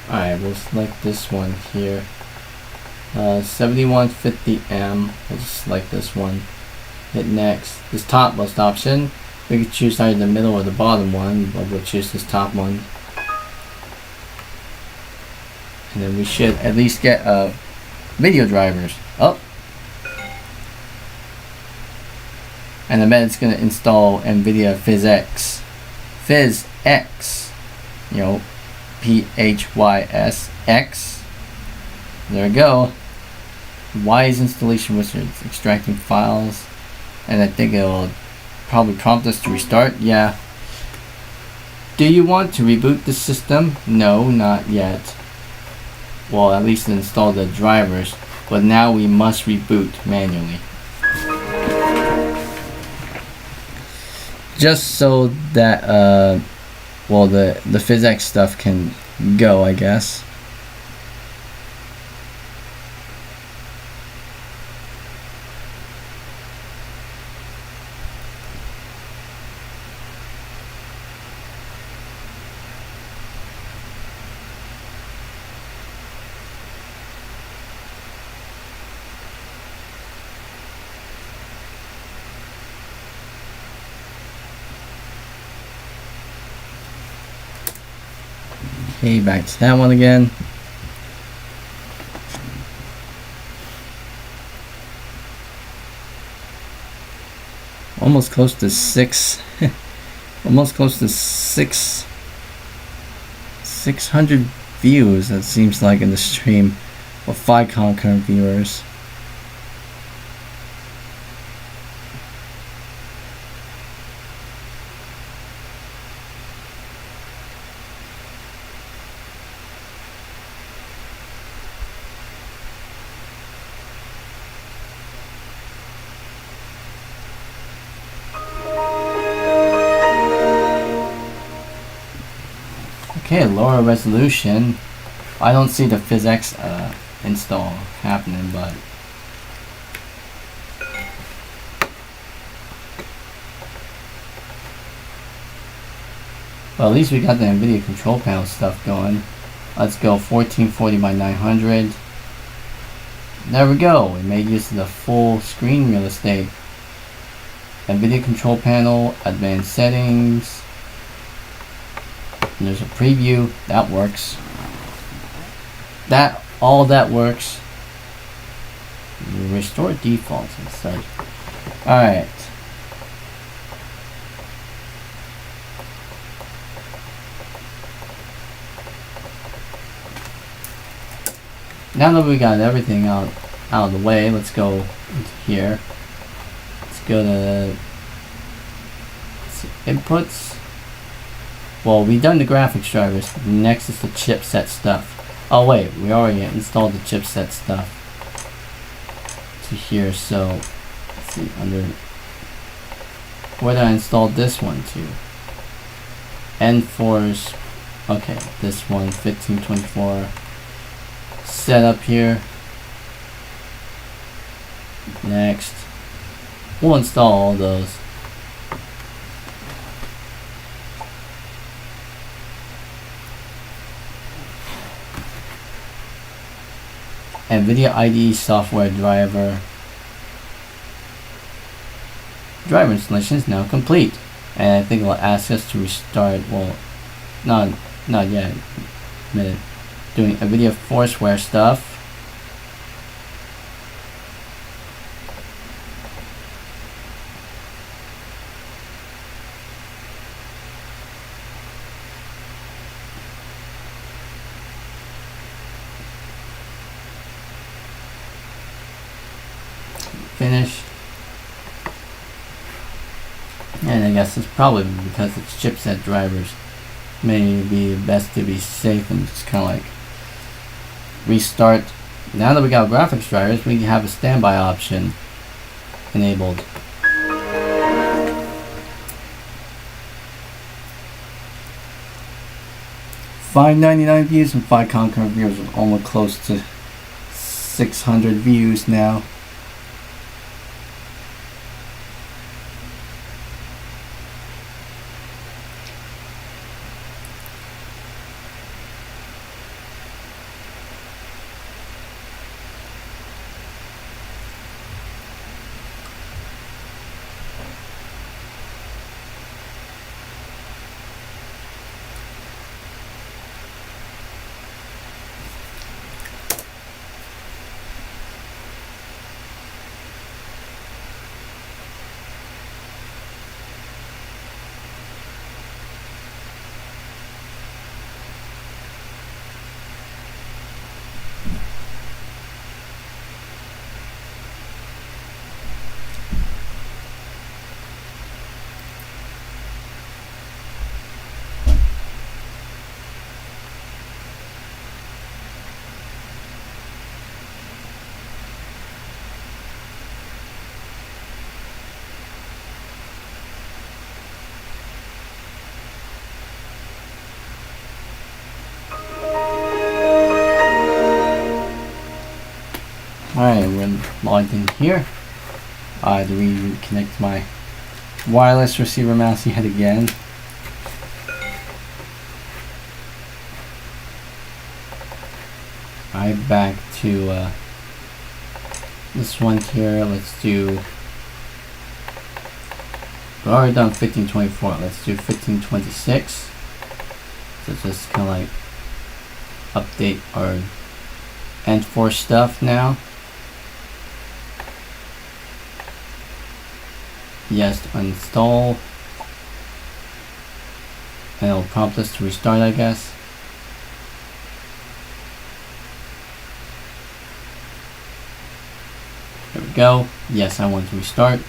Alright, we'll select this one here. 7150M. We'll just select this one. Hit next. This topmost option. We can choose either the middle or the bottom one, but we'll choose this top one. And then we should at least get video drivers. Oh! And I bet it's gonna install NVIDIA PhysX. PhysX. You know, PHYSX. There we go. Wise installation wizards, extracting files, and I think it'll probably prompt us to restart. Yeah. Do you want to reboot the system? No, not yet. Well, at least install the drivers, but now we must reboot manually. Just so that well, the PhysX stuff can go, I guess. Okay, back to that one again. Almost close to 600 views, it seems like, in the stream, with 5 concurrent viewers. Okay, lower resolution. I don't see the PhysX install happening, but well, at least we got the NVIDIA control panel stuff going. Let's go 1440 by 900. There we go. We made use of the full screen real estate. NVIDIA control panel, advanced settings. And there's a preview. That works. All that works. Restore defaults and such. Alright. Now that we got everything out of the way, let's go into here. Let's go to inputs. Well, we've done the graphics drivers. Next is the chipset stuff. Oh wait, we already installed the chipset stuff to here. So let's see, under where did I install this one to? N4's. Okay, this one 1524. Set up here. Next, we'll install all those. NVIDIA IDE software driver. Driver installation is now complete, and I think it will ask us to restart. Well, not yet. A minute. Doing NVIDIA Forceware stuff. Finished. And I guess it's probably because it's chipset drivers. May be best to be safe and just kind of like restart. Now that we got graphics drivers, we have a standby option enabled. $5.99 views and 5 concurrent viewers, with almost close to 600 views now. Alright, we're logged in here. To reconnect my wireless receiver mouse yet again. Alright, back to this one here. Let's do. We've already done 1524. Let's do 1526. So it's just kind of like update our enforce stuff now. Yes, to uninstall. And it'll prompt us to restart, I guess. There we go. Yes, I want to restart.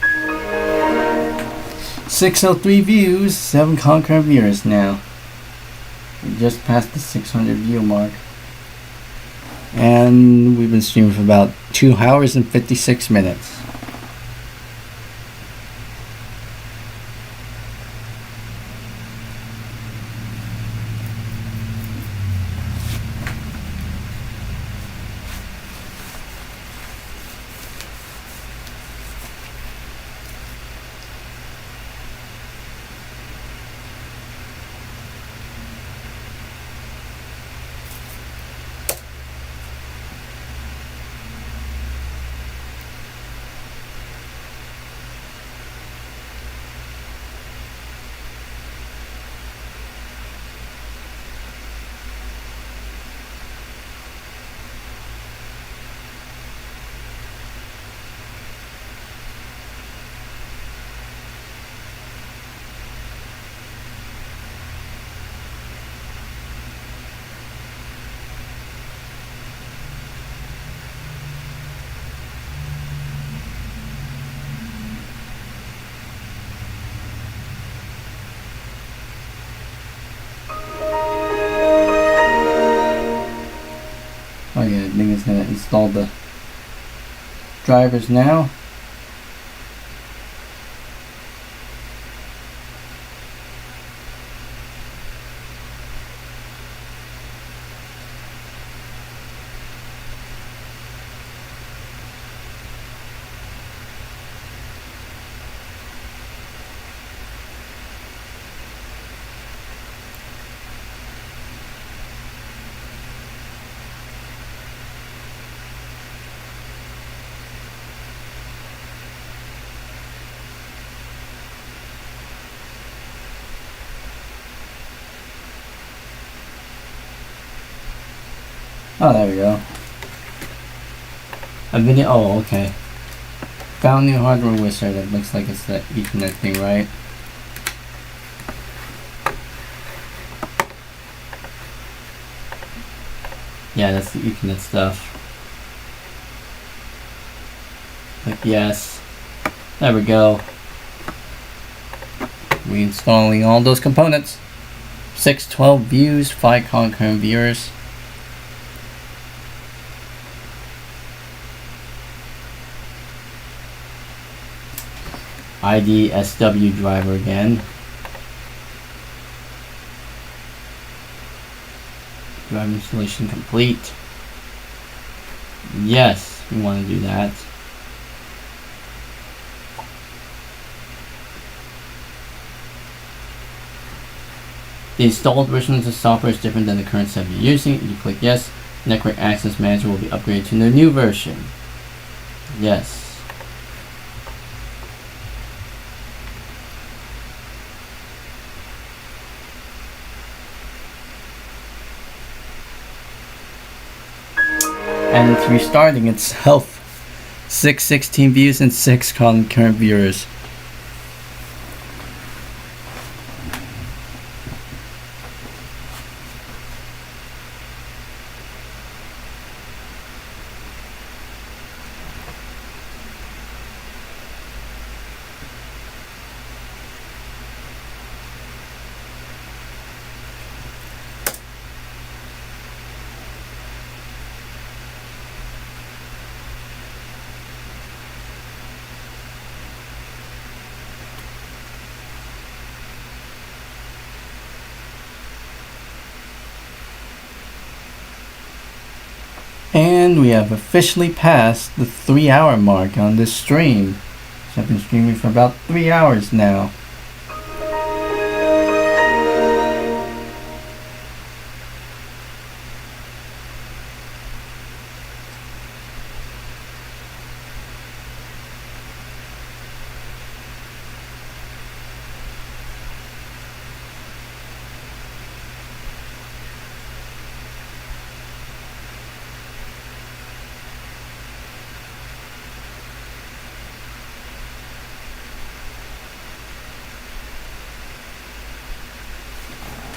603 views, 7 concurrent viewers now. We just passed the 600 view mark. And we've been streaming for about 2 hours and 56 minutes. Oh yeah, I think it's gonna install the drivers now. Oh, there we go. A video. Oh, okay. Found new hardware wizard. It looks like it's the Ethernet thing, right? Yeah, that's the Ethernet stuff. Click yes. There we go. Reinstalling all those components. 612 views, 5 concurrent viewers. ID SW driver again. Driver installation complete. Yes, we want to do that. The installed version of the software is different than the current setup you're using. If you click yes, Network Access Manager will be upgraded to the new version. Yes. And it's restarting itself. 616 views and 6 concurrent viewers. And we have officially passed the 3-hour mark on this stream. So I've been streaming for about 3 hours now.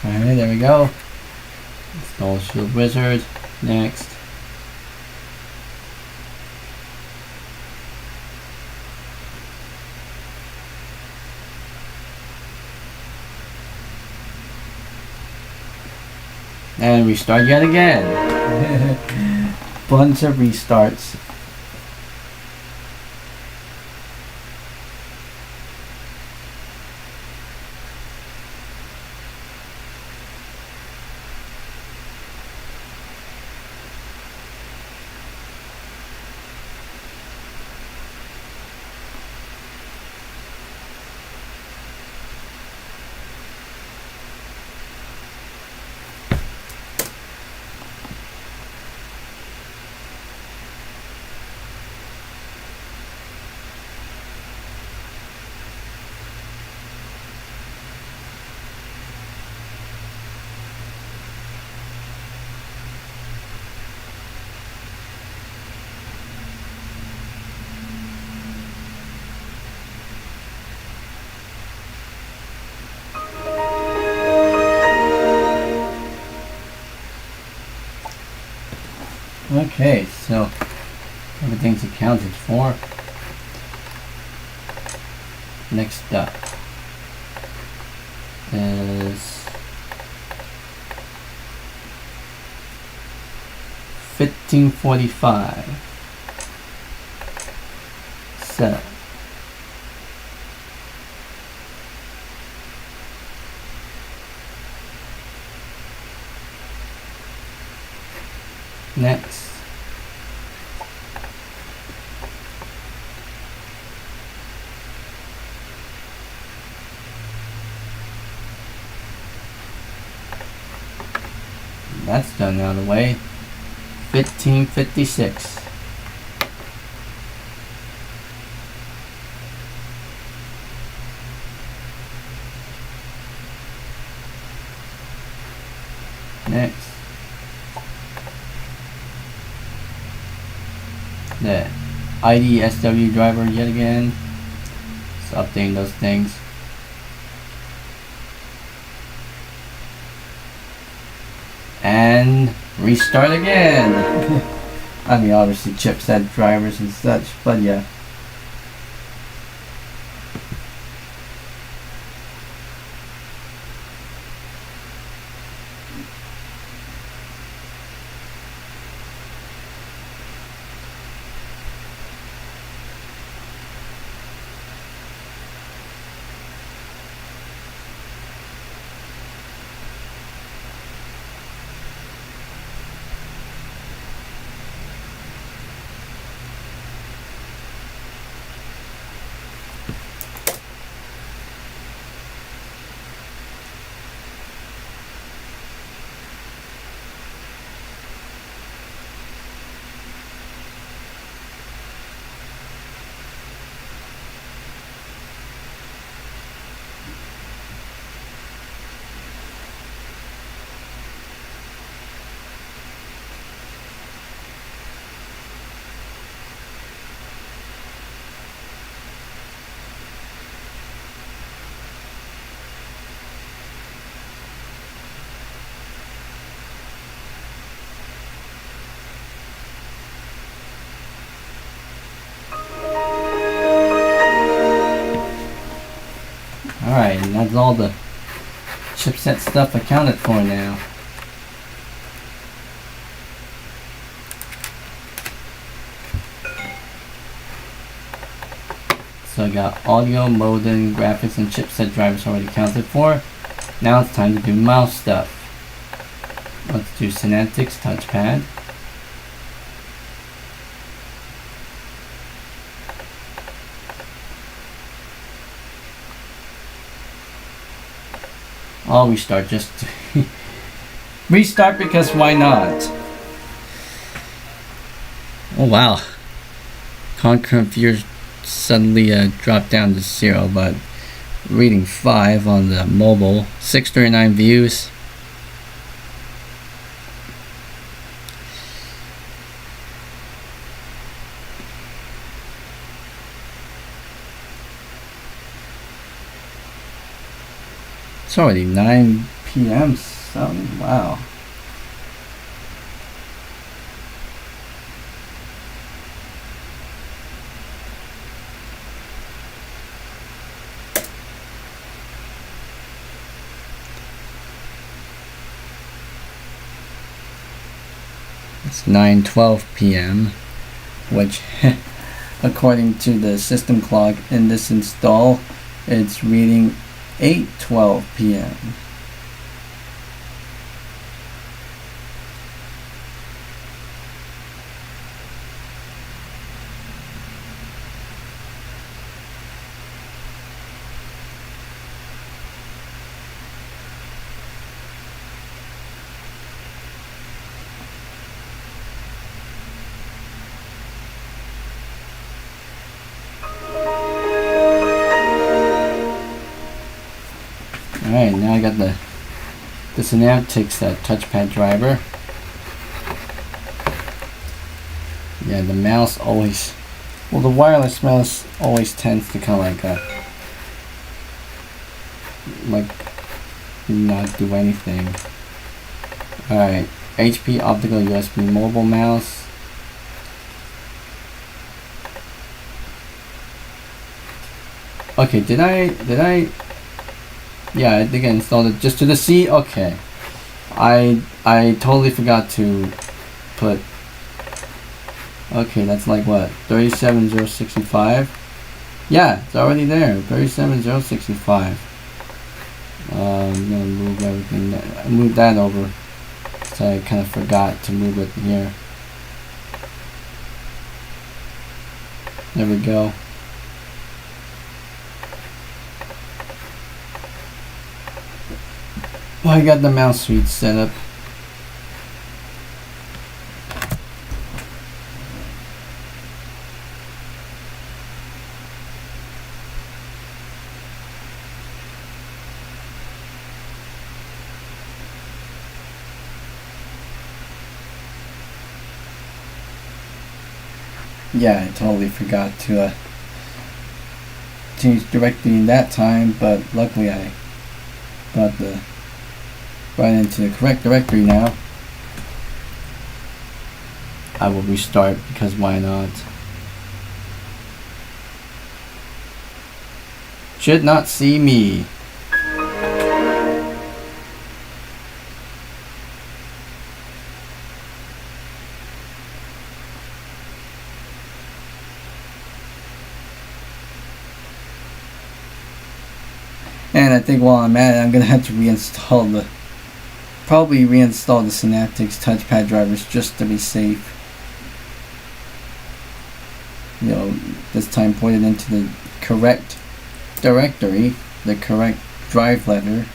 Alright, there we go. Install Shield Wizard. Next. And restart yet again. Bunch of restarts. Okay, so everything's accounted for. Next up is 1545 setup. Next. That's done out of the way. 1556. Next. The IDSW driver yet again. Just updating those things. And restart again. I mean, obviously chipset drivers and such, but yeah. Alright, and that's all the chipset stuff accounted for now. So I got audio, modem, graphics, and chipset drivers already accounted for. Now it's time to do mouse stuff. Let's do Synaptics touchpad. I'll restart just to restart because why not? Oh wow. Concurrent views suddenly dropped down to 0, but reading 5 on the mobile, 639 views. It's already 9 p.m. something. Wow. It's 9:12 p.m. which according to the system clock in this install, it's reading 8:12 p.m. Alright, now I got the Synaptics touchpad driver. Yeah, the mouse always, well, the wireless mouse always tends to kind of like not do anything. Alright, HP optical USB mobile mouse. Okay, did I? Yeah, I think I installed it just to the C. Okay, I totally forgot to put. Okay, that's like what, 37065. Yeah, it's already there. 37065. I'm gonna move everything. Move that over. So I kind of forgot to move it here. There we go. Well, I got the mouse suite set up. Yeah, I totally forgot to change directory in that time, but luckily I got right into the correct directory now. I will restart because why not? Should not see me. And I think while I'm at it, I'm gonna have to probably reinstall the Synaptics touchpad drivers just to be safe. You know, this time put it into the correct directory, the correct drive letter.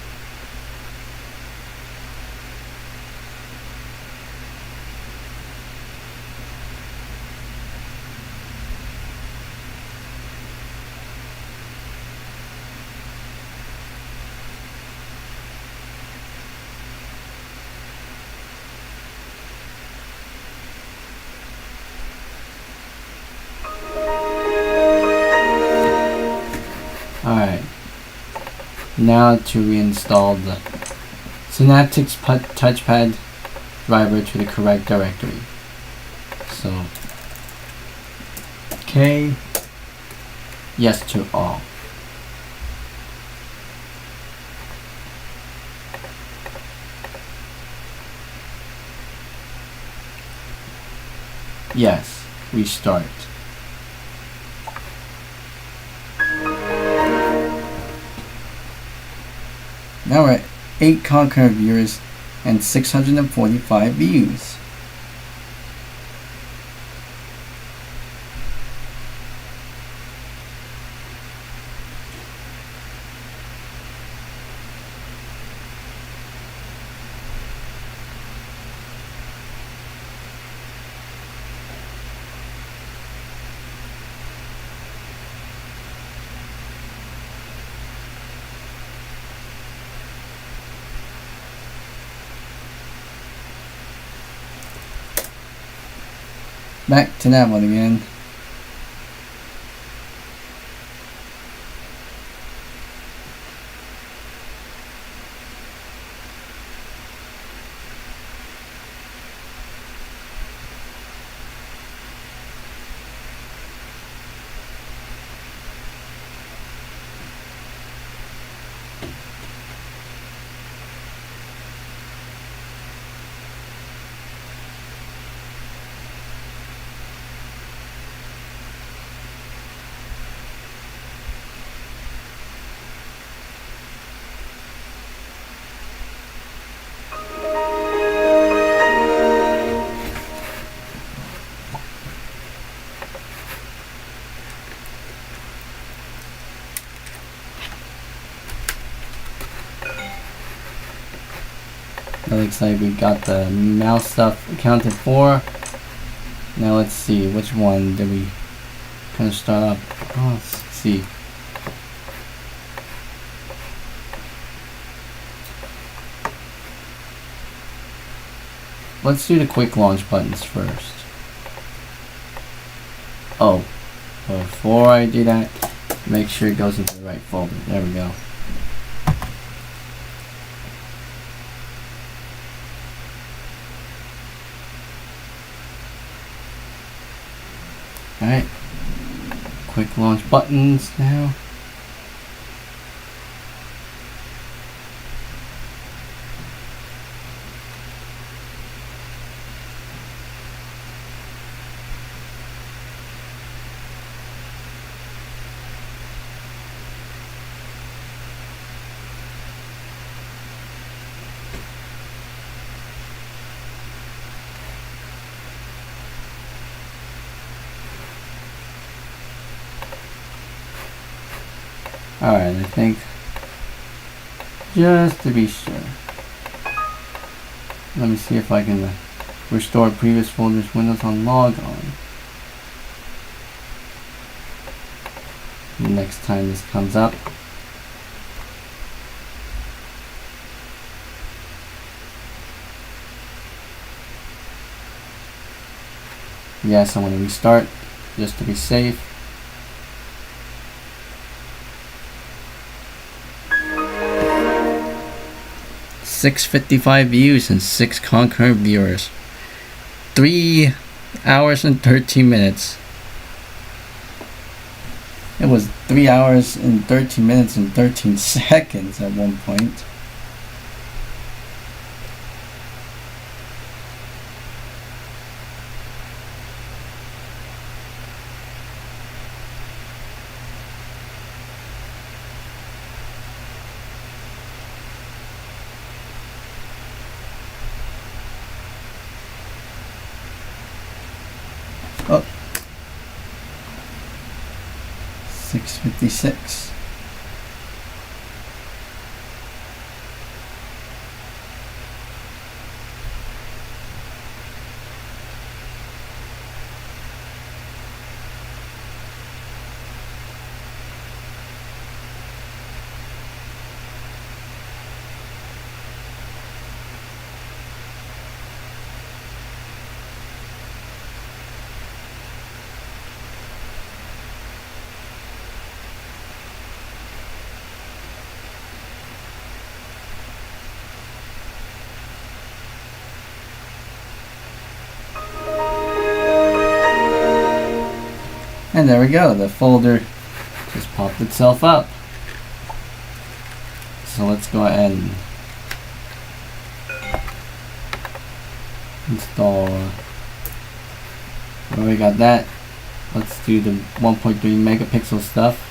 Alright, now to reinstall the Synaptics touchpad driver to the correct directory. So, okay, yes to all. Yes, restart. Now we're at 8 concurrent viewers and 645 views. Back to that one again. looks like we got the mouse stuff accounted for. Now let's see, which one did we kind of start up? Oh, let's see. Let's do the quick launch buttons first. Oh, before I do that, make sure it goes into the right folder. There we go. Alright, quick launch buttons now. Alright, I think, just to be sure, let me see if I can restore previous folders windows on log on. Next time this comes up. Yes, I want to restart just to be safe. .655 views and 6 concurrent viewers. 3 hours and 13 minutes. It was 3 hours and 13 minutes and 13 seconds at one point. Oh, 6:56. And there we go, the folder just popped itself up. So let's go ahead and install, where we got that. Let's do the 1.3 megapixel stuff.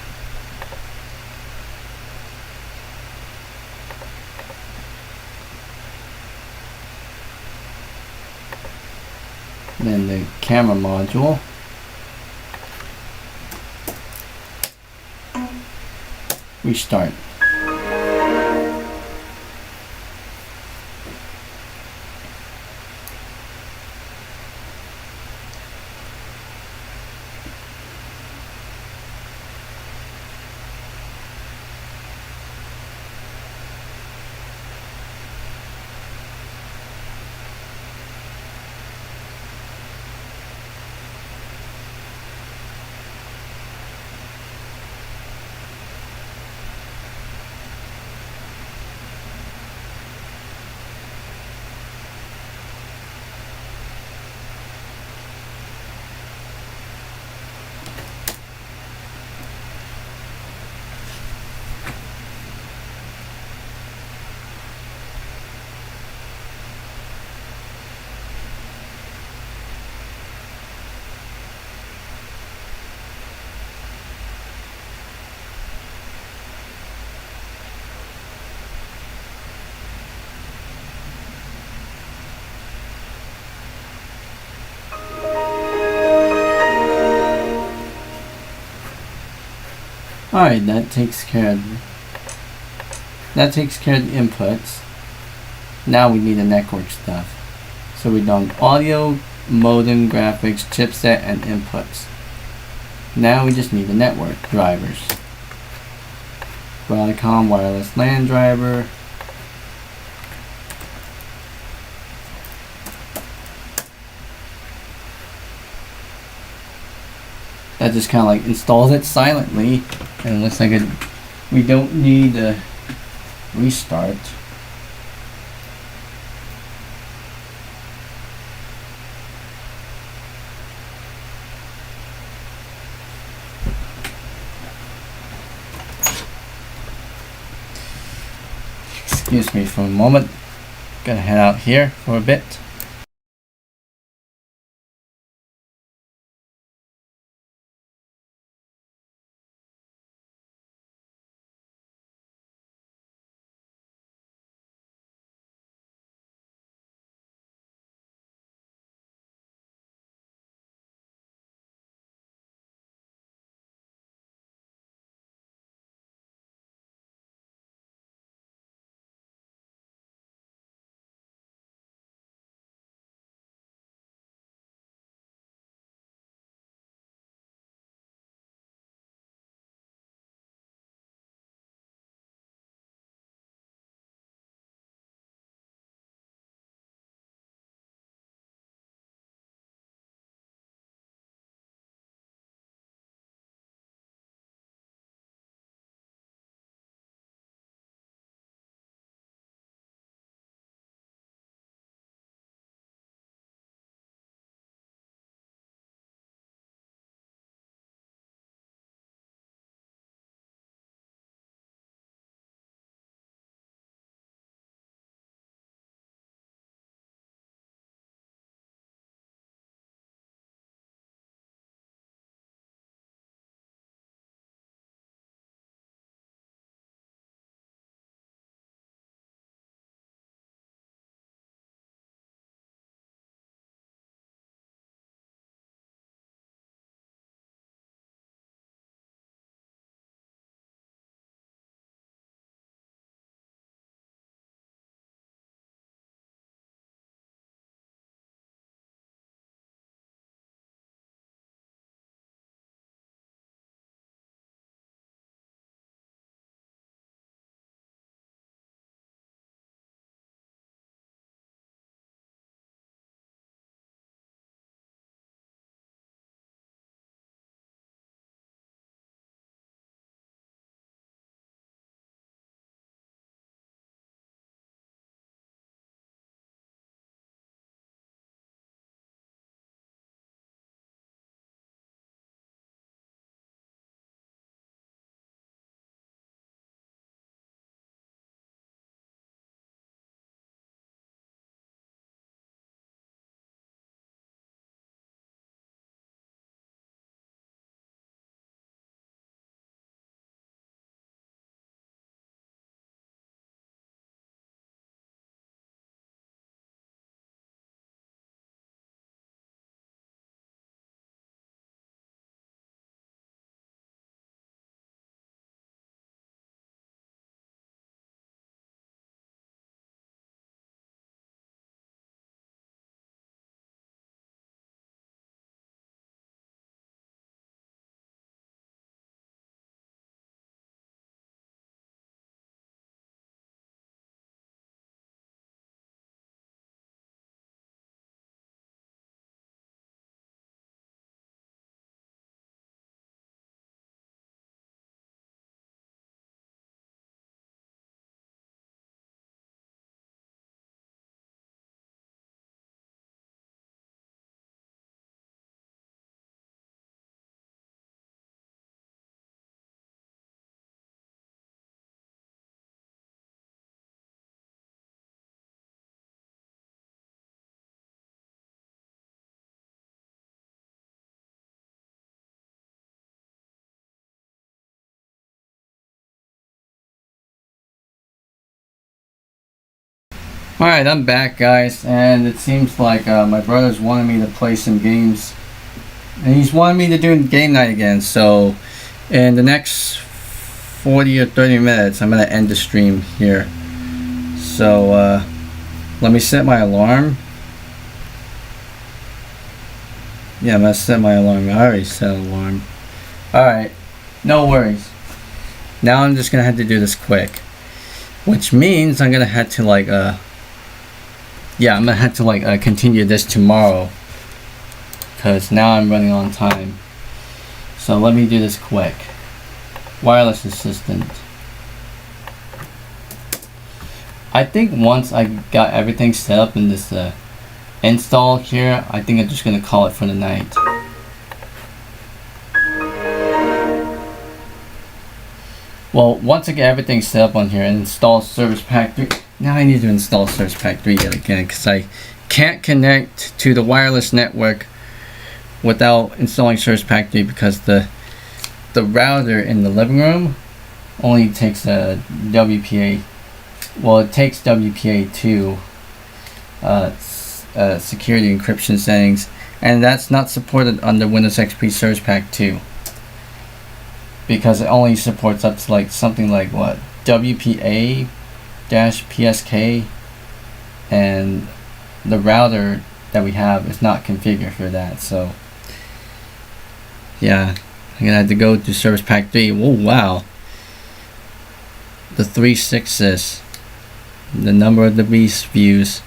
Then the camera module. Restart. Alright, that takes care of the inputs. Now we need the network stuff. So we've done audio, modem, graphics, chipset, and inputs. Now we just need the network drivers. Broadcom wireless LAN driver. That just kind of like installs it silently, and it looks like we don't need a restart. Excuse me for a moment. Gonna head out here for a bit. Alright, I'm back, guys, and it seems like my brother's wanting me to play some games, and he's wanting me to do game night again. So in the next 40 or 30 minutes I'm gonna end the stream here. So Let me set my alarm. Yeah, I'm gonna set my alarm. I already set an alarm. Alright, no worries. Now I'm just gonna have to do this quick. Which means I'm gonna have to like I'm gonna have to like continue this tomorrow. Cause now I'm running on time. So let me do this quick. Wireless assistant. I think once I got everything set up in this install here, I think I'm just gonna call it for the night. Well, once I get everything set up on here and install Service Pack 3, now I need to install Service Pack 3 yet again because I can't connect to the wireless network without installing Service Pack 3 because the router in the living room only takes a WPA. Well, it takes WPA2 security encryption settings, and that's not supported under Windows XP Service Pack 2. Because it only supports up to like something like what, WPA-PSK, and the router that we have is not configured for that. So yeah, I'm gonna have to go to Service Pack 3. Oh wow, the 3/6, the number of the beast views.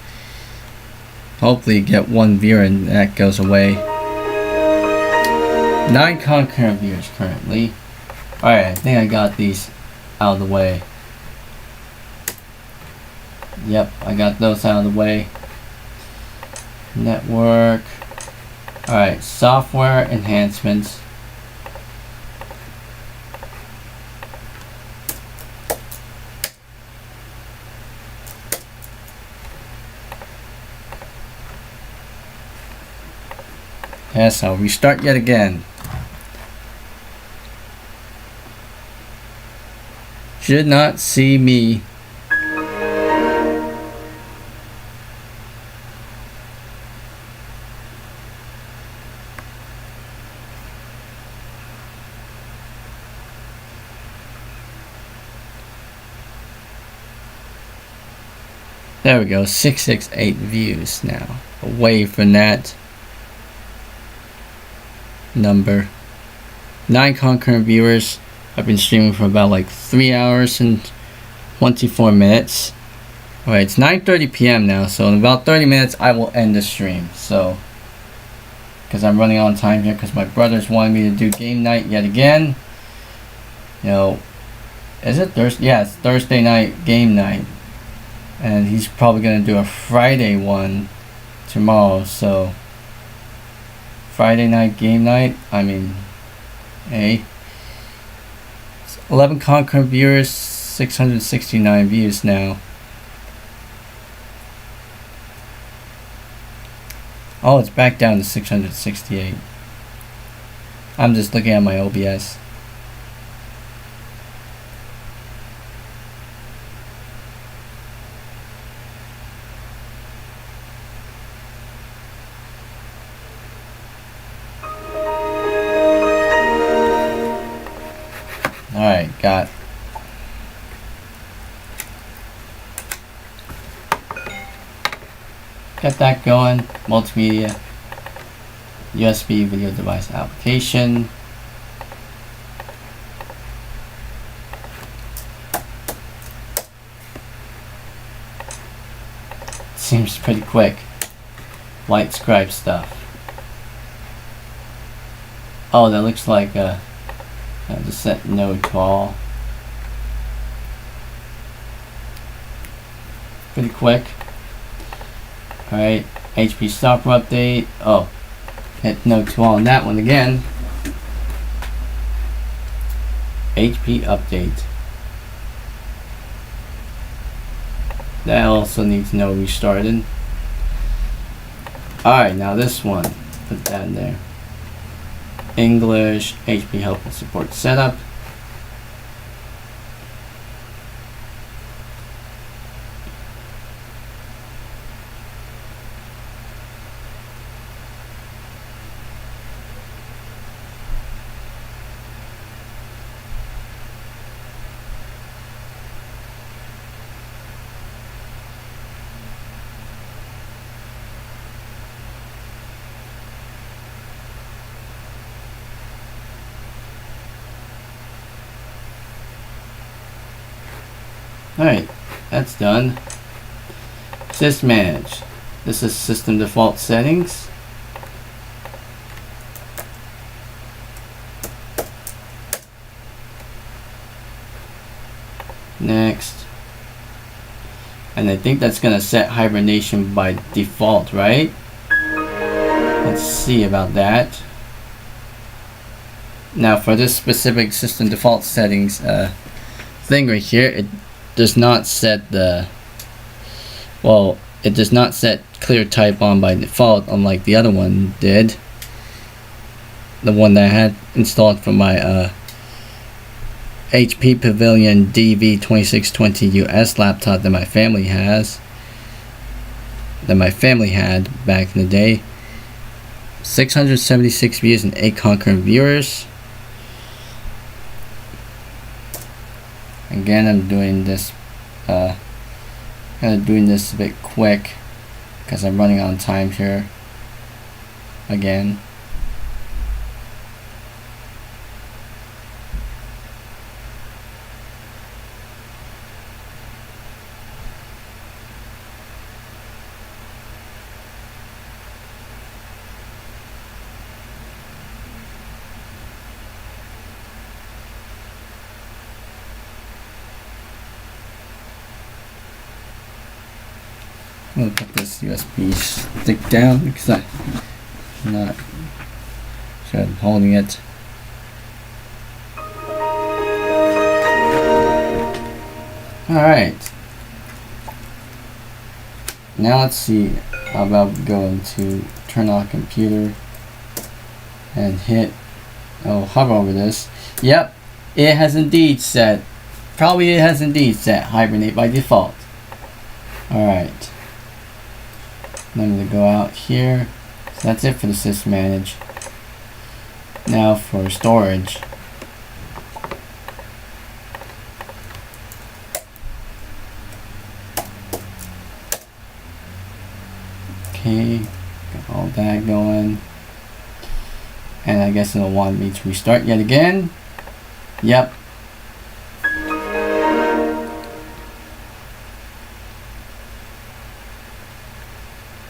Hopefully get one viewer and that goes away. 9 concurrent viewers currently. Alright, I think I got these out of the way. Yep, I got those out of the way. Network. Alright, software enhancements. Yes, I'll restart yet again. Should not see me. There we go, 668 views now. Away from that number. 9 concurrent viewers. I've been streaming for about like 3 hours and 24 minutes. Alright, it's 9:30 p.m. now, so in about 30 minutes I will end the stream. So, because I'm running on time here, because my brothers wanted me to do game night yet again. You know, is it Thursday? Yeah, it's Thursday night game night. And he's probably going to do a Friday one tomorrow, so Friday night game night, I mean, hey. 11 concurrent viewers, 669 views now. Oh, it's back down to 668. I'm just looking at my OBS. Alright, got that going. Multimedia, USB video device application. Seems pretty quick. Light scribe stuff. Oh, that looks like the set node to all. Pretty quick. Alright, HP software update. Oh, hit node to all on that one again. HP update. That also needs no restarting. Alright, now this one. Put that in there. English, HP help and support setup. Alright, that's done. Sysmanage. This is system default settings. Next. And I think that's gonna set hibernation by default, right? Let's see about that. Now for this specific system default settings thing right here, it does not set the, well, it does not set clear type on by default, unlike the other one did. The one that I had installed from my HP Pavilion DV2620US laptop that my family has, that my family had back in the day. 676 views and 8 concurrent viewers. Again, I'm doing this kind of doing this a bit quick because I'm running on time here again. I'm gonna put this USB stick down because I'm not sure I'm holding it. Alright. Now let's see how about going to turn on computer and hit, hover over this. Yep, it has indeed set, hibernate by default. Alright. I'm going to go out here. So that's it for the sysmanage. Now for storage. Okay, got all that going. And I guess it'll want me to restart yet again. Yep.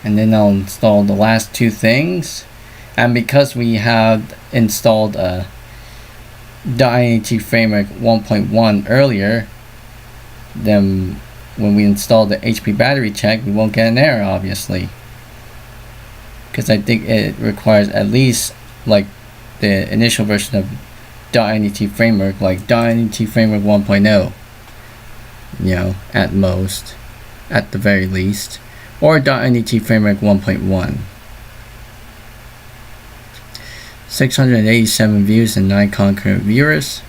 And then I'll install the last two things. And because we have installed .init framework 1.1 earlier, then when we install the HP battery check, we won't get an error, obviously. Because I think it requires at least like the initial version of .init framework, like .init framework 1.0, you know, at most, at the very least. Or .init framework 1.1. 687 views and 9 concurrent viewers.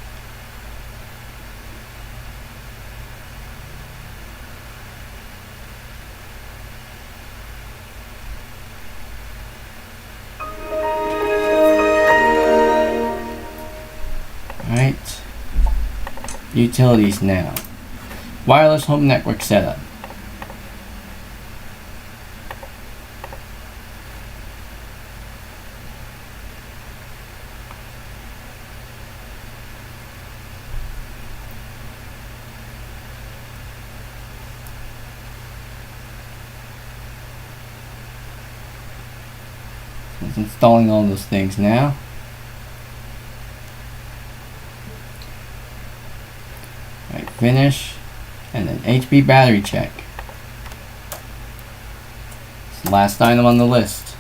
Alright. Utilities now. Wireless home network setup. It's installing all those things now. Right, finish, and then HP battery check. It's the last item on the list.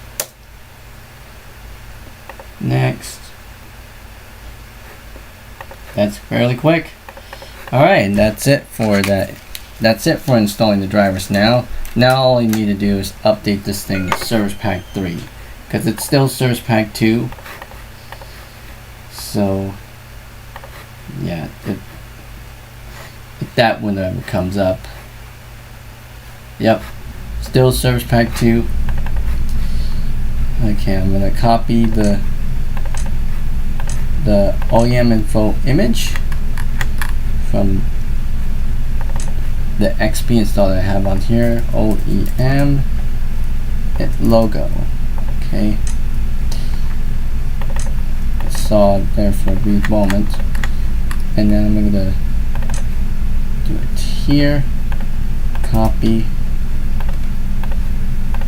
Next. That's fairly quick. Alright, and that's it for that. That's it for installing the drivers now. Now all you need to do is update this thing to Service Pack 3. Because it's still Service Pack 2. So, yeah, if that window ever comes up. Yep, still Service Pack 2. Okay, I'm going to copy the OEM info image from the XP installer I have on here. OEM logo. Okay, I saw it there for a brief moment, and then I'm going to do it here. Copy.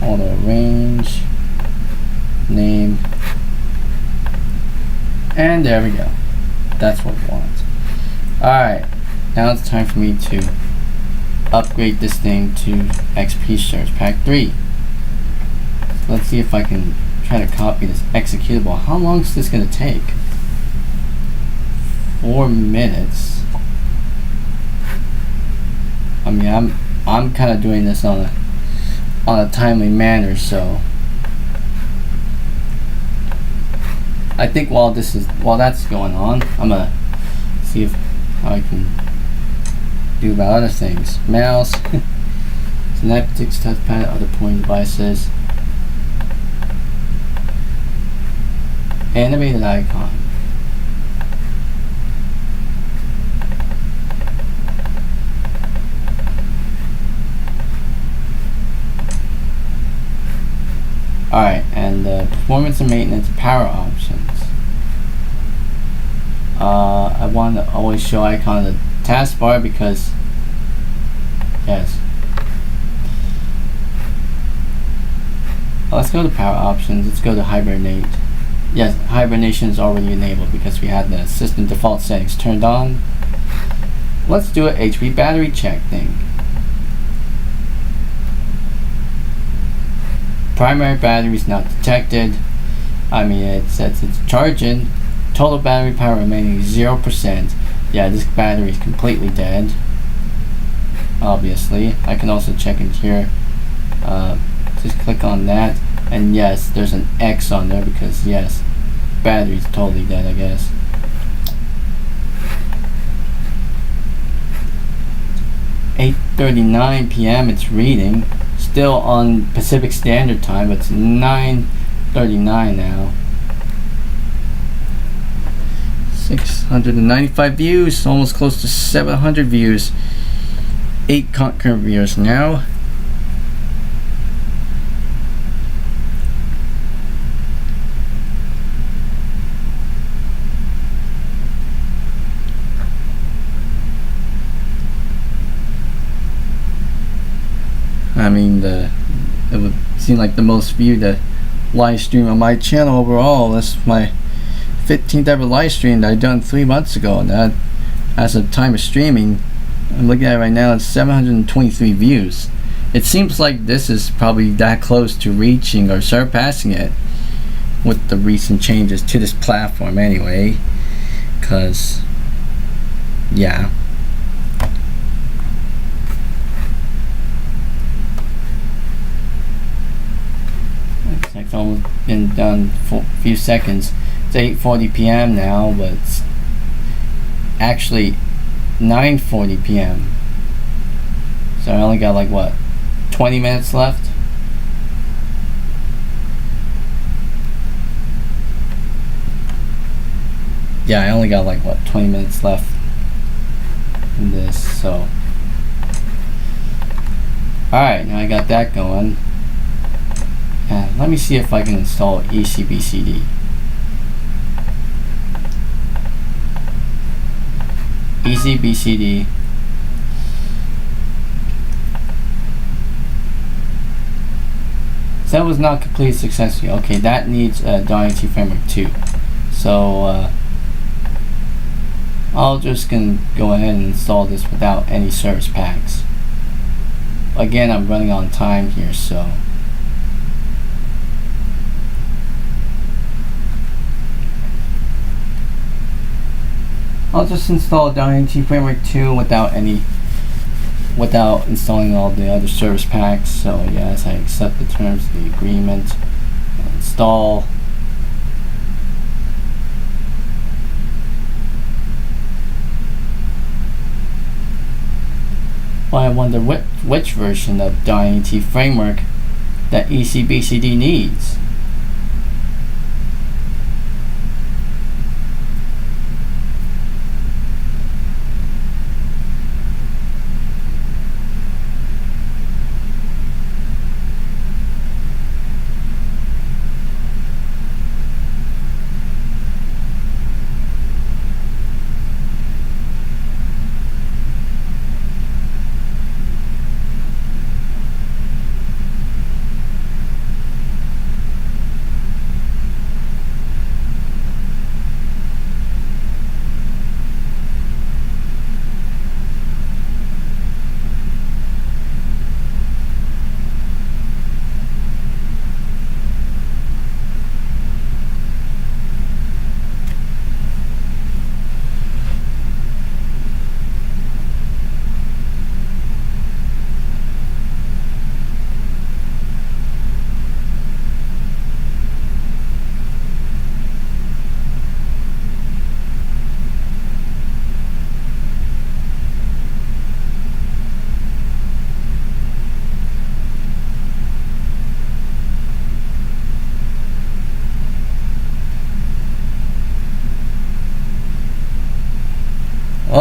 Auto arrange. Name. And there we go. That's what we want. Alright, now it's time for me to upgrade this thing to XP Service Pack 3. So let's see if I can try to copy this executable. How long is this going to take? 4 minutes. I mean, I'm kind of doing this on a timely manner, so I think while that's going on, I'm gonna see if how I can do about other things. Mouse, synaptics, touchpad, other pointing devices, animated icon. Alright, and performance and maintenance power options. I want to always show icon of the taskbar because, yes. Let's go to power options. Let's go to hibernate. Yes, hibernation is already enabled because we had the system default settings turned on. Let's do a HP battery check thing. Primary battery is not detected. I mean, it says it's charging. Total battery power remaining 0%. Yeah, this battery is completely dead. Obviously, I can also check in here. Just click on that, and yes, there's an X on there because yes, battery's totally dead, I guess. (8:39 p.m.) it's reading. Still on Pacific Standard Time. It's 9:39 now. 695 views, almost close to 700 views. 8 concurrent viewers now. I mean, it would seem like the most viewed live stream on my channel overall. That's my 15th ever live stream that I done 3 months ago, and that, as of time of streaming, I'm looking at it right now, it's 723 views. It seems like this is probably that close to reaching or surpassing it with the recent changes to this platform anyway, because yeah. It's almost been done for a few seconds. It's 8:40 p.m. now, but it's actually 9:40 p.m. So I only got like what, 20 minutes left? Yeah, I only got like what, 20 minutes left in this, so alright, now I got that going. Let me see if I can install ECBCD. ECBCD. So that was not completed successfully. Okay, that needs .NET Framework 2. So I'll just gonna go ahead and install this without any service packs. Again, I'm running on time here, so I'll just install .NET Framework 2 without installing all the other service packs. So yes, I accept the terms of the agreement. Install. Well, I wonder which version of .NET Framework that ECBCD needs.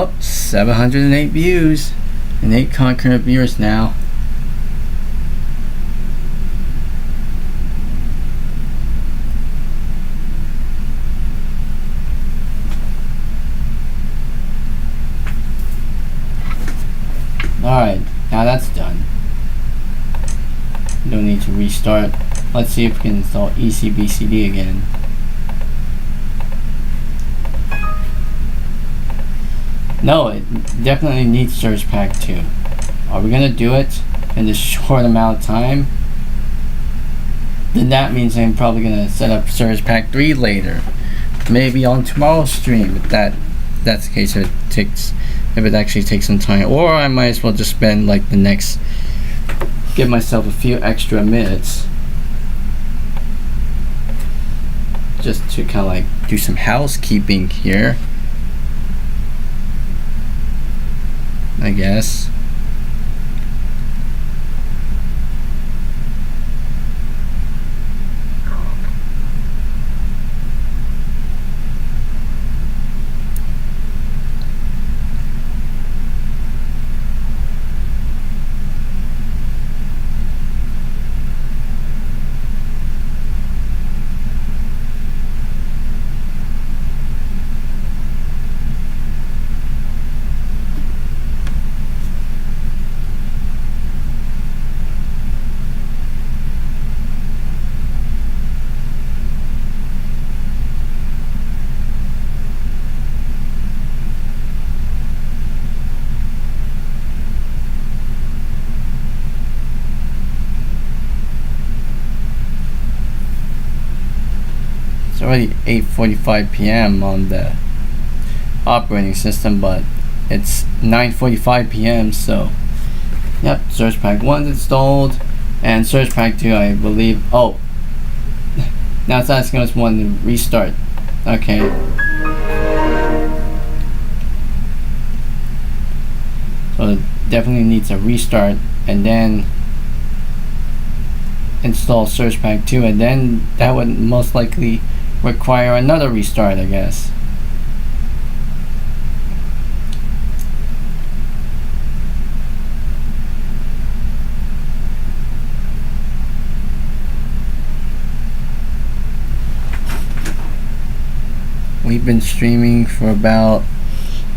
Oh, 708 views and 8 concurrent viewers now. Alright, now that's done. No need to restart. Let's see if we can install ECBCD again. No, it definitely needs Surge Pack 2. Are we gonna do it in this short amount of time? Then that means I'm probably gonna set up Surge Pack 3 later. Maybe on tomorrow's stream, if that's the case, if it actually takes some time. Or I might as well just spend like the next, give myself a few extra minutes just to kind of like do some housekeeping here, I guess. It's already 8:45 p.m. on the operating system, but it's 9:45 p.m. So, yep, Surge Pack 1's installed, and Surge Pack 2, I believe. Oh, now it's asking us one to restart. Okay. So it definitely needs a restart, and then install Surge Pack 2, and then that would most likely require another restart, I guess. We've been streaming for about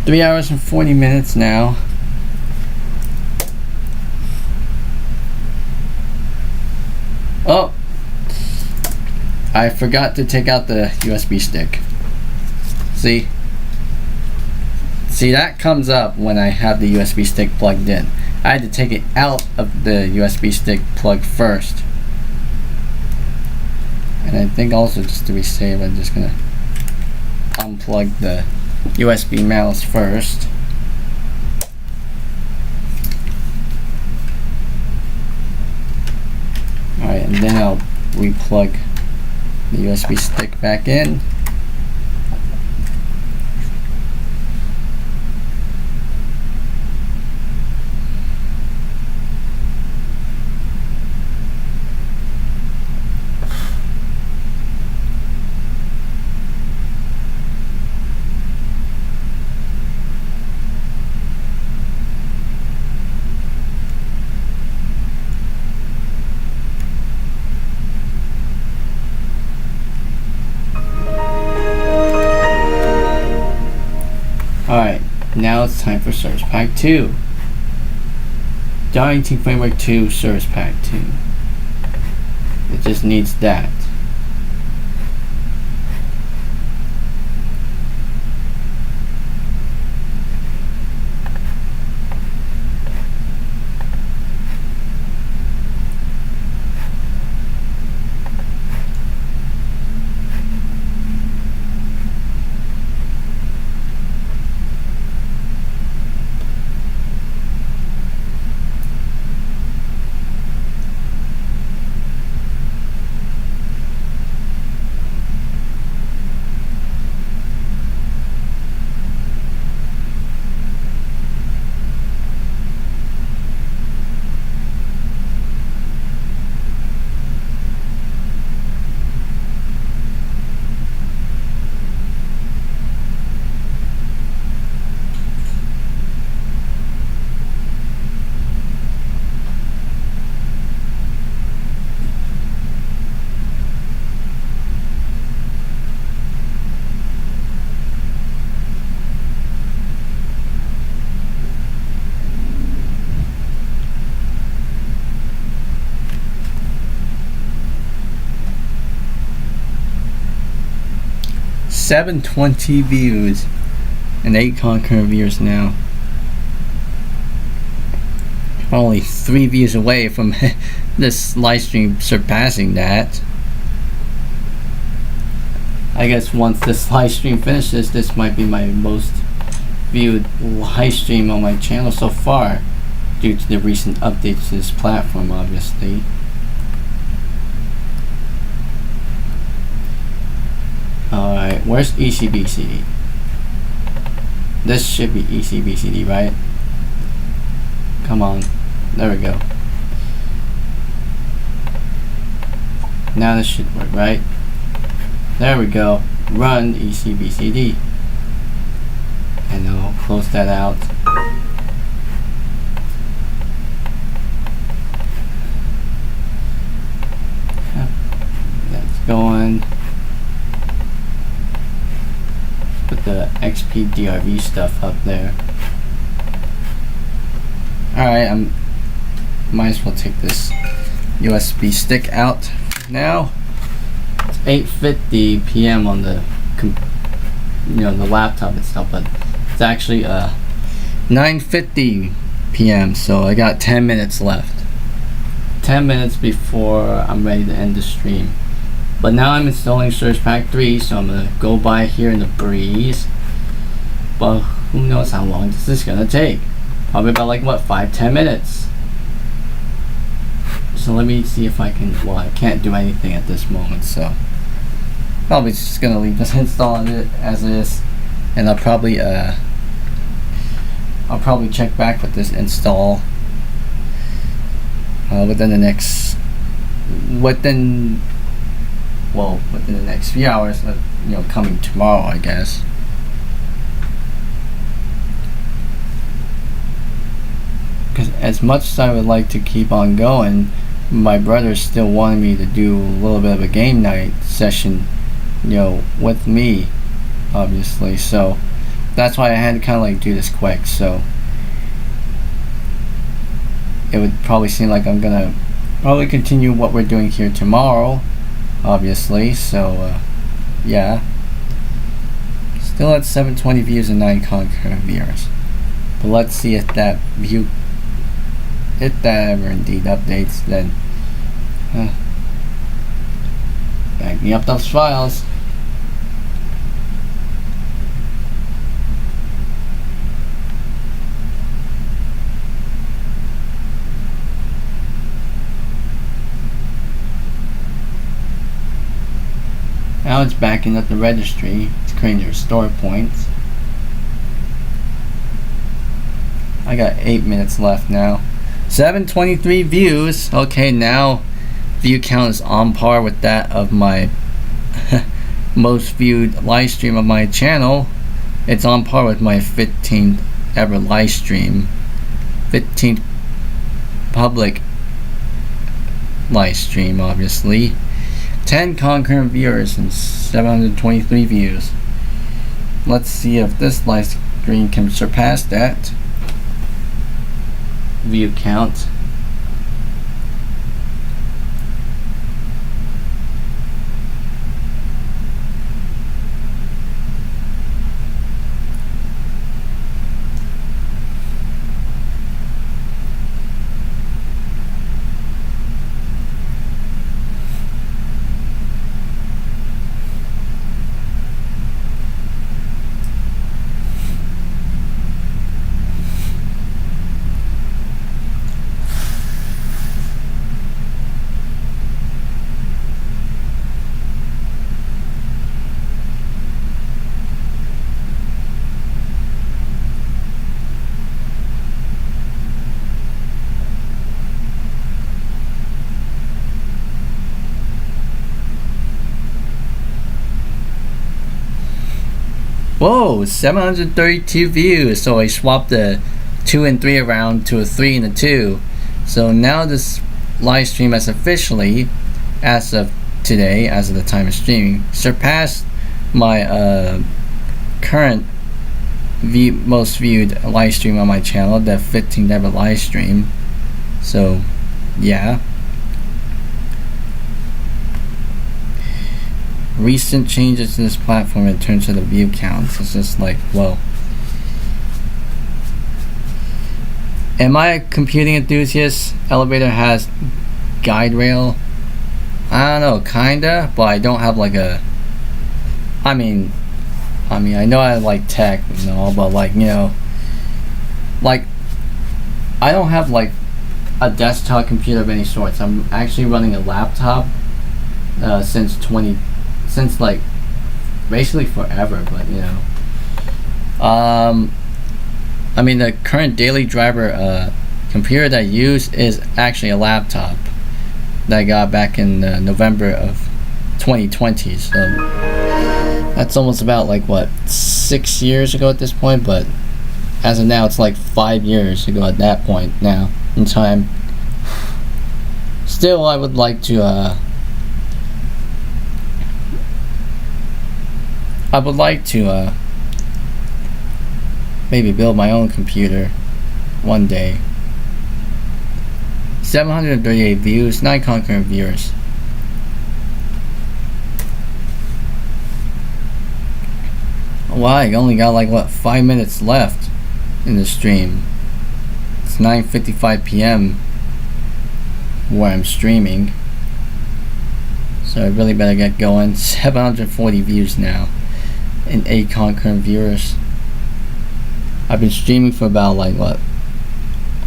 3 hours and 40 minutes now. Oh, I forgot to take out the USB stick. See, that comes up when I have the USB stick plugged in. I had to take it out of the USB stick plug first. And I think also, just to be safe, I'm just gonna unplug the USB mouse first. Alright, and then I'll replug the USB stick back in. Alright, now it's time for Surge Pack 2. Dartington Framework 2 Surge Pack 2. It just needs that. 720 views and 8 concurrent viewers now. Only 3 views away from this live stream surpassing that. I guess once this live stream finishes, this might be my most viewed live stream on my channel so far, due to the recent updates to this platform, obviously. Alright, where's ECBCD? This should be ECBCD, right? Come on. There we go. Now this should work, right? There we go. Run ECBCD. And I'll close that out. That's going. Put the XP DRV stuff up there. Alright, might as well take this USB stick out now. It's 8:50 p.m. on the the laptop itself, but it's actually 9:50 p.m. so I got 10 minutes left. 10 minutes before I'm ready to end the stream. But now I'm installing Surge Pack 3, so I'm gonna go by here in the breeze. But who knows how long this is gonna take? Probably about like what, 5-10 minutes. So let me see if I can. Well, I can't do anything at this moment, so probably just gonna leave this install it as is, and I'll probably check back with this install within the next few hours, coming tomorrow, I guess. Because as much as I would like to keep on going, my brother still wanted me to do a little bit of a game night session, with me, obviously. So that's why I had to kind of like do this quick. So it would probably seem like I'm gonna probably continue what we're doing here tomorrow, obviously. So yeah, still at 720 views and 9 concurrent viewers. But let's see if that ever indeed updates. Then back me up those files. Now it's backing up the registry. It's creating restore points. I got 8 minutes left now. 723 views. Okay, now view count is on par with that of my most viewed live stream of my channel. It's on par with my 15th ever live stream, 15th public live stream, obviously. 10 concurrent viewers and 723 views. Let's see if this live stream can surpass that view count. Whoa, 732 views. So I swapped the 2 and 3 around to a 3 and a 2. So now this live stream has officially, as of today, as of the time of streaming, surpassed my current most viewed live stream on my channel, the 15th ever live stream. So yeah, recent changes to this platform in terms of the view counts. It's just like, whoa. Am I a computing enthusiast? Elevator has guide rail. I don't know, kinda, but I don't have like a. I mean, I know I like tech and all, but like, you know, like, I don't have like a desktop computer of any sorts. I'm actually running a laptop since like basically forever, but you know. I mean, the current daily driver computer that I use is actually a laptop that I got back in November of 2020. So that's almost about like what, 6 years ago at this point, but as of now it's like 5 years ago at that point now in time. Still, I would like to maybe build my own computer one day. 738 views, 9 concurrent viewers. Wow, I only got like what, 5 minutes left in the stream. It's 9:55 p.m. where I'm streaming, so I really better get going. 740 views now and 8 concurrent viewers. I've been streaming for about like what,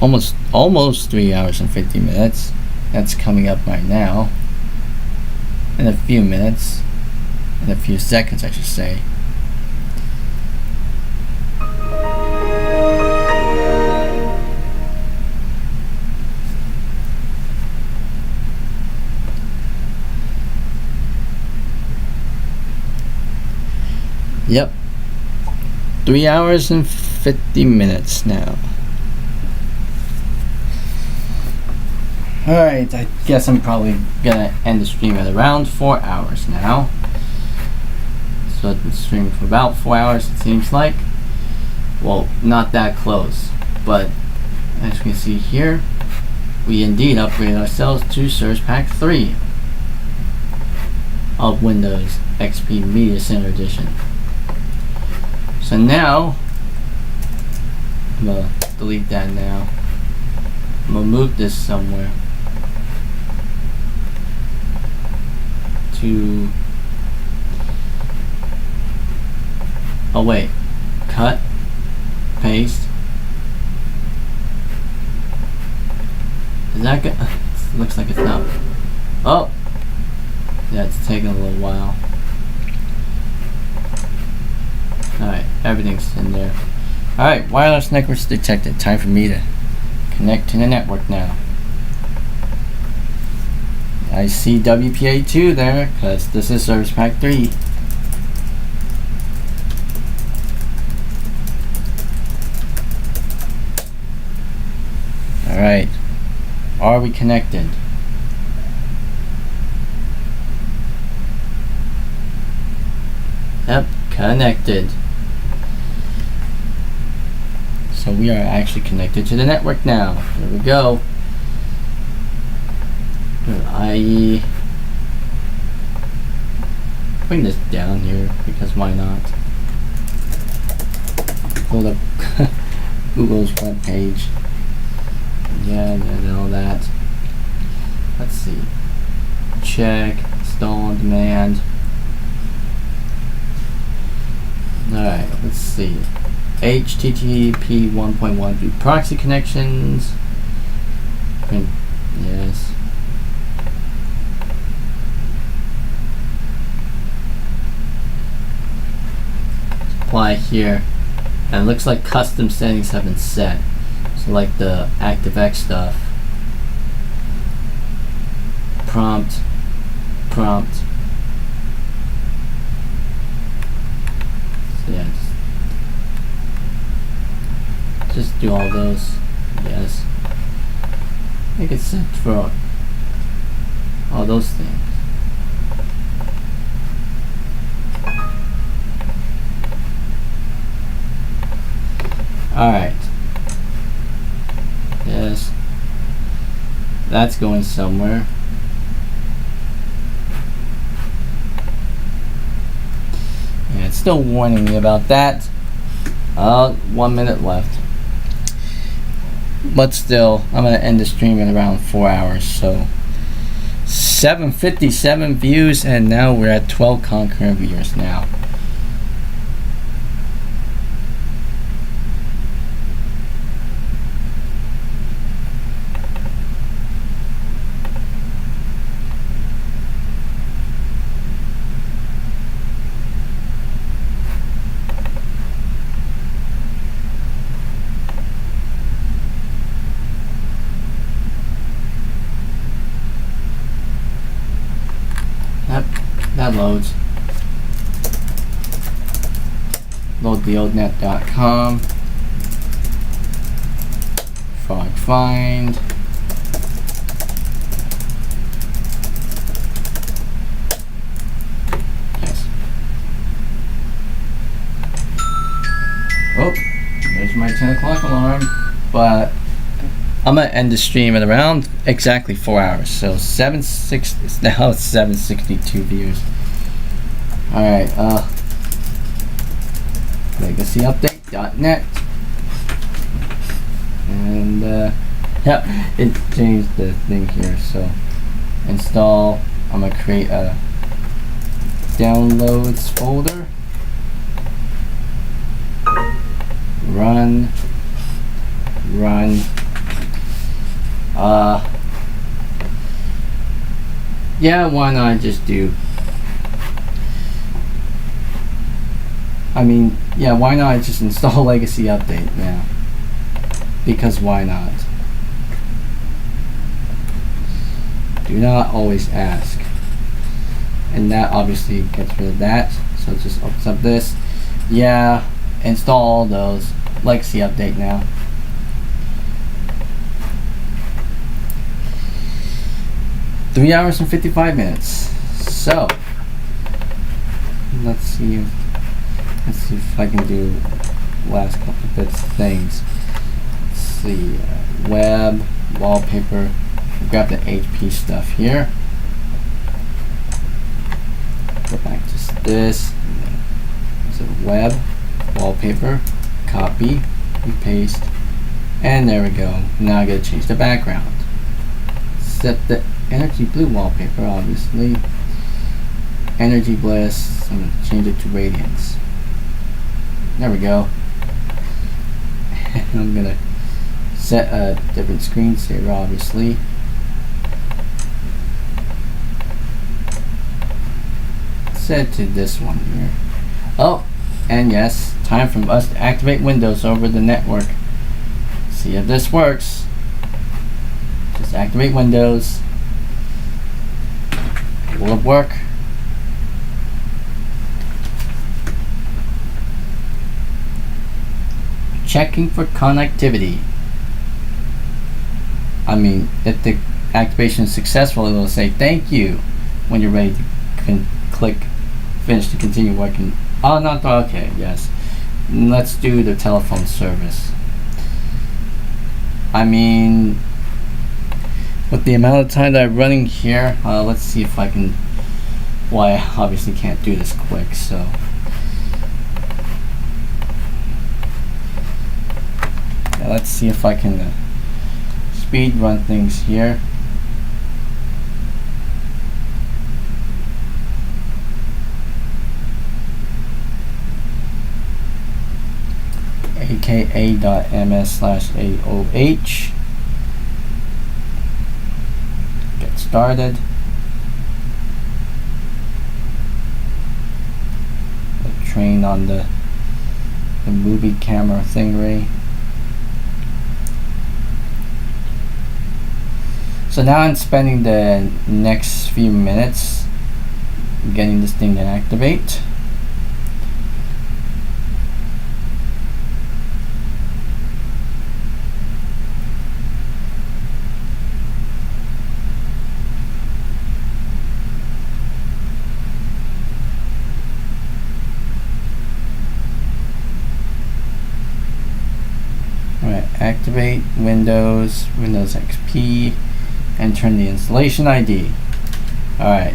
almost 3 hours and 50 minutes. That's coming up right now in a few minutes, in a few seconds I should say. Yep, 3 hours and 50 minutes now. Alright, I guess I'm probably gonna end the stream at around 4 hours now. So I've been streaming for about 4 hours, it seems like. Well, not that close, but as you can see here, we indeed upgraded ourselves to Service Pack 3 of Windows XP Media Center Edition. So now, I'm gonna delete that now. I'm gonna move this somewhere to, oh wait, cut, paste. Is that good? Looks like it's not. Oh, yeah, it's taking a little while. Alright, everything's in there. Alright, wireless networks detected. Time for me to connect to the network now. I see WPA2 there, because this is Service Pack 3. Alright, are we connected? Yep, connected. So we are actually connected to the network now. There we go. I bring this down here because why not? Pull up Google's web page. Yeah, and all that. Let's see. Check, install on demand. Alright, let's see. HTTP 1.1 proxy connections. Yes. Apply here. And it looks like custom settings have been set. So like the ActiveX stuff. Prompt. So yeah, just do all those. Yes. I think it's set for all those things. Alright. Yes. That's going somewhere. it's still warning me about that. 1 minute left. But still, I'm gonna end the stream in around 4 hours. So 757 views, and now we're at 12 concurrent viewers now. That loads. Loadtheoldnet.com. Frog find. Yes. Oh, there's my 10 o'clock alarm. But I'm gonna end the stream at around exactly 4 hours. So now it's 762 views. Alright, legacyupdate.net. And yeah, it changed the thing here. So install, I'm gonna create a downloads folder. Run. Yeah, why not just do, why not just install Legacy Update now? Because why not? Do not always ask. And that obviously gets rid of that. So it just opens up this. Yeah, install all those. Legacy Update now. Three hours and 55 minutes. So let's see if I can do last couple bits of things. Let's see, web, wallpaper. Grab the HP stuff here. Go back to this. So web, wallpaper, copy, and paste, and there we go. Now I gotta change the background. Set the energy blue wallpaper, obviously. Energy bliss. I'm gonna change it to radiance. There we go. I'm gonna set a different screensaver, obviously. Set to this one here. Oh, and yes, time for us to activate Windows over the network. See if this works. Just activate Windows. Will it work? Checking for connectivity. If the activation is successful, it will say thank you when you're ready to click finish to continue working. Oh, not okay. Yes, let's do the telephone service. With the amount of time that I'm running here, let's see if I can. Well, I obviously can't do this quick, so. Yeah, let's see if I can speed run things here. aka.ms/aoh. Get started. Train on the movie camera thingy. So now I'm spending the next few minutes getting this thing to activate. Activate Windows XP, and turn the installation ID. Alright.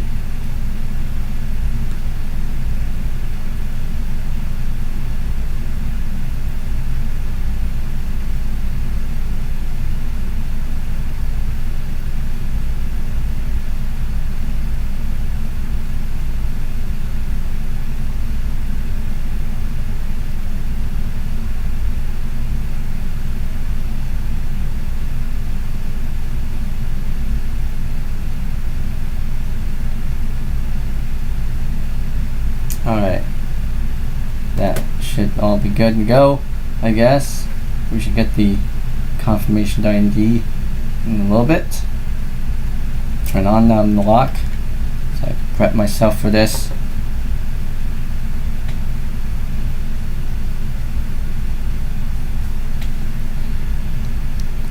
Alright. That should all be good to go, I guess. We should get the confirmation ID in a little bit. Turn on the lock. So I prep myself for this.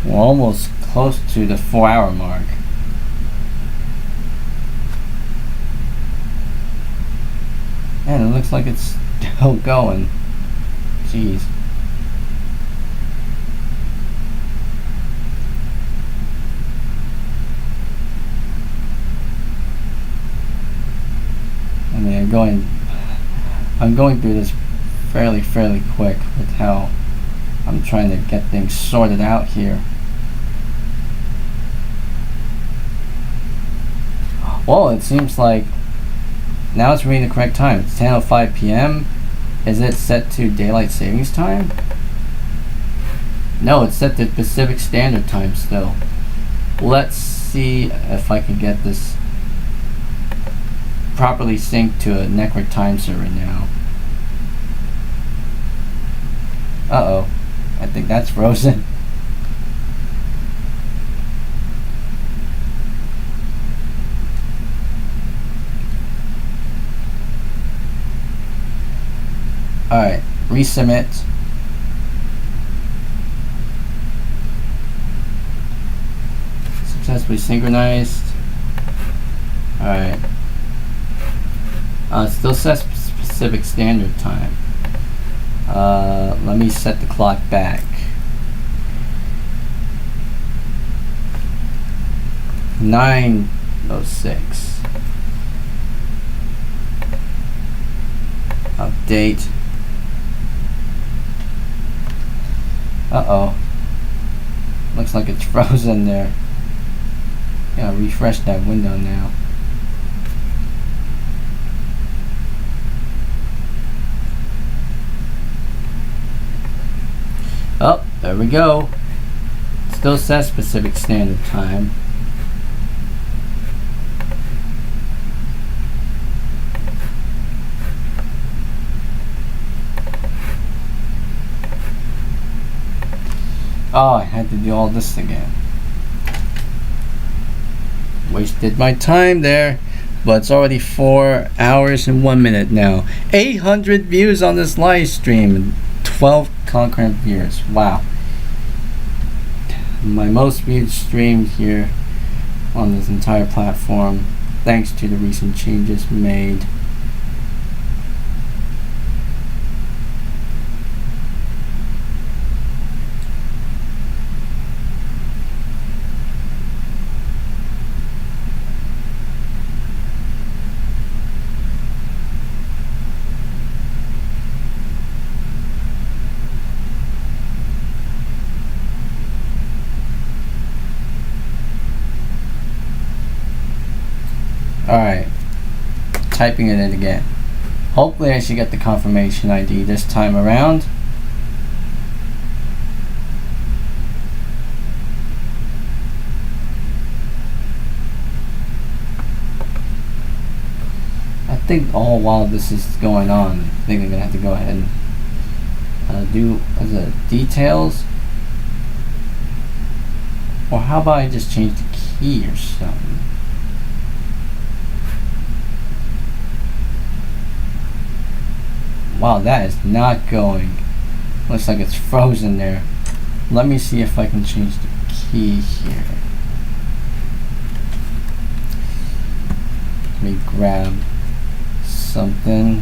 We're almost close to the 4-hour mark. And it looks like it's still going. Jeez. I mean, I'm going through this fairly quick with how I'm trying to get things sorted out here. Well, it seems like now it's reading the correct time. It's 10:05 p.m. Is it set to daylight savings time? No, it's set to Pacific Standard Time still. Let's see if I can get this properly synced to a network time server now. Uh-oh. I think that's frozen. Alright, resubmit. Successfully synchronized. Alright. It still says Pacific Standard Time. Let me set the clock back. 9:06. Update. Uh-oh. Looks like it's frozen there. Gotta refresh that window now. Oh, there we go. Still says Pacific Standard Time. Oh, I had to do all this again. Wasted my time there. But it's already 4 hours and 1 minute now. 800 views on this live stream. 12 concurrent viewers. Wow. My most viewed stream here on this entire platform, thanks to the recent changes made. Alright, typing it in again. Hopefully I should get the confirmation ID this time around. I think all while this is going on, I think I'm going to have to go ahead and do the details. Or how about I just change the key or something? Wow, that is not going. Looks like it's frozen there. Let me see if I can change the key here. Let me grab something.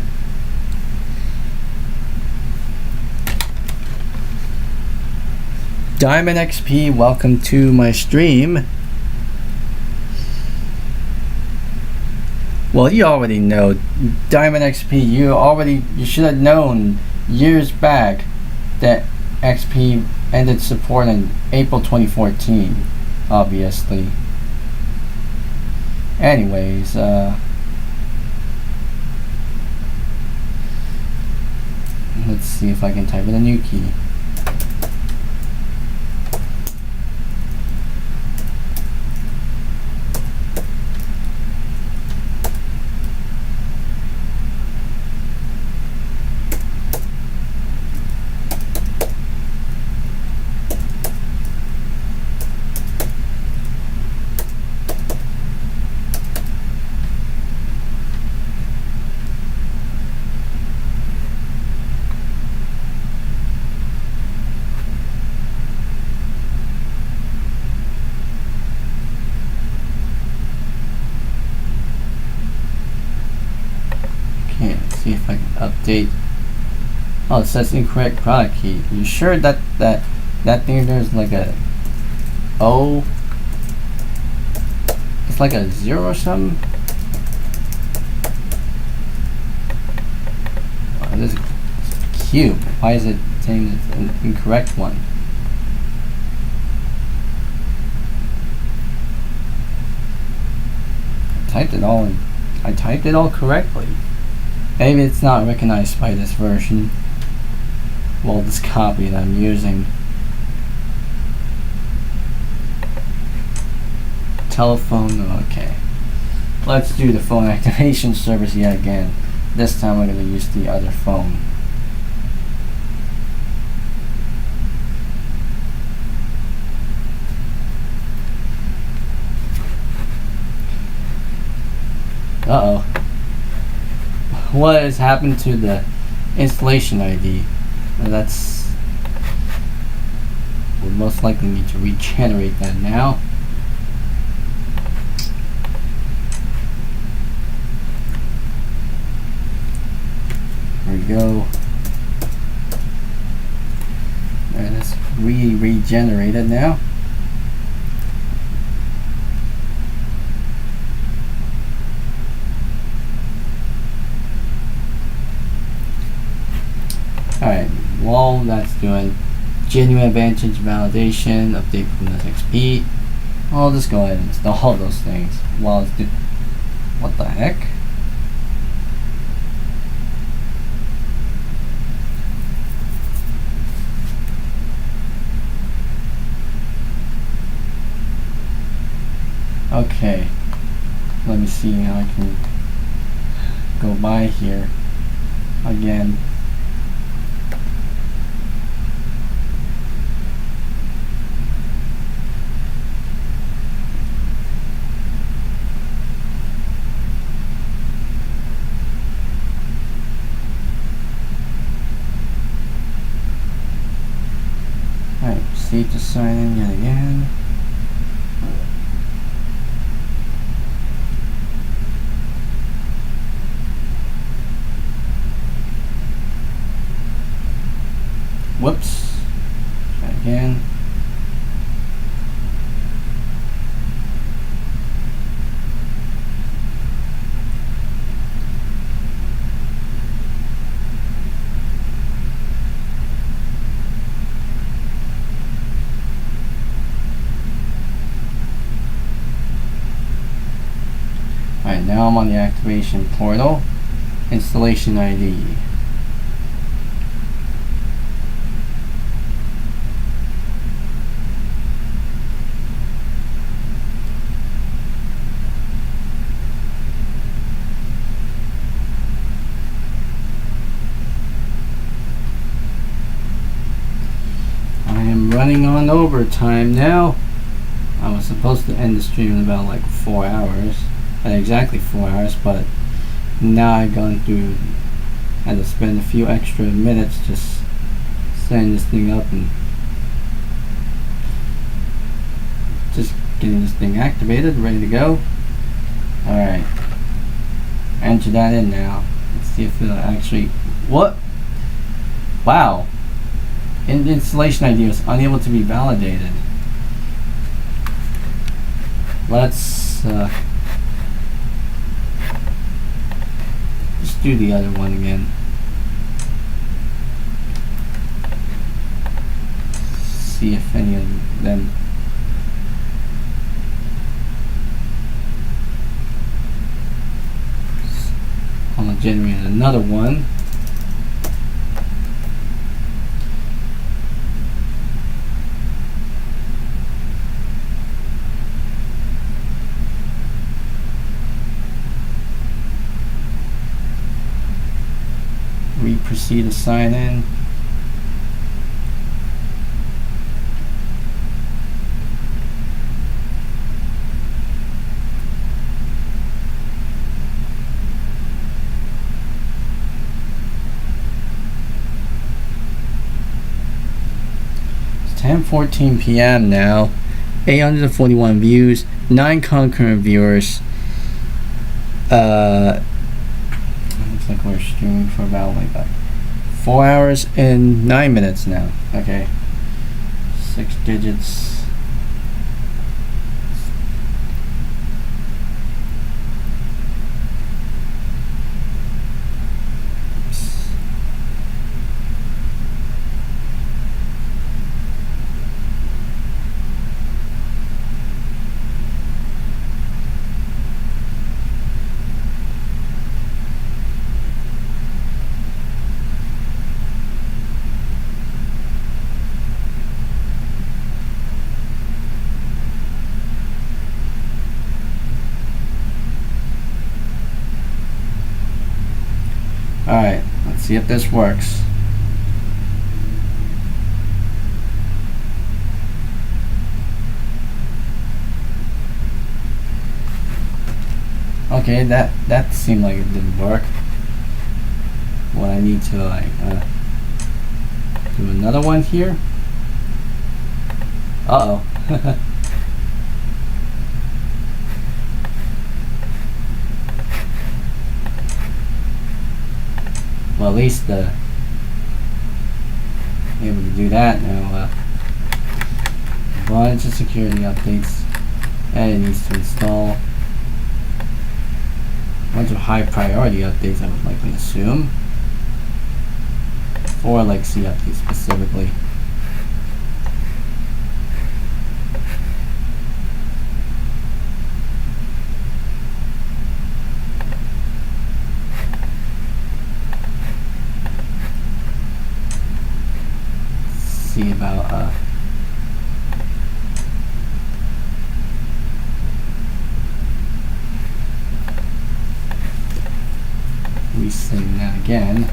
Diamond XP, welcome to my stream. Well, you already know Diamond XP. You should have known years back that XP ended support in April 2014, obviously. Anyways, let's see if I can type in a new key. update. Oh, it says incorrect product key. You sure that thing there's like a O? It's like a 0 or something? Oh, this is cube. Why is it saying it's an incorrect one? I typed it all correctly. Maybe it's not recognized by this version. Well, this copy that I'm using. Telephone, okay. Let's do the phone activation service yet again. This time we're going to use the other phone. Uh-oh. What has happened to the installation ID? That's... we'll most likely need to regenerate that now. There we go. Alright, let's regenerate it now. Alright, while that's doing genuine advantage validation, update from Windows XP, I'll just go ahead and install all those things while it's doing. What the heck? Okay, let me see how I can go by here again. Alright, proceed to sign in yet again. Whoops. Try again. Alright, now I'm on the activation portal. Installation ID. Running on overtime now. I was supposed to end the stream in about like 4 hours, exactly 4 hours, but now I've gone through, had to spend a few extra minutes just setting this thing up and just getting this thing activated, ready to go. Alright, enter that in now. Let's see if it'll actually, what? Wow. In the installation ID was unable to be validated. Let's just do the other one again. See if any of them. I'm gonna generate another one. Proceed to sign in. It's 10:14 p.m. now. 841 views, 9 concurrent viewers. Let's Looks like we're streaming for about like 4 hours and 9 minutes now. Okay. 6 digits. Alright, let's see if this works. Okay, that seemed like it didn't work. What I need to like do another one here. Uh-oh. Well, at least able to do that now. A bunch of security updates, and it needs to install a bunch of high priority updates, I would likely assume, for legacy updates specifically. See about resetting that again.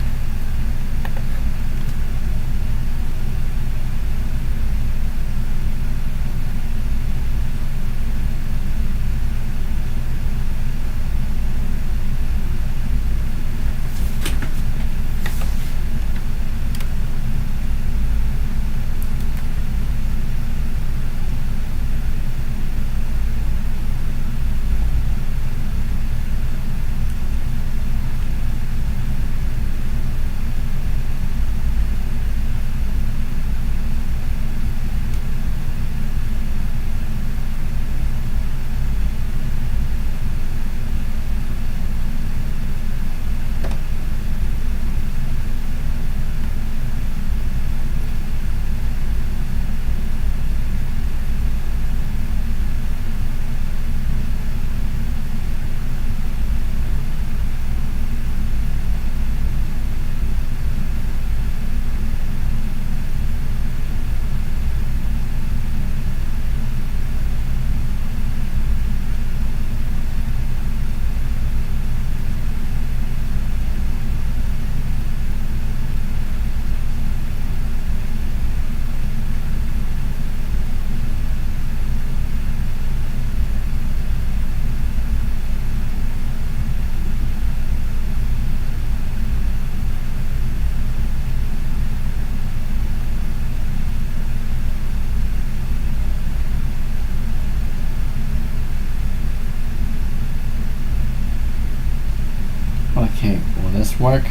Okay, will this work?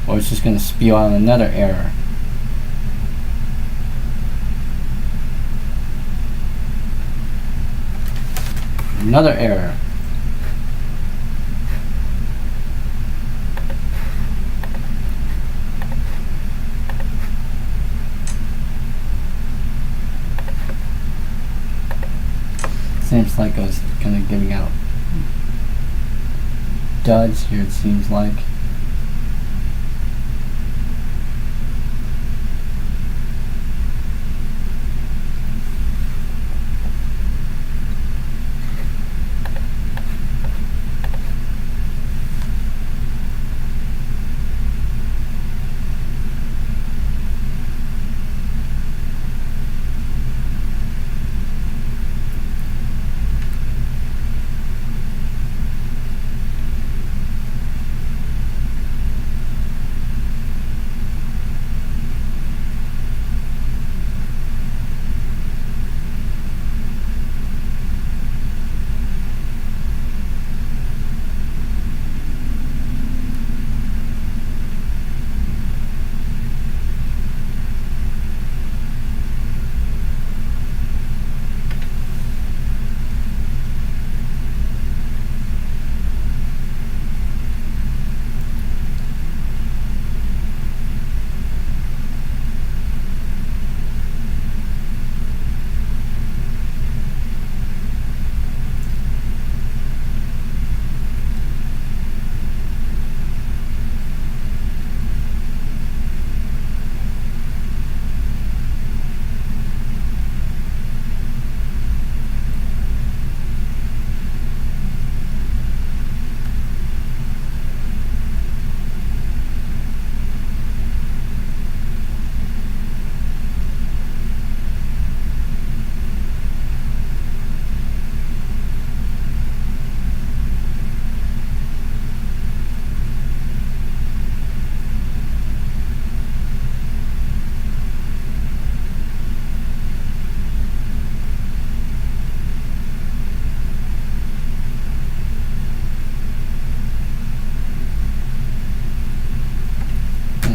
Or it's just going to spew out another error? Another error. Seems like I was kind of giving out duds here, it seems like.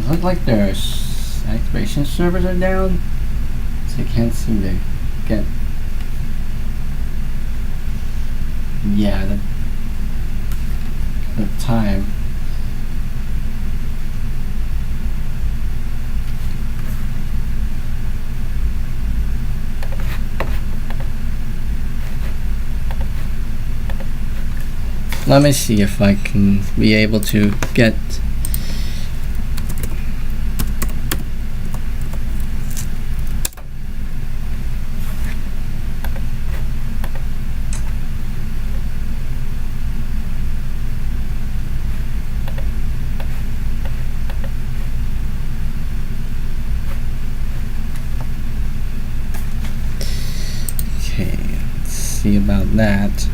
look like their activation servers are down, so I can't seem to get. Yeah, the time. Let me see if I can be able to get. Okay, let's see about that.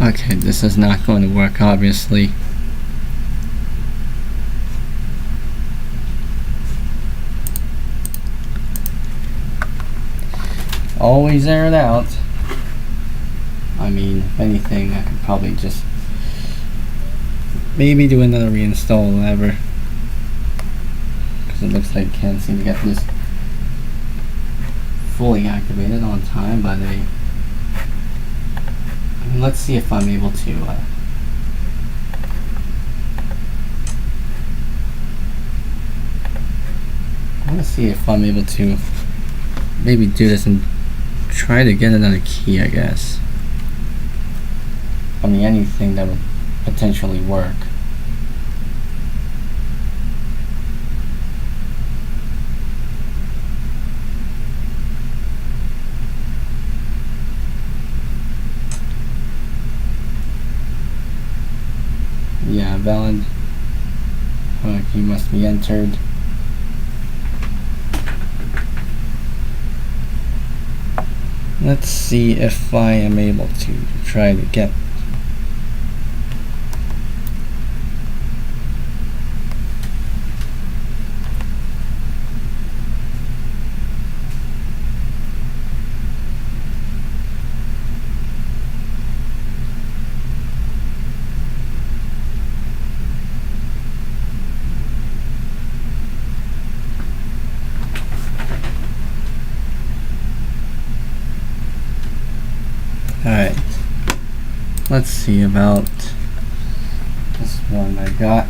Okay, this is not going to work, obviously. Always air it out. I mean, if anything, I could probably just maybe do another reinstall or whatever. Because it looks like I can't seem to get this fully activated on time, but let's see if I'm able to I want to see if I'm able to maybe do this and try to get another key, I guess. I mean, anything that would potentially work. Yeah, valid. Key must be entered. Let's see if I am able to try to get Alright, let's see about this one I got.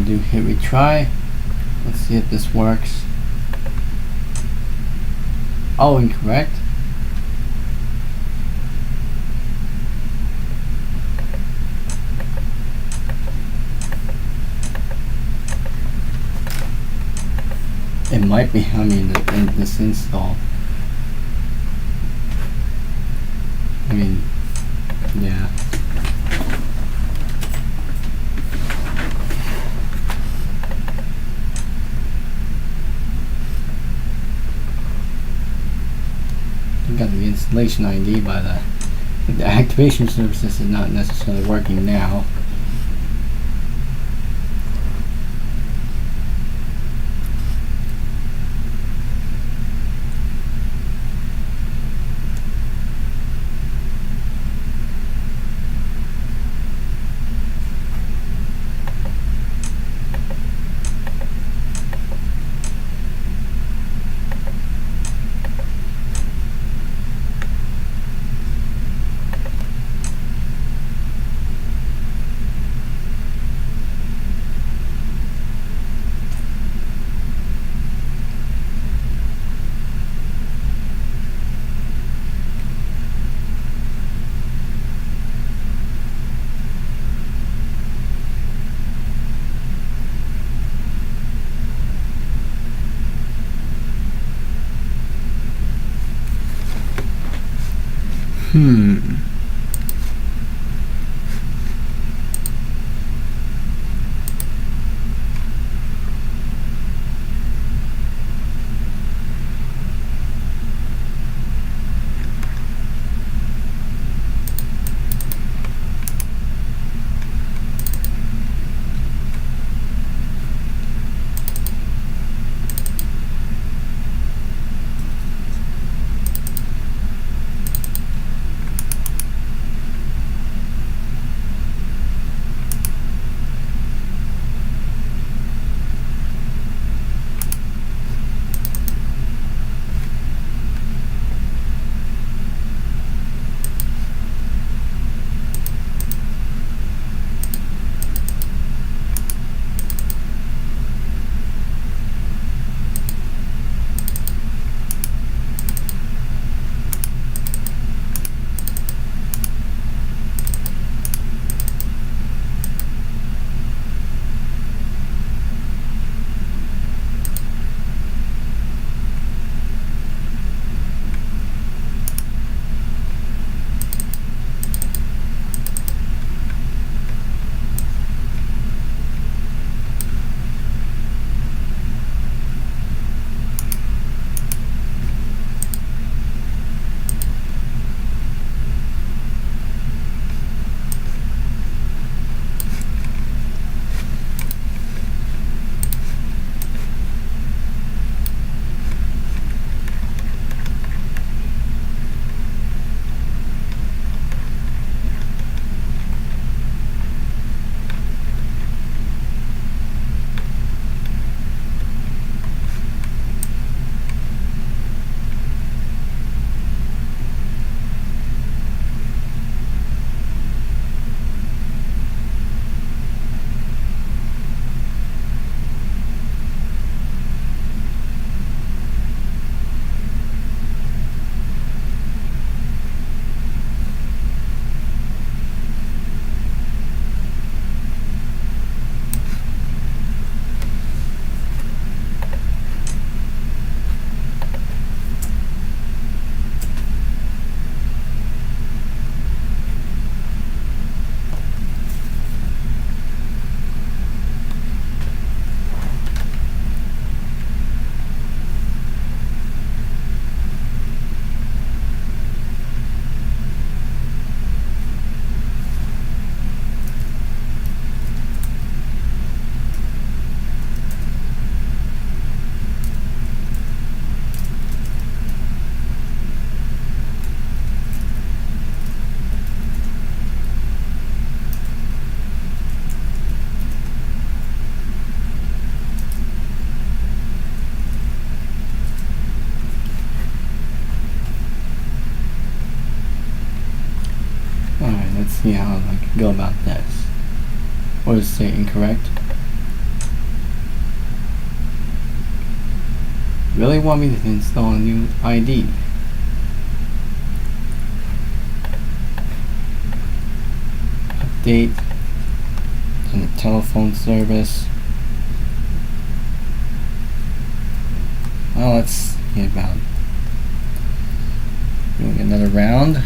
Do hit retry. Let's see if this works. Oh, incorrect. It might be, I mean, in this install. I mean, yeah. You got the installation ID, but the activation services is not necessarily working now. Let's see how I can go about this. Or is it incorrect? really want me to install a new ID. Update on the telephone service. Well, let's see about doing another round.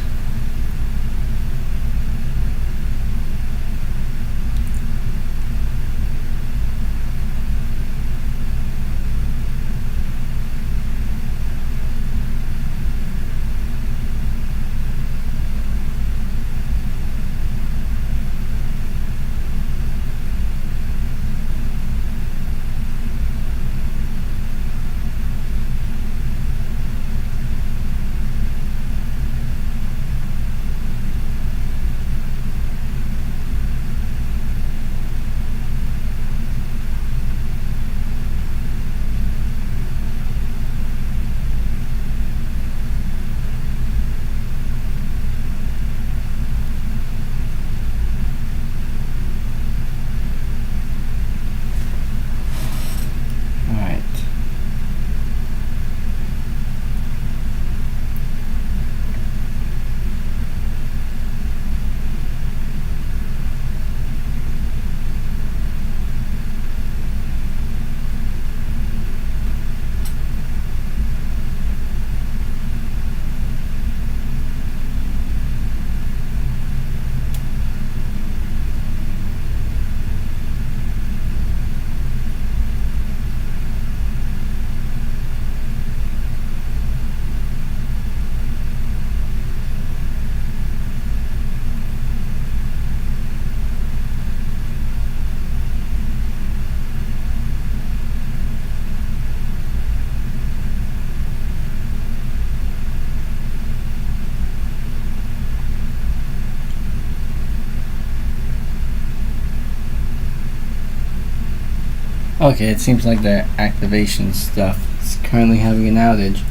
Okay, it seems like the activation stuff is currently having an outage.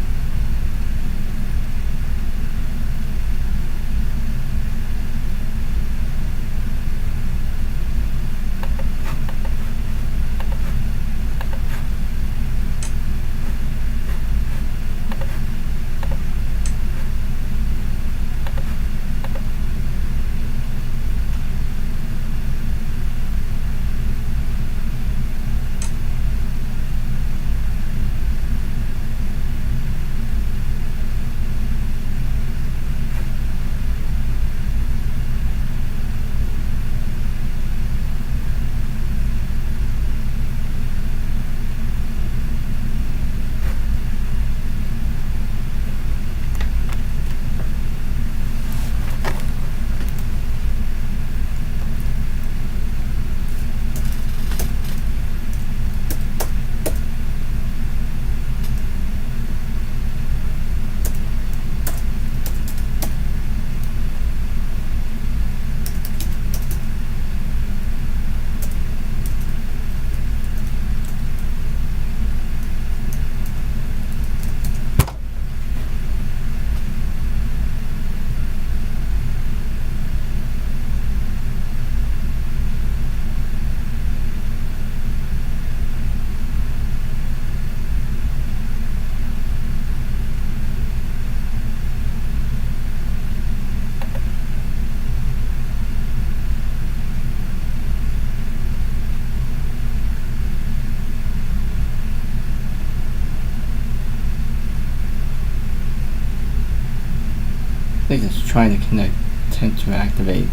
I think it's trying to connect, tend to activate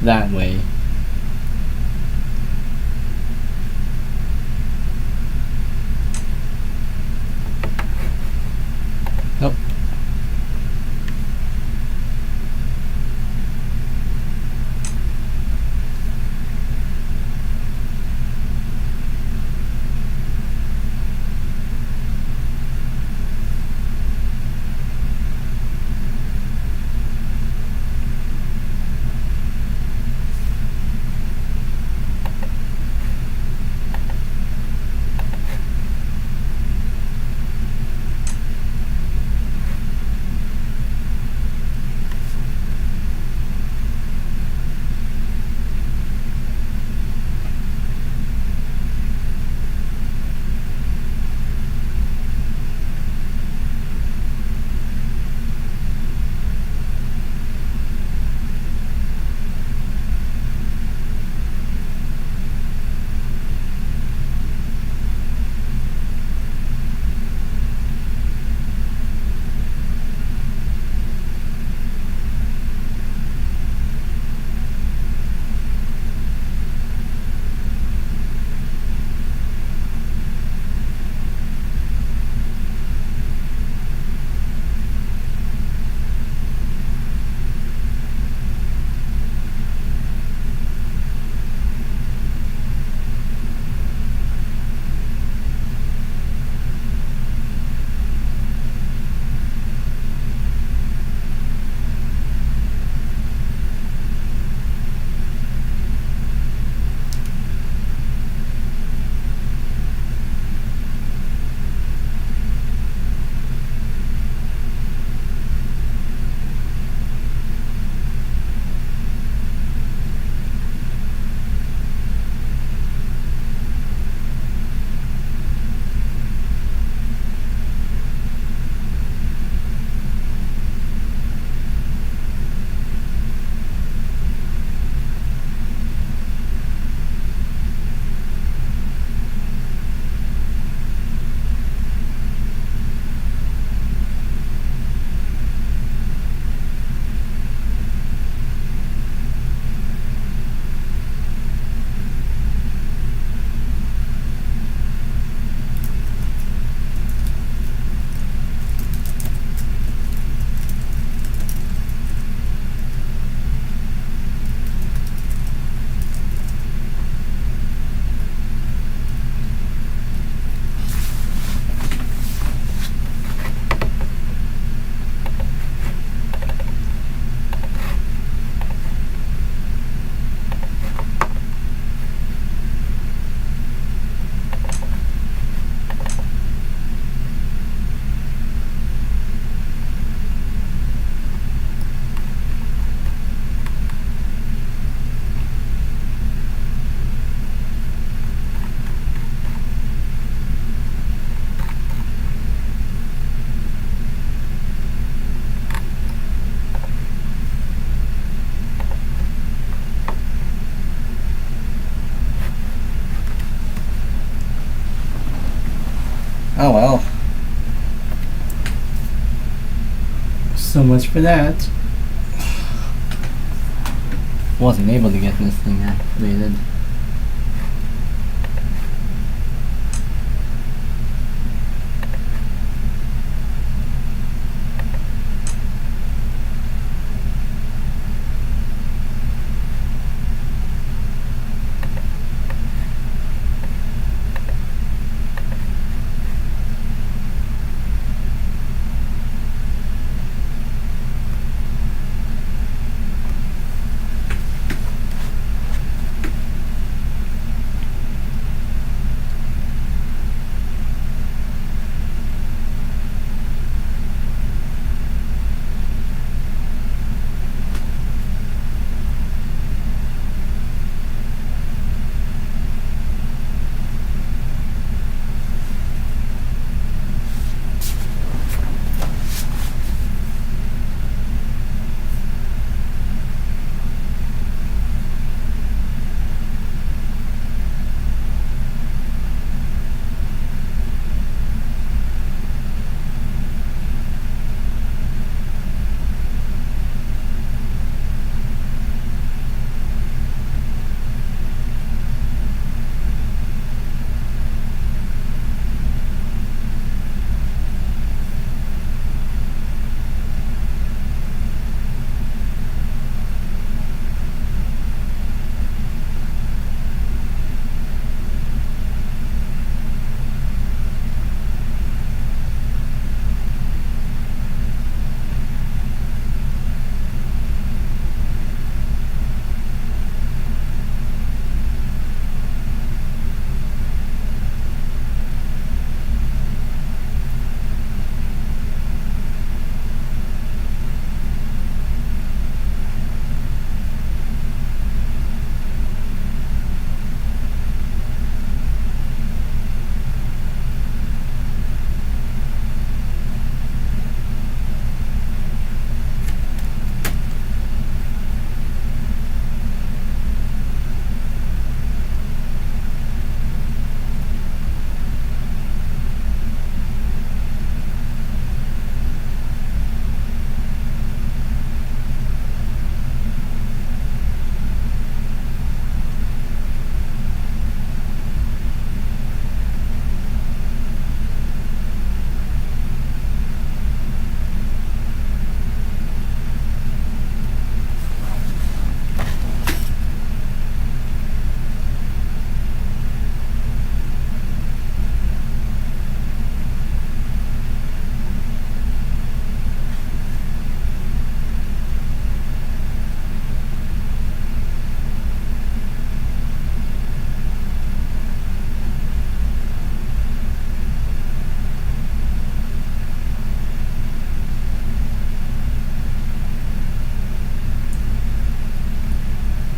that way. Nope. Oh well. So much for that. Wasn't able to get this thing activated.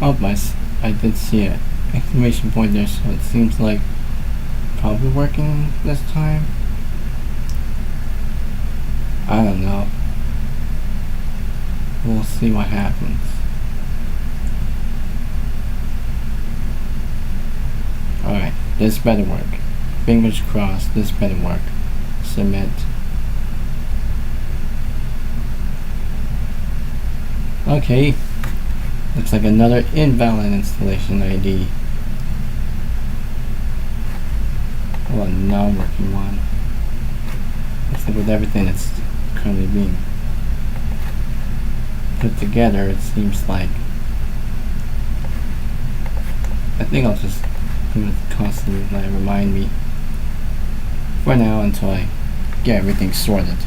Oh, I did see an exclamation point there, so it seems like probably working this time. I don't know. We'll see what happens. Alright, this better work. Fingers crossed, this better work. Submit. Okay. Looks like another invalid installation ID. Well, not working one. Looks like with everything that's currently being put together, it seems like. I think I'll just put it constantly like remind me for now until I get everything sorted.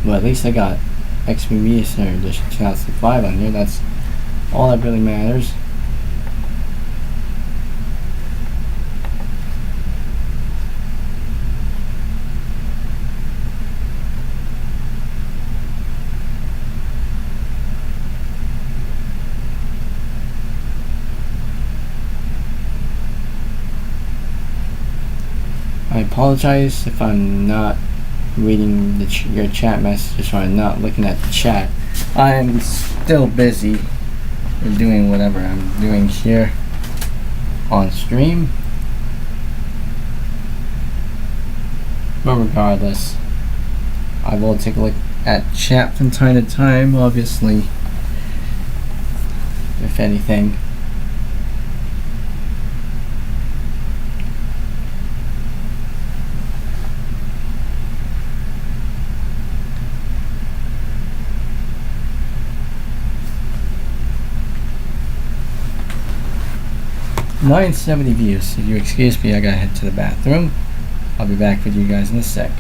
Well, at least I got XP Media Center Edition 2005 on here. That's all that really matters. I apologize if I'm not reading your chat messages or I'm not looking at the chat. I'm still busy doing whatever I'm doing here on stream. But regardless, I will take a look at chat from time to time, obviously, if anything. $970 views. If you excuse me, I gotta head to the bathroom. I'll be back with you guys in a sec.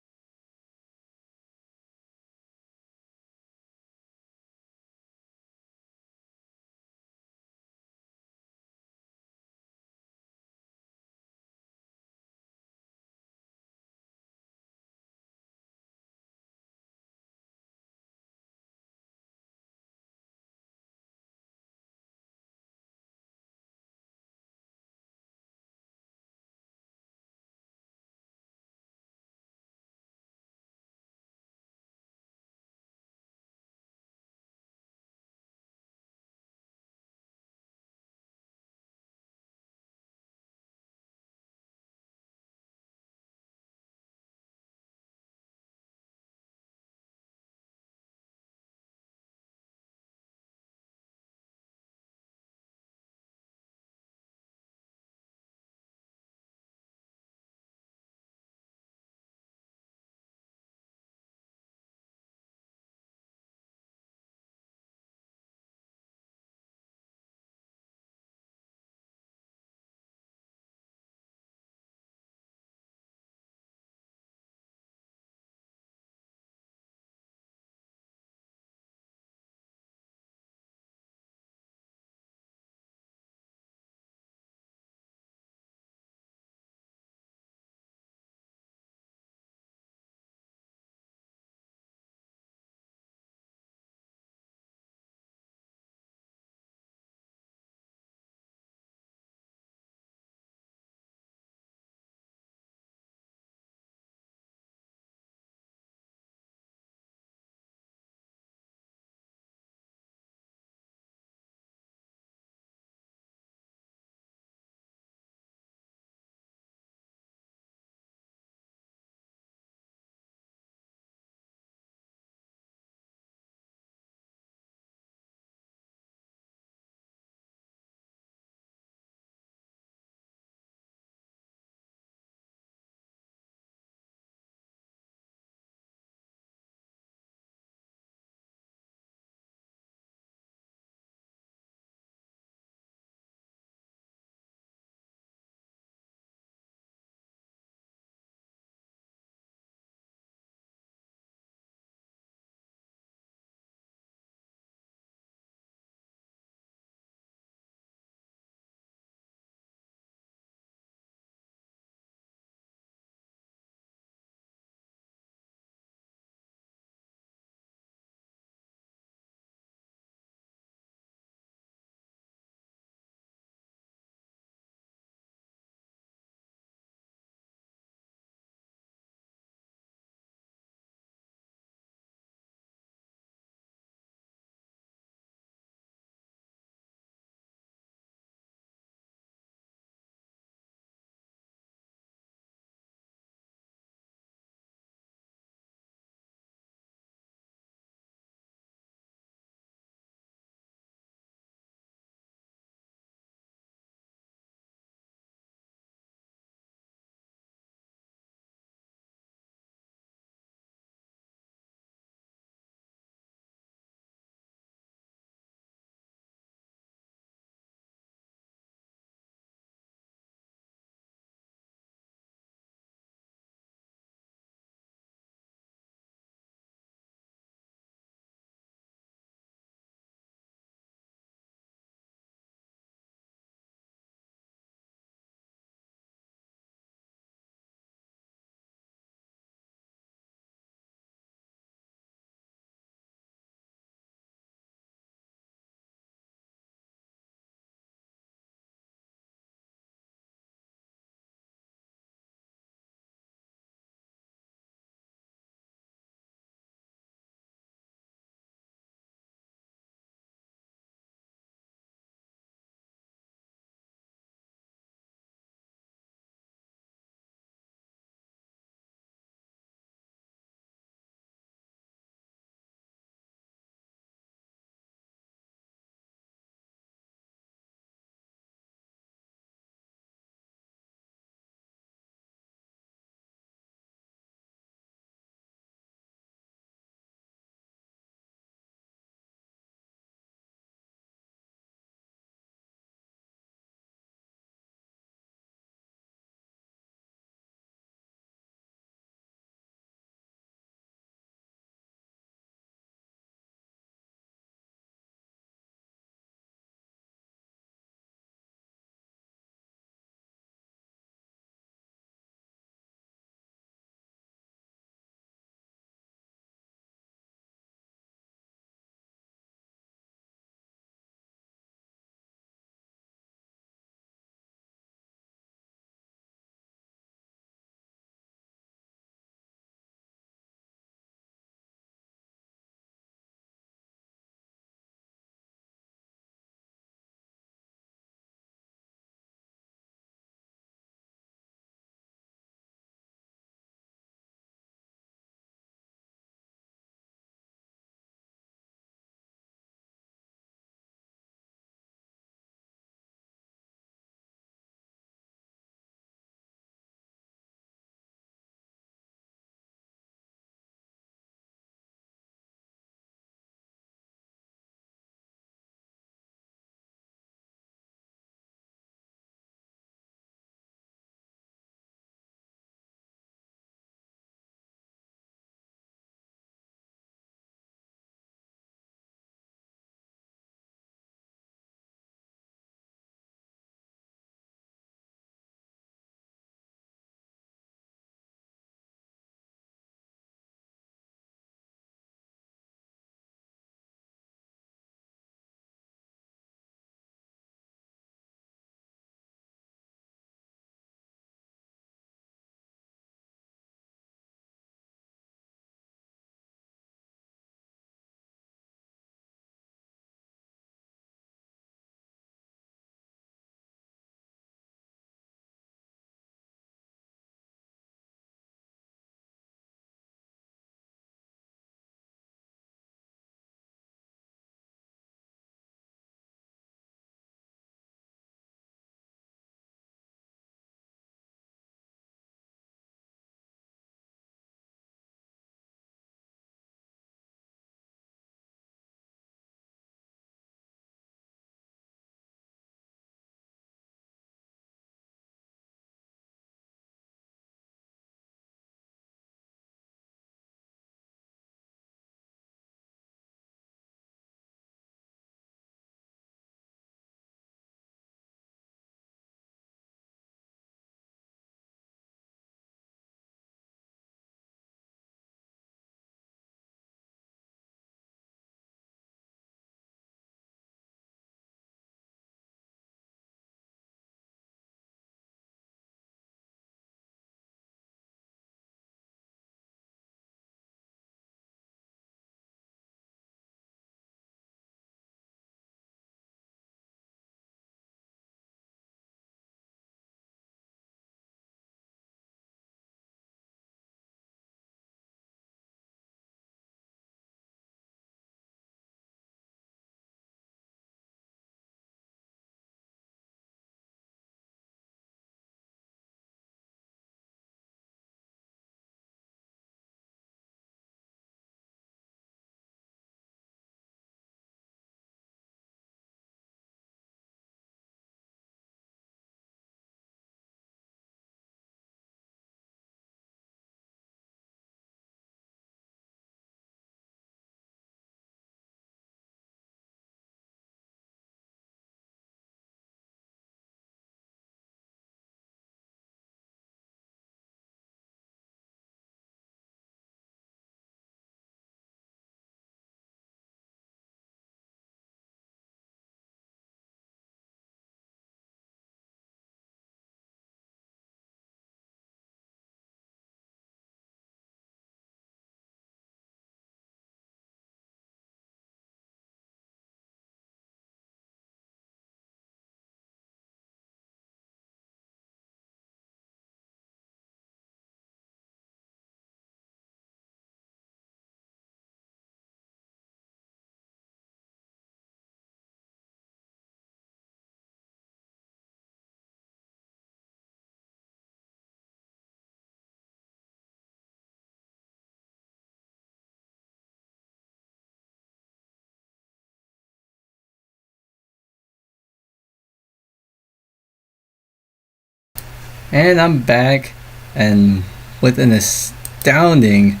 And I'm back, and with an astounding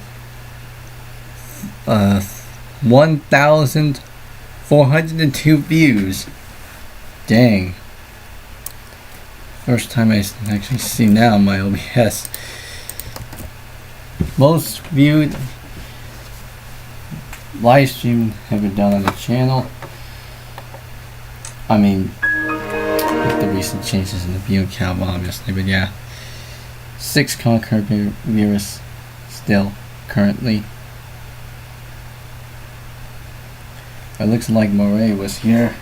1,402 views. Dang. First time I actually see now my OBS. Most viewed live stream ever done on the channel. I mean, with the recent changes in the view count, obviously, but yeah. 6 concurrent viewers still currently. It looks like Moray was here.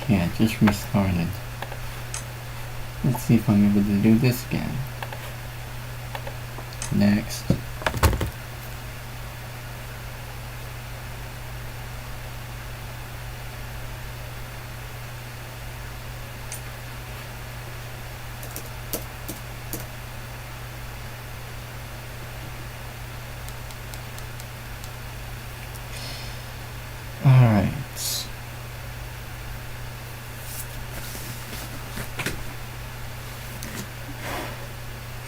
Okay, I just restarted. Let's see if I'm able to do this again. Next. Alright.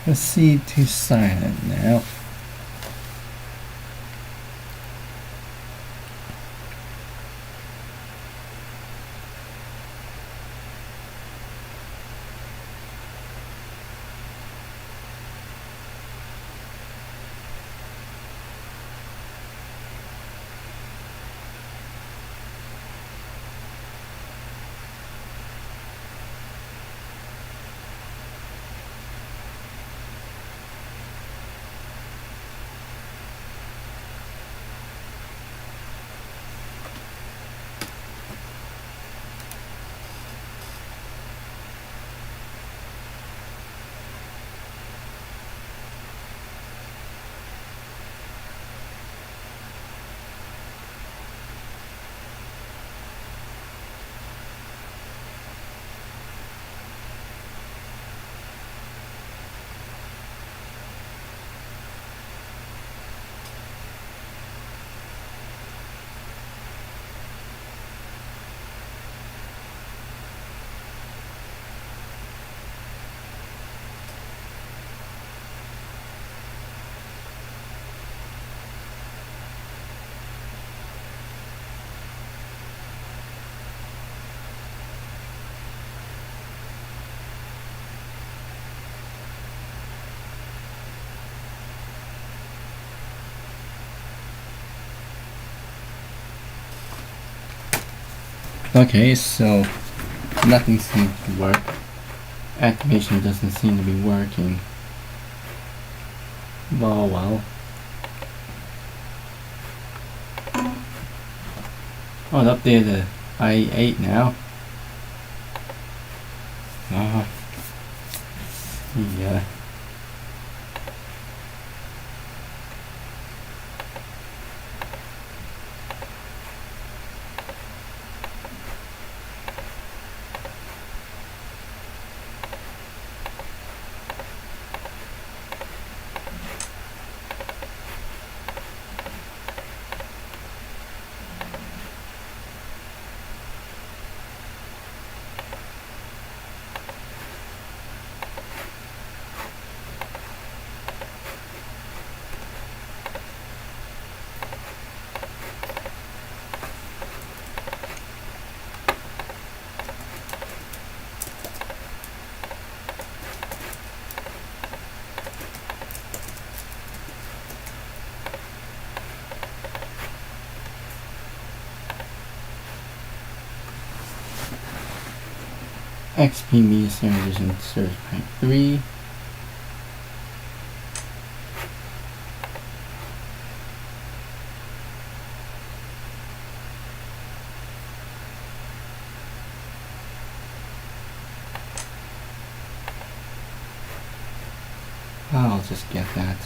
Proceed to sign it now. Okay, so nothing seems to work. Activation doesn't seem to be working. Oh well. Oh, it updated to i8 now. Yeah. XP Media Center in Service Pack 3. I'll just get that.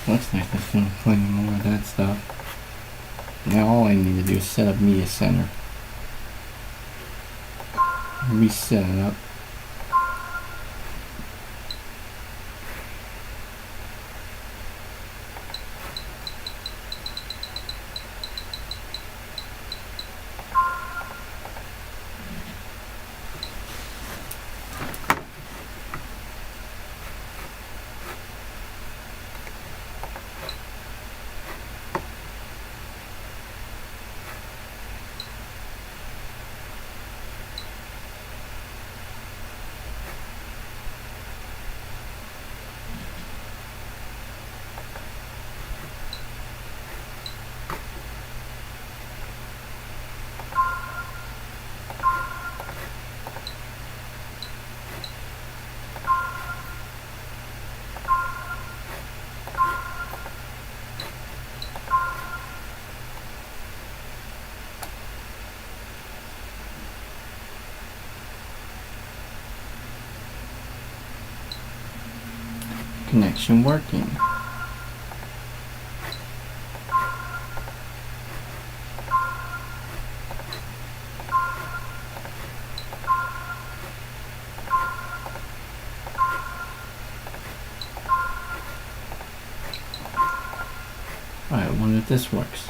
Looks like there's still plenty more of that stuff. Now all I need to do is set up media center. Reset it up. Connection working. Alright, I wonder if this works.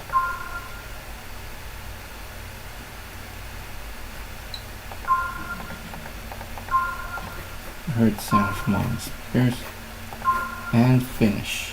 I heard sound from all the speakers. And finish.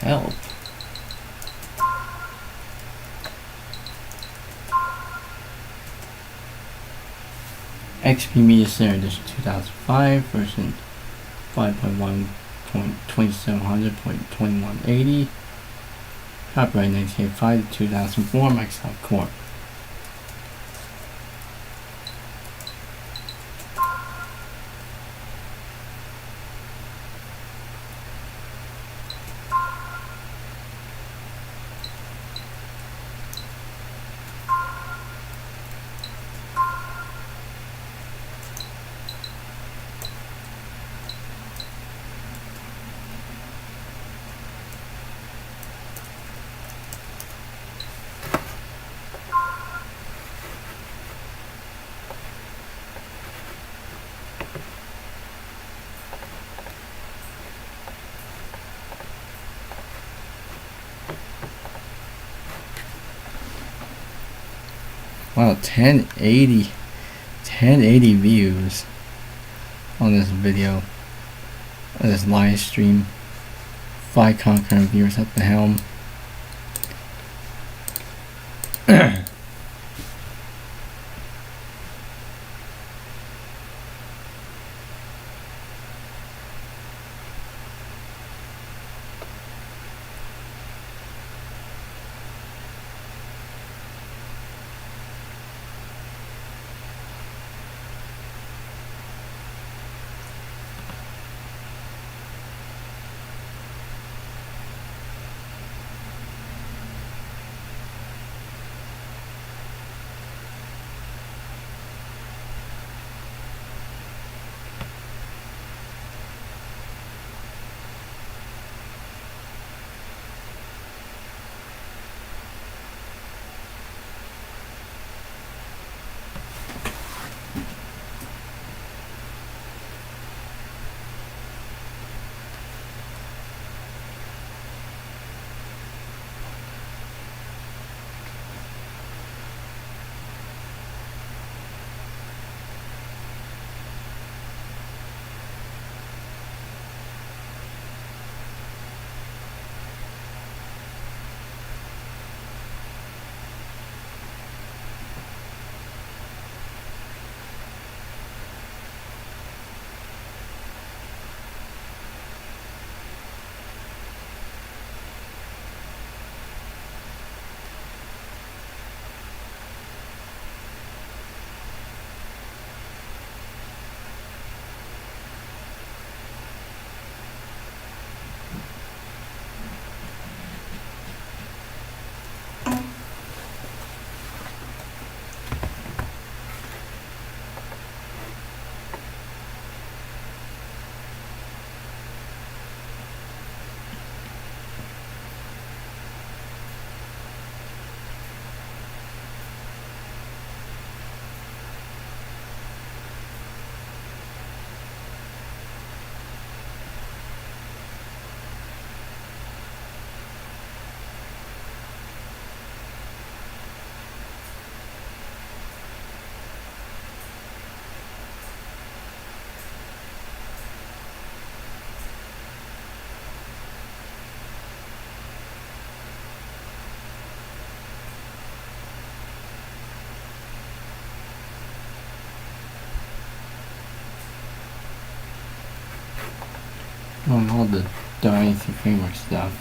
Help. XP Media Center Edition 2005 version 5.1.2700.2180. Copyright 1985 to 2004 Microsoft Corp. Wow, 1080 views on this video, on this live stream. 5 concurrent viewers at the helm. all the Dynasty framework stuff.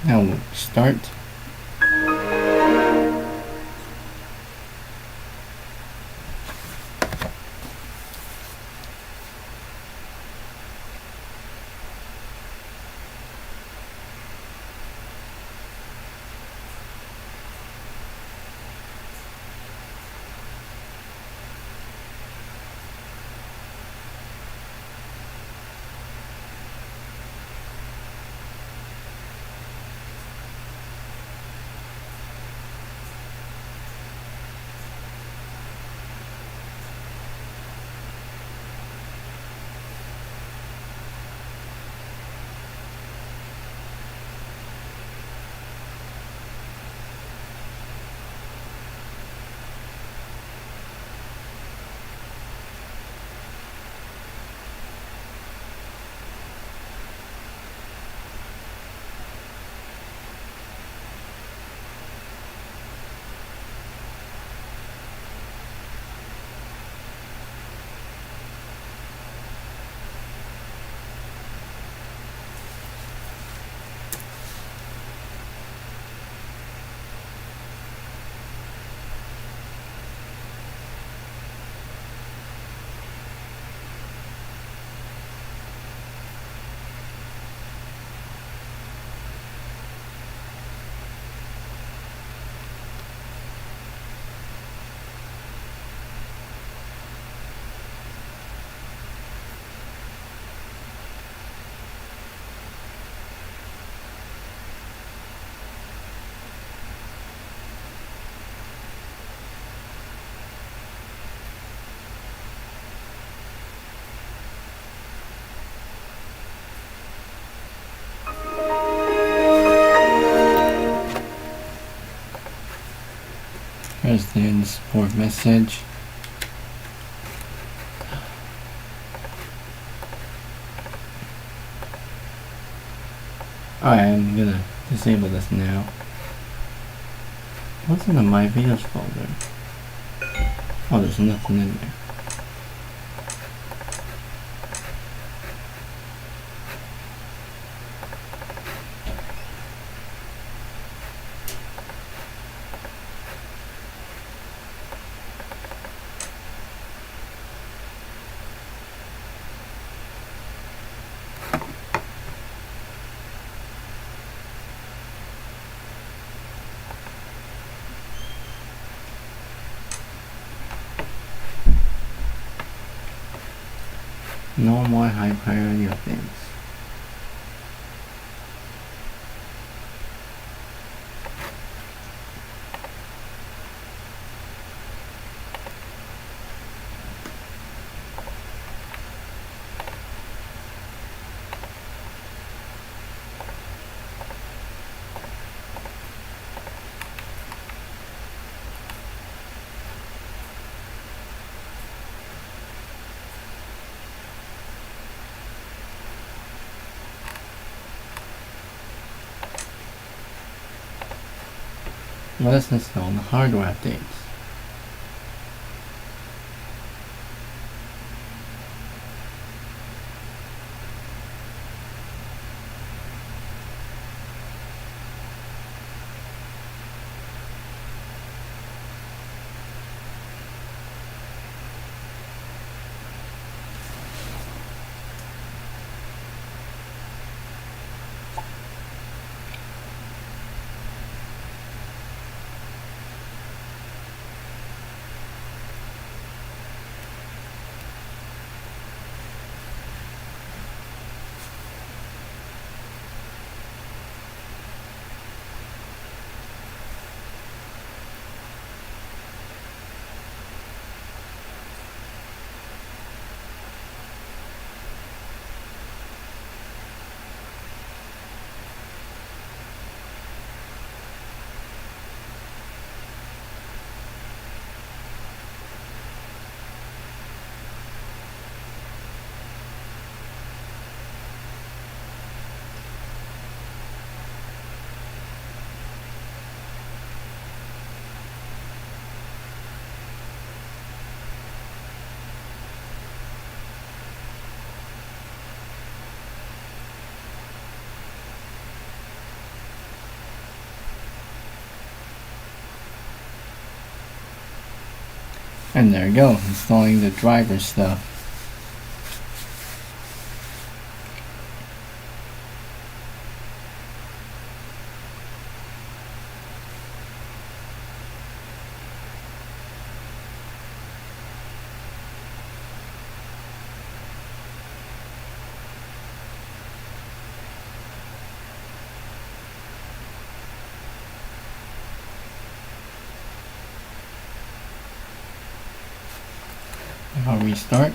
Now we'll start. Here's the end support message. Alright, I'm gonna disable this now. What's in the My Videos folder? Oh, there's nothing in there. No more high priority updates. Let us install the hardware updates. And there you go, installing the driver stuff. I'll restart.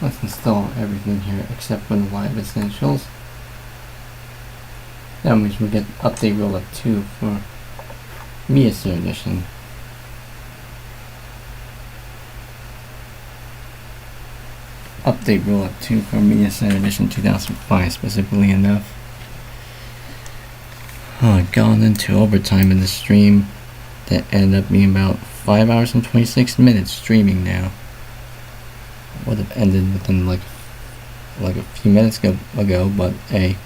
Let's install everything here except for the live essentials. That means we get update rollup 2 for Miyasu edition. Update rollup 2 for Miyasu edition 2005 specifically enough. I've gone into overtime in the stream that ended up being about 5 hours and 26 minutes streaming now. Would have ended within like a few minutes ago, but hey.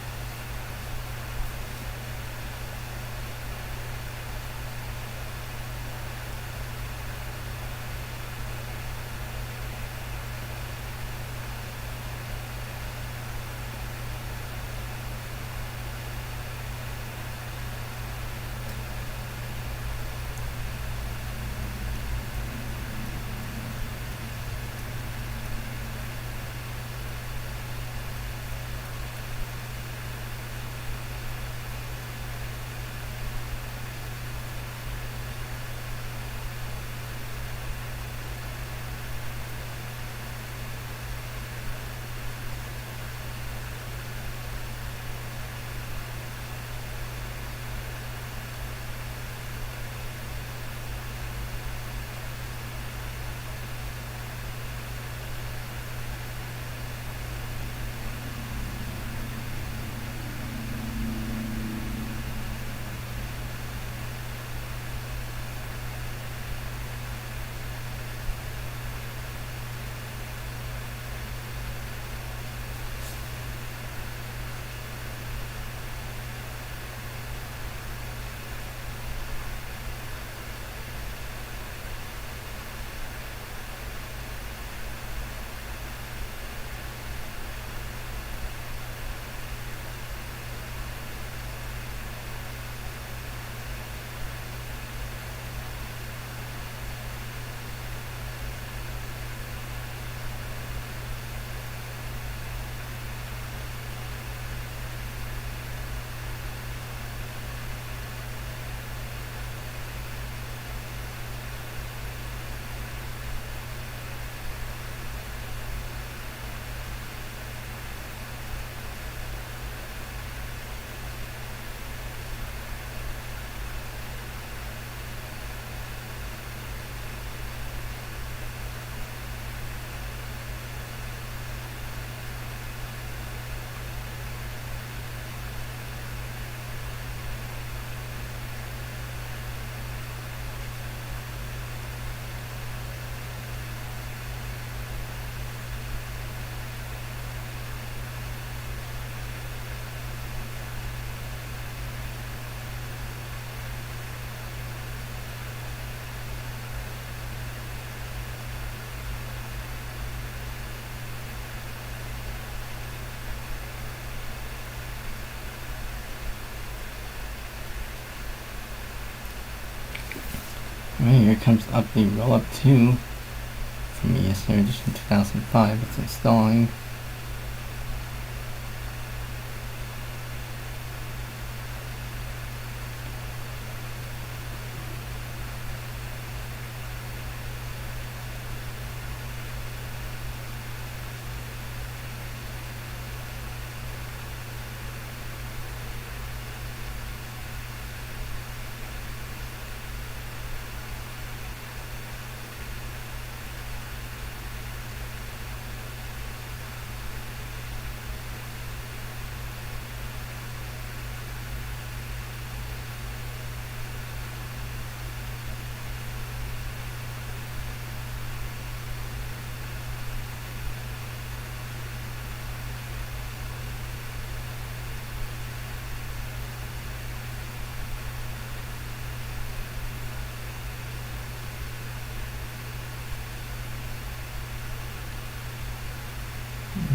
Alright, here comes update rollup 2 from ESR edition 2005. It's installing.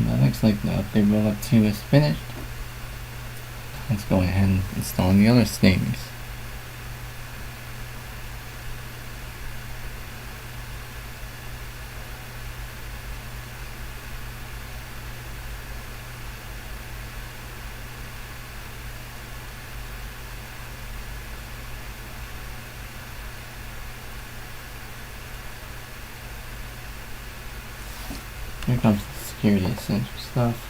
That looks like the update rollup 2 is finished. Let's go ahead and install the other things. Here comes the security essential stuff.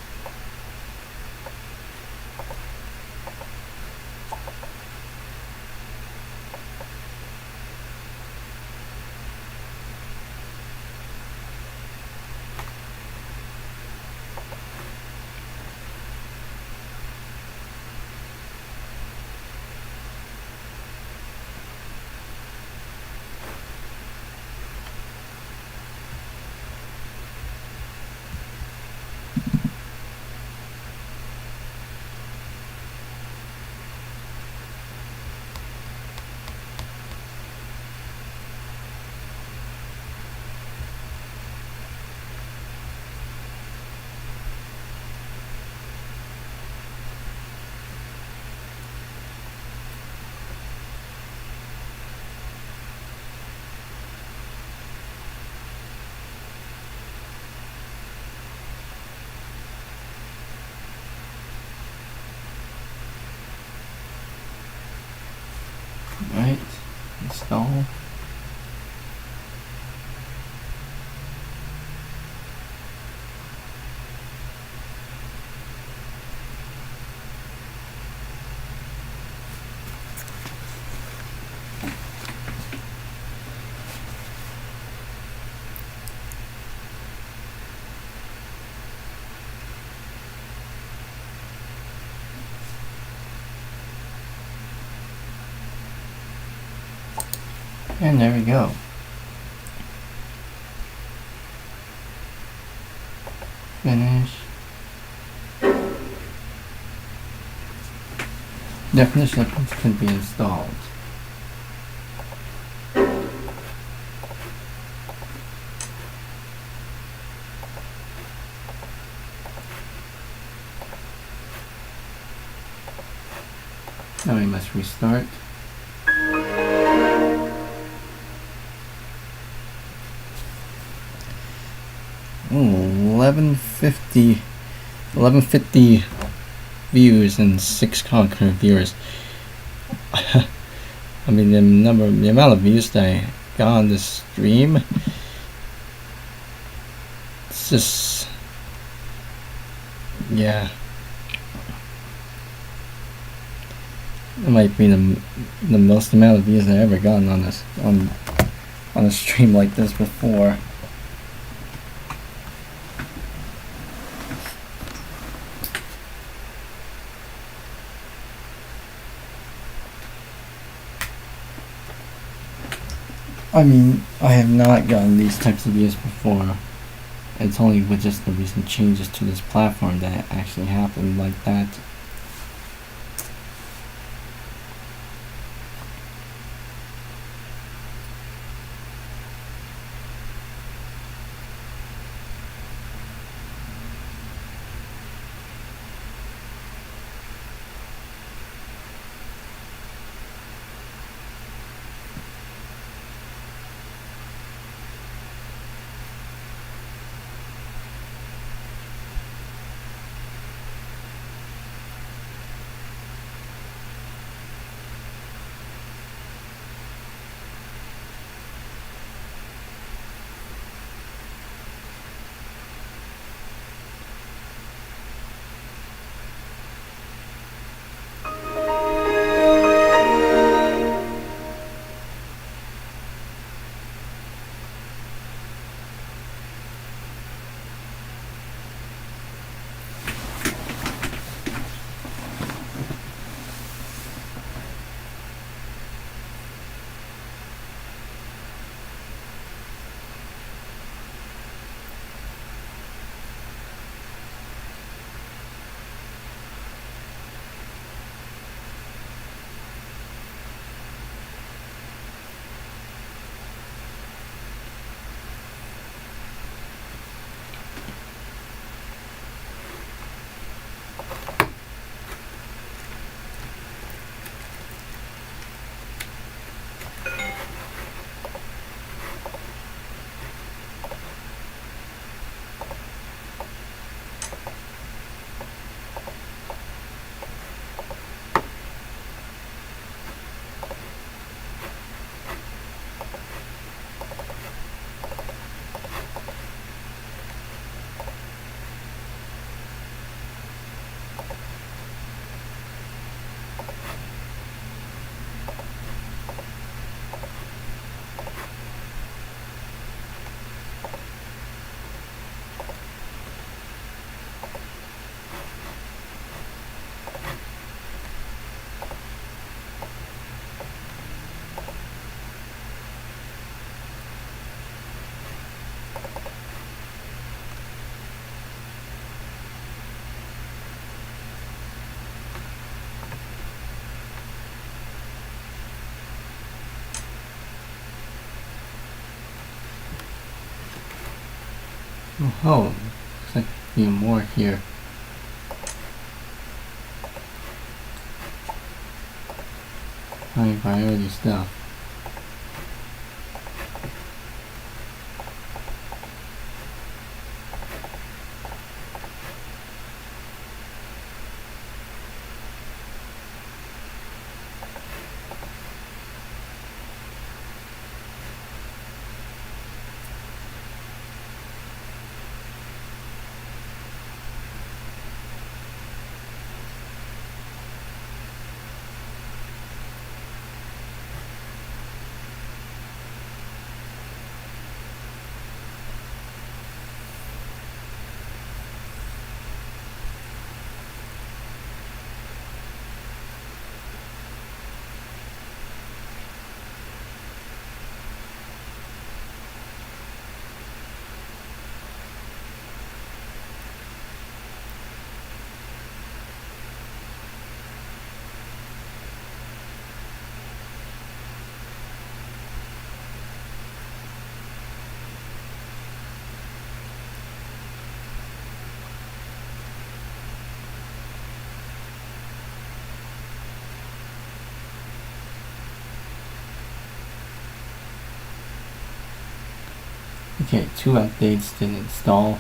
Right, install. And there we go. Finish. Definition can be installed. Now we must restart. Ooh, 1150 views and 6 concurrent viewers. I mean, the amount of views that I got on this stream, it's just, yeah. It might be the most amount of views I've ever gotten on this on a stream like this before. I mean, I have not gotten these types of views before. It's only with just the recent changes to this platform that it actually happened like that. Oh, looks like a few more here. High priority stuff. Okay, 2 updates to install.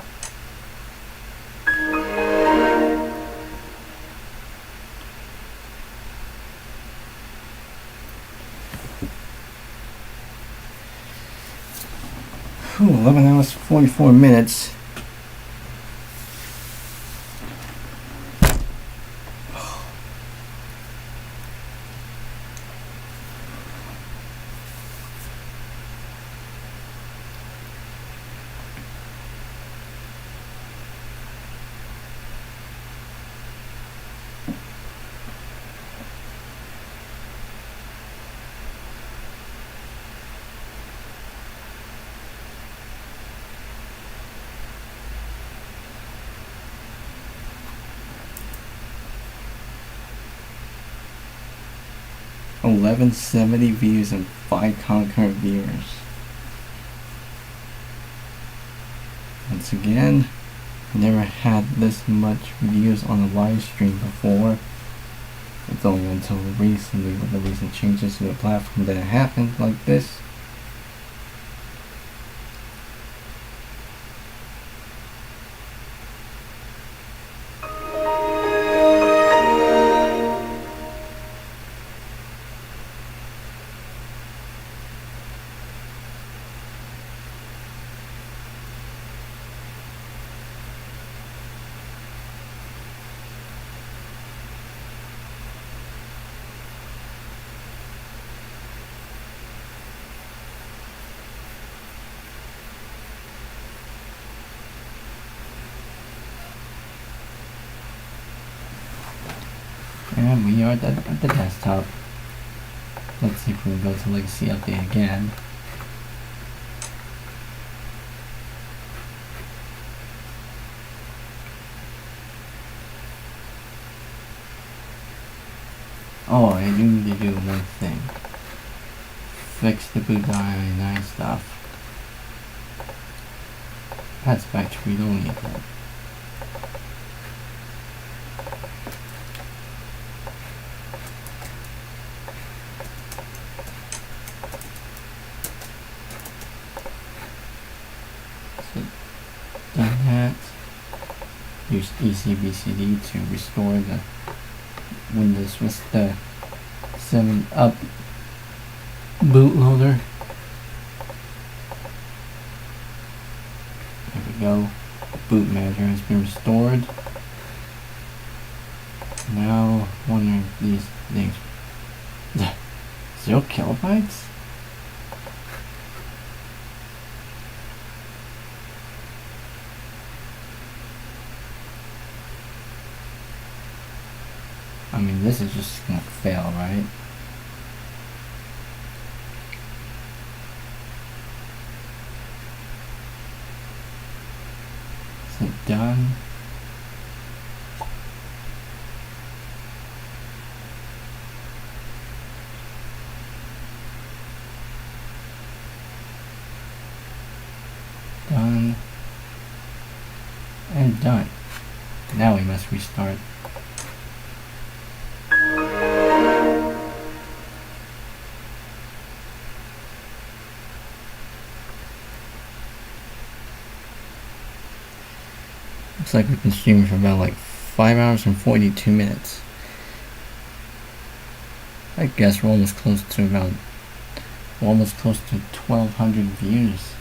Whew, 11 hours 44 minutes. $1170 views and 5 concurrent viewers. Once again, never had this much views on a live stream before. It's only until recently, with the recent changes to the platform, that it happened like this. And we are at the desktop. Let's see if we can go to Legacy Update again. Oh, I do need to do one thing. Fix the boot i9 stuff. That's factory, we don't need that. Done that. Use ECBCD to restore the Windows Vista 7 Up bootloader. There we go. Boot manager has been restored. Now, wondering if these things. 0 kilobytes? I mean, this is just gonna fail, right? So done. Done. done. Now we must restart. Looks like we've been streaming for about like 5 hours and 42 minutes. I guess we're almost close to 1,200 views.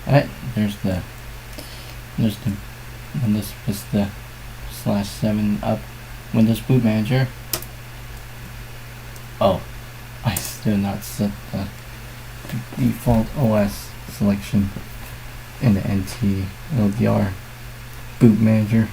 Alright, there's the Windows Vista /7 up Windows Boot Manager. Oh, I still not set the default OS selection in the NT LDR Boot Manager.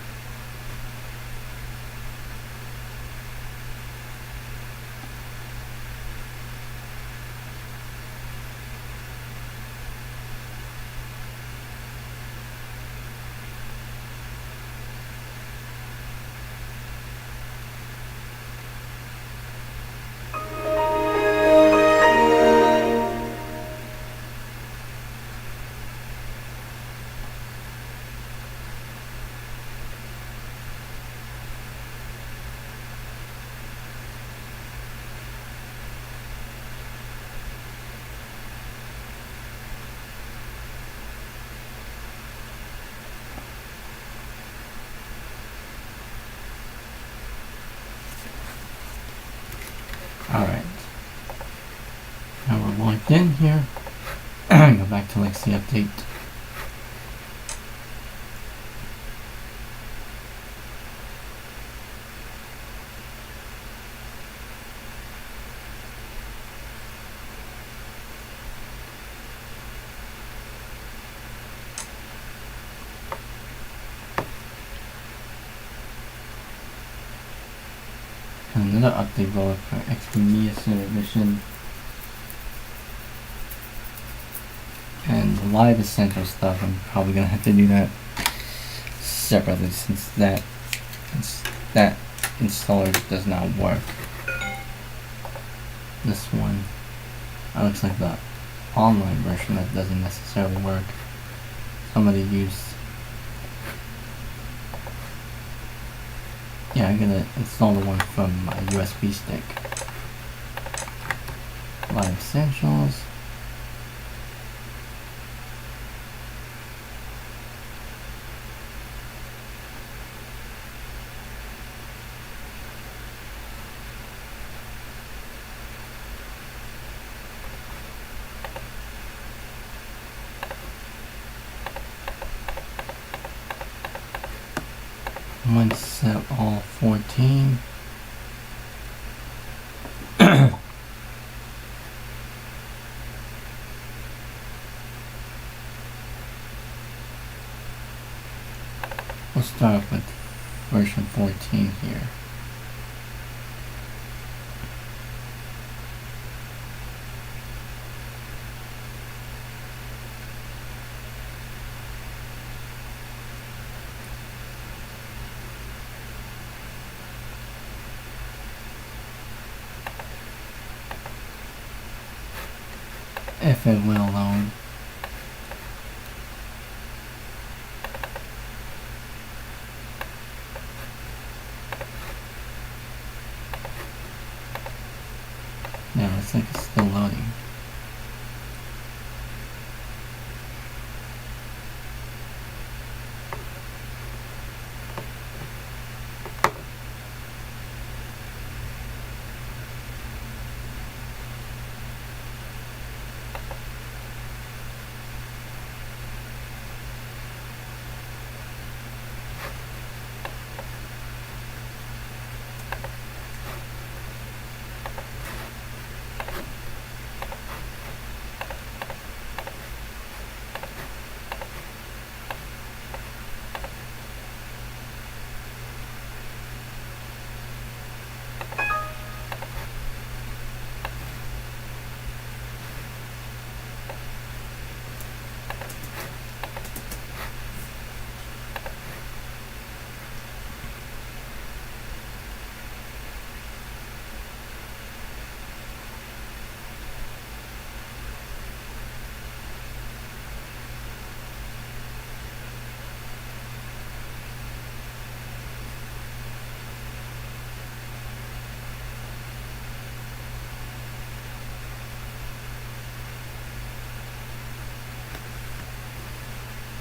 Alright. Now we're logged in here. Go back to Legacy Update. Another update going for XP Media Center Vision and the Live Essential stuff. I'm probably gonna have to do that separately since that installer does not work. This one looks like the online version that doesn't necessarily work. Somebody used. Yeah, I'm gonna install the one from my USB stick. Live Essentials. One set all 14. We'll start with version 14 here. If it will load. Yeah, looks like it's still loading.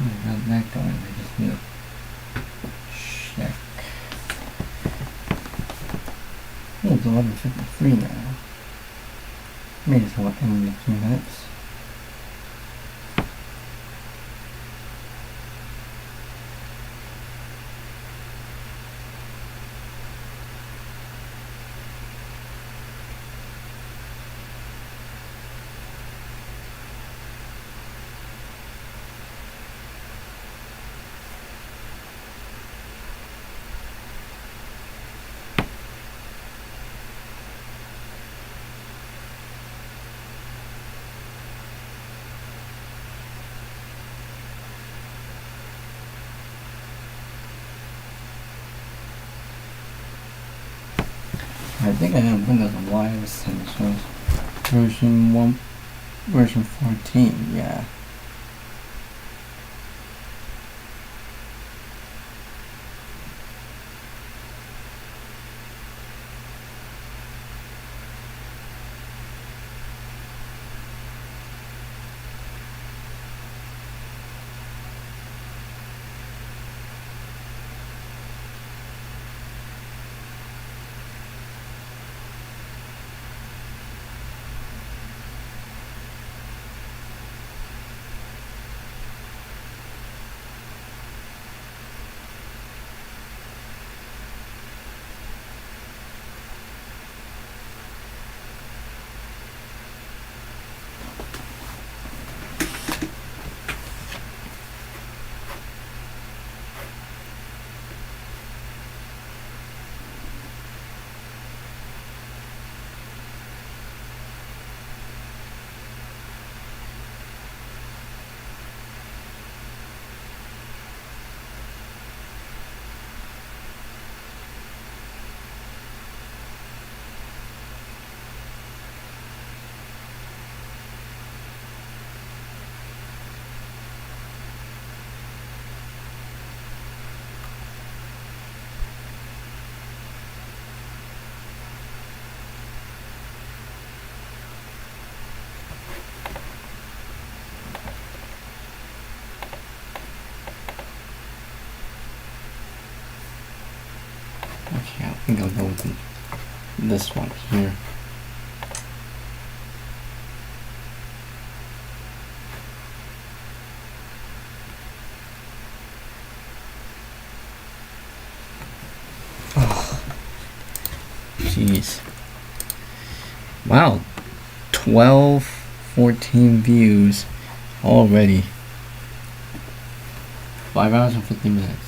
I got that going. I just need to check. Oh, it's 11:53 now. May as well end in a few minutes. I think I have Windows Live Essentials version 14, yeah. Okay, I think I'll go with this one here. Oh, jeez. Wow, 14 views already. 5 hours and 50 minutes.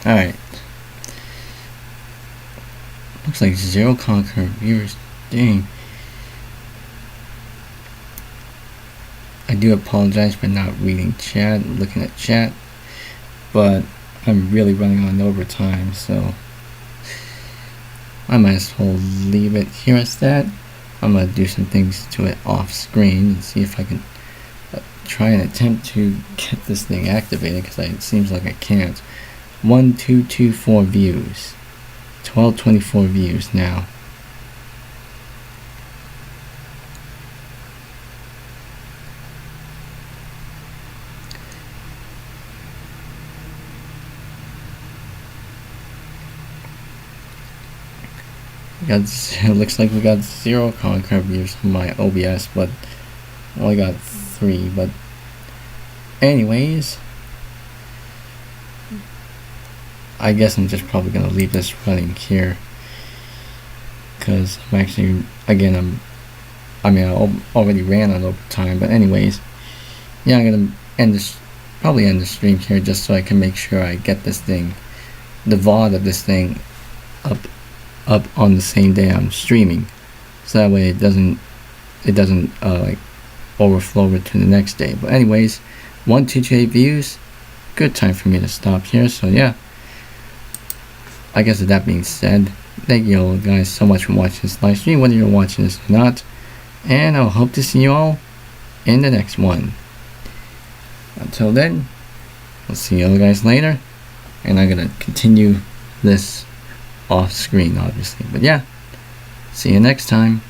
Alright. Looks like 0 concurrent viewers. Dang. I do apologize for not reading chat, looking at chat, but I'm really running on overtime, so I might as well leave it here as that. I'm gonna do some things to it off screen and see if I can try and attempt to get this thing activated, because it seems like I can't. 1224 views, 1224 views now. It looks like we got 0 concurrent views from my OBS, but I only got 3. But anyways, I guess I'm just probably gonna leave this running here, because I'm actually, again, I already ran on overtime. But anyways, yeah, I'm gonna end this probably end the stream here just so I can make sure I get this thing, the VOD of this thing, up on the same day I'm streaming, so that way it doesn't like overflow over to the next day. But anyways, 128 views, good time for me to stop here. So yeah, I guess with that being said, thank you all guys so much for watching this live stream, whether you're watching this or not, and I'll hope to see you all in the next one. Until then, I'll see you all guys later, and I'm gonna continue this off screen obviously, but yeah, see you next time.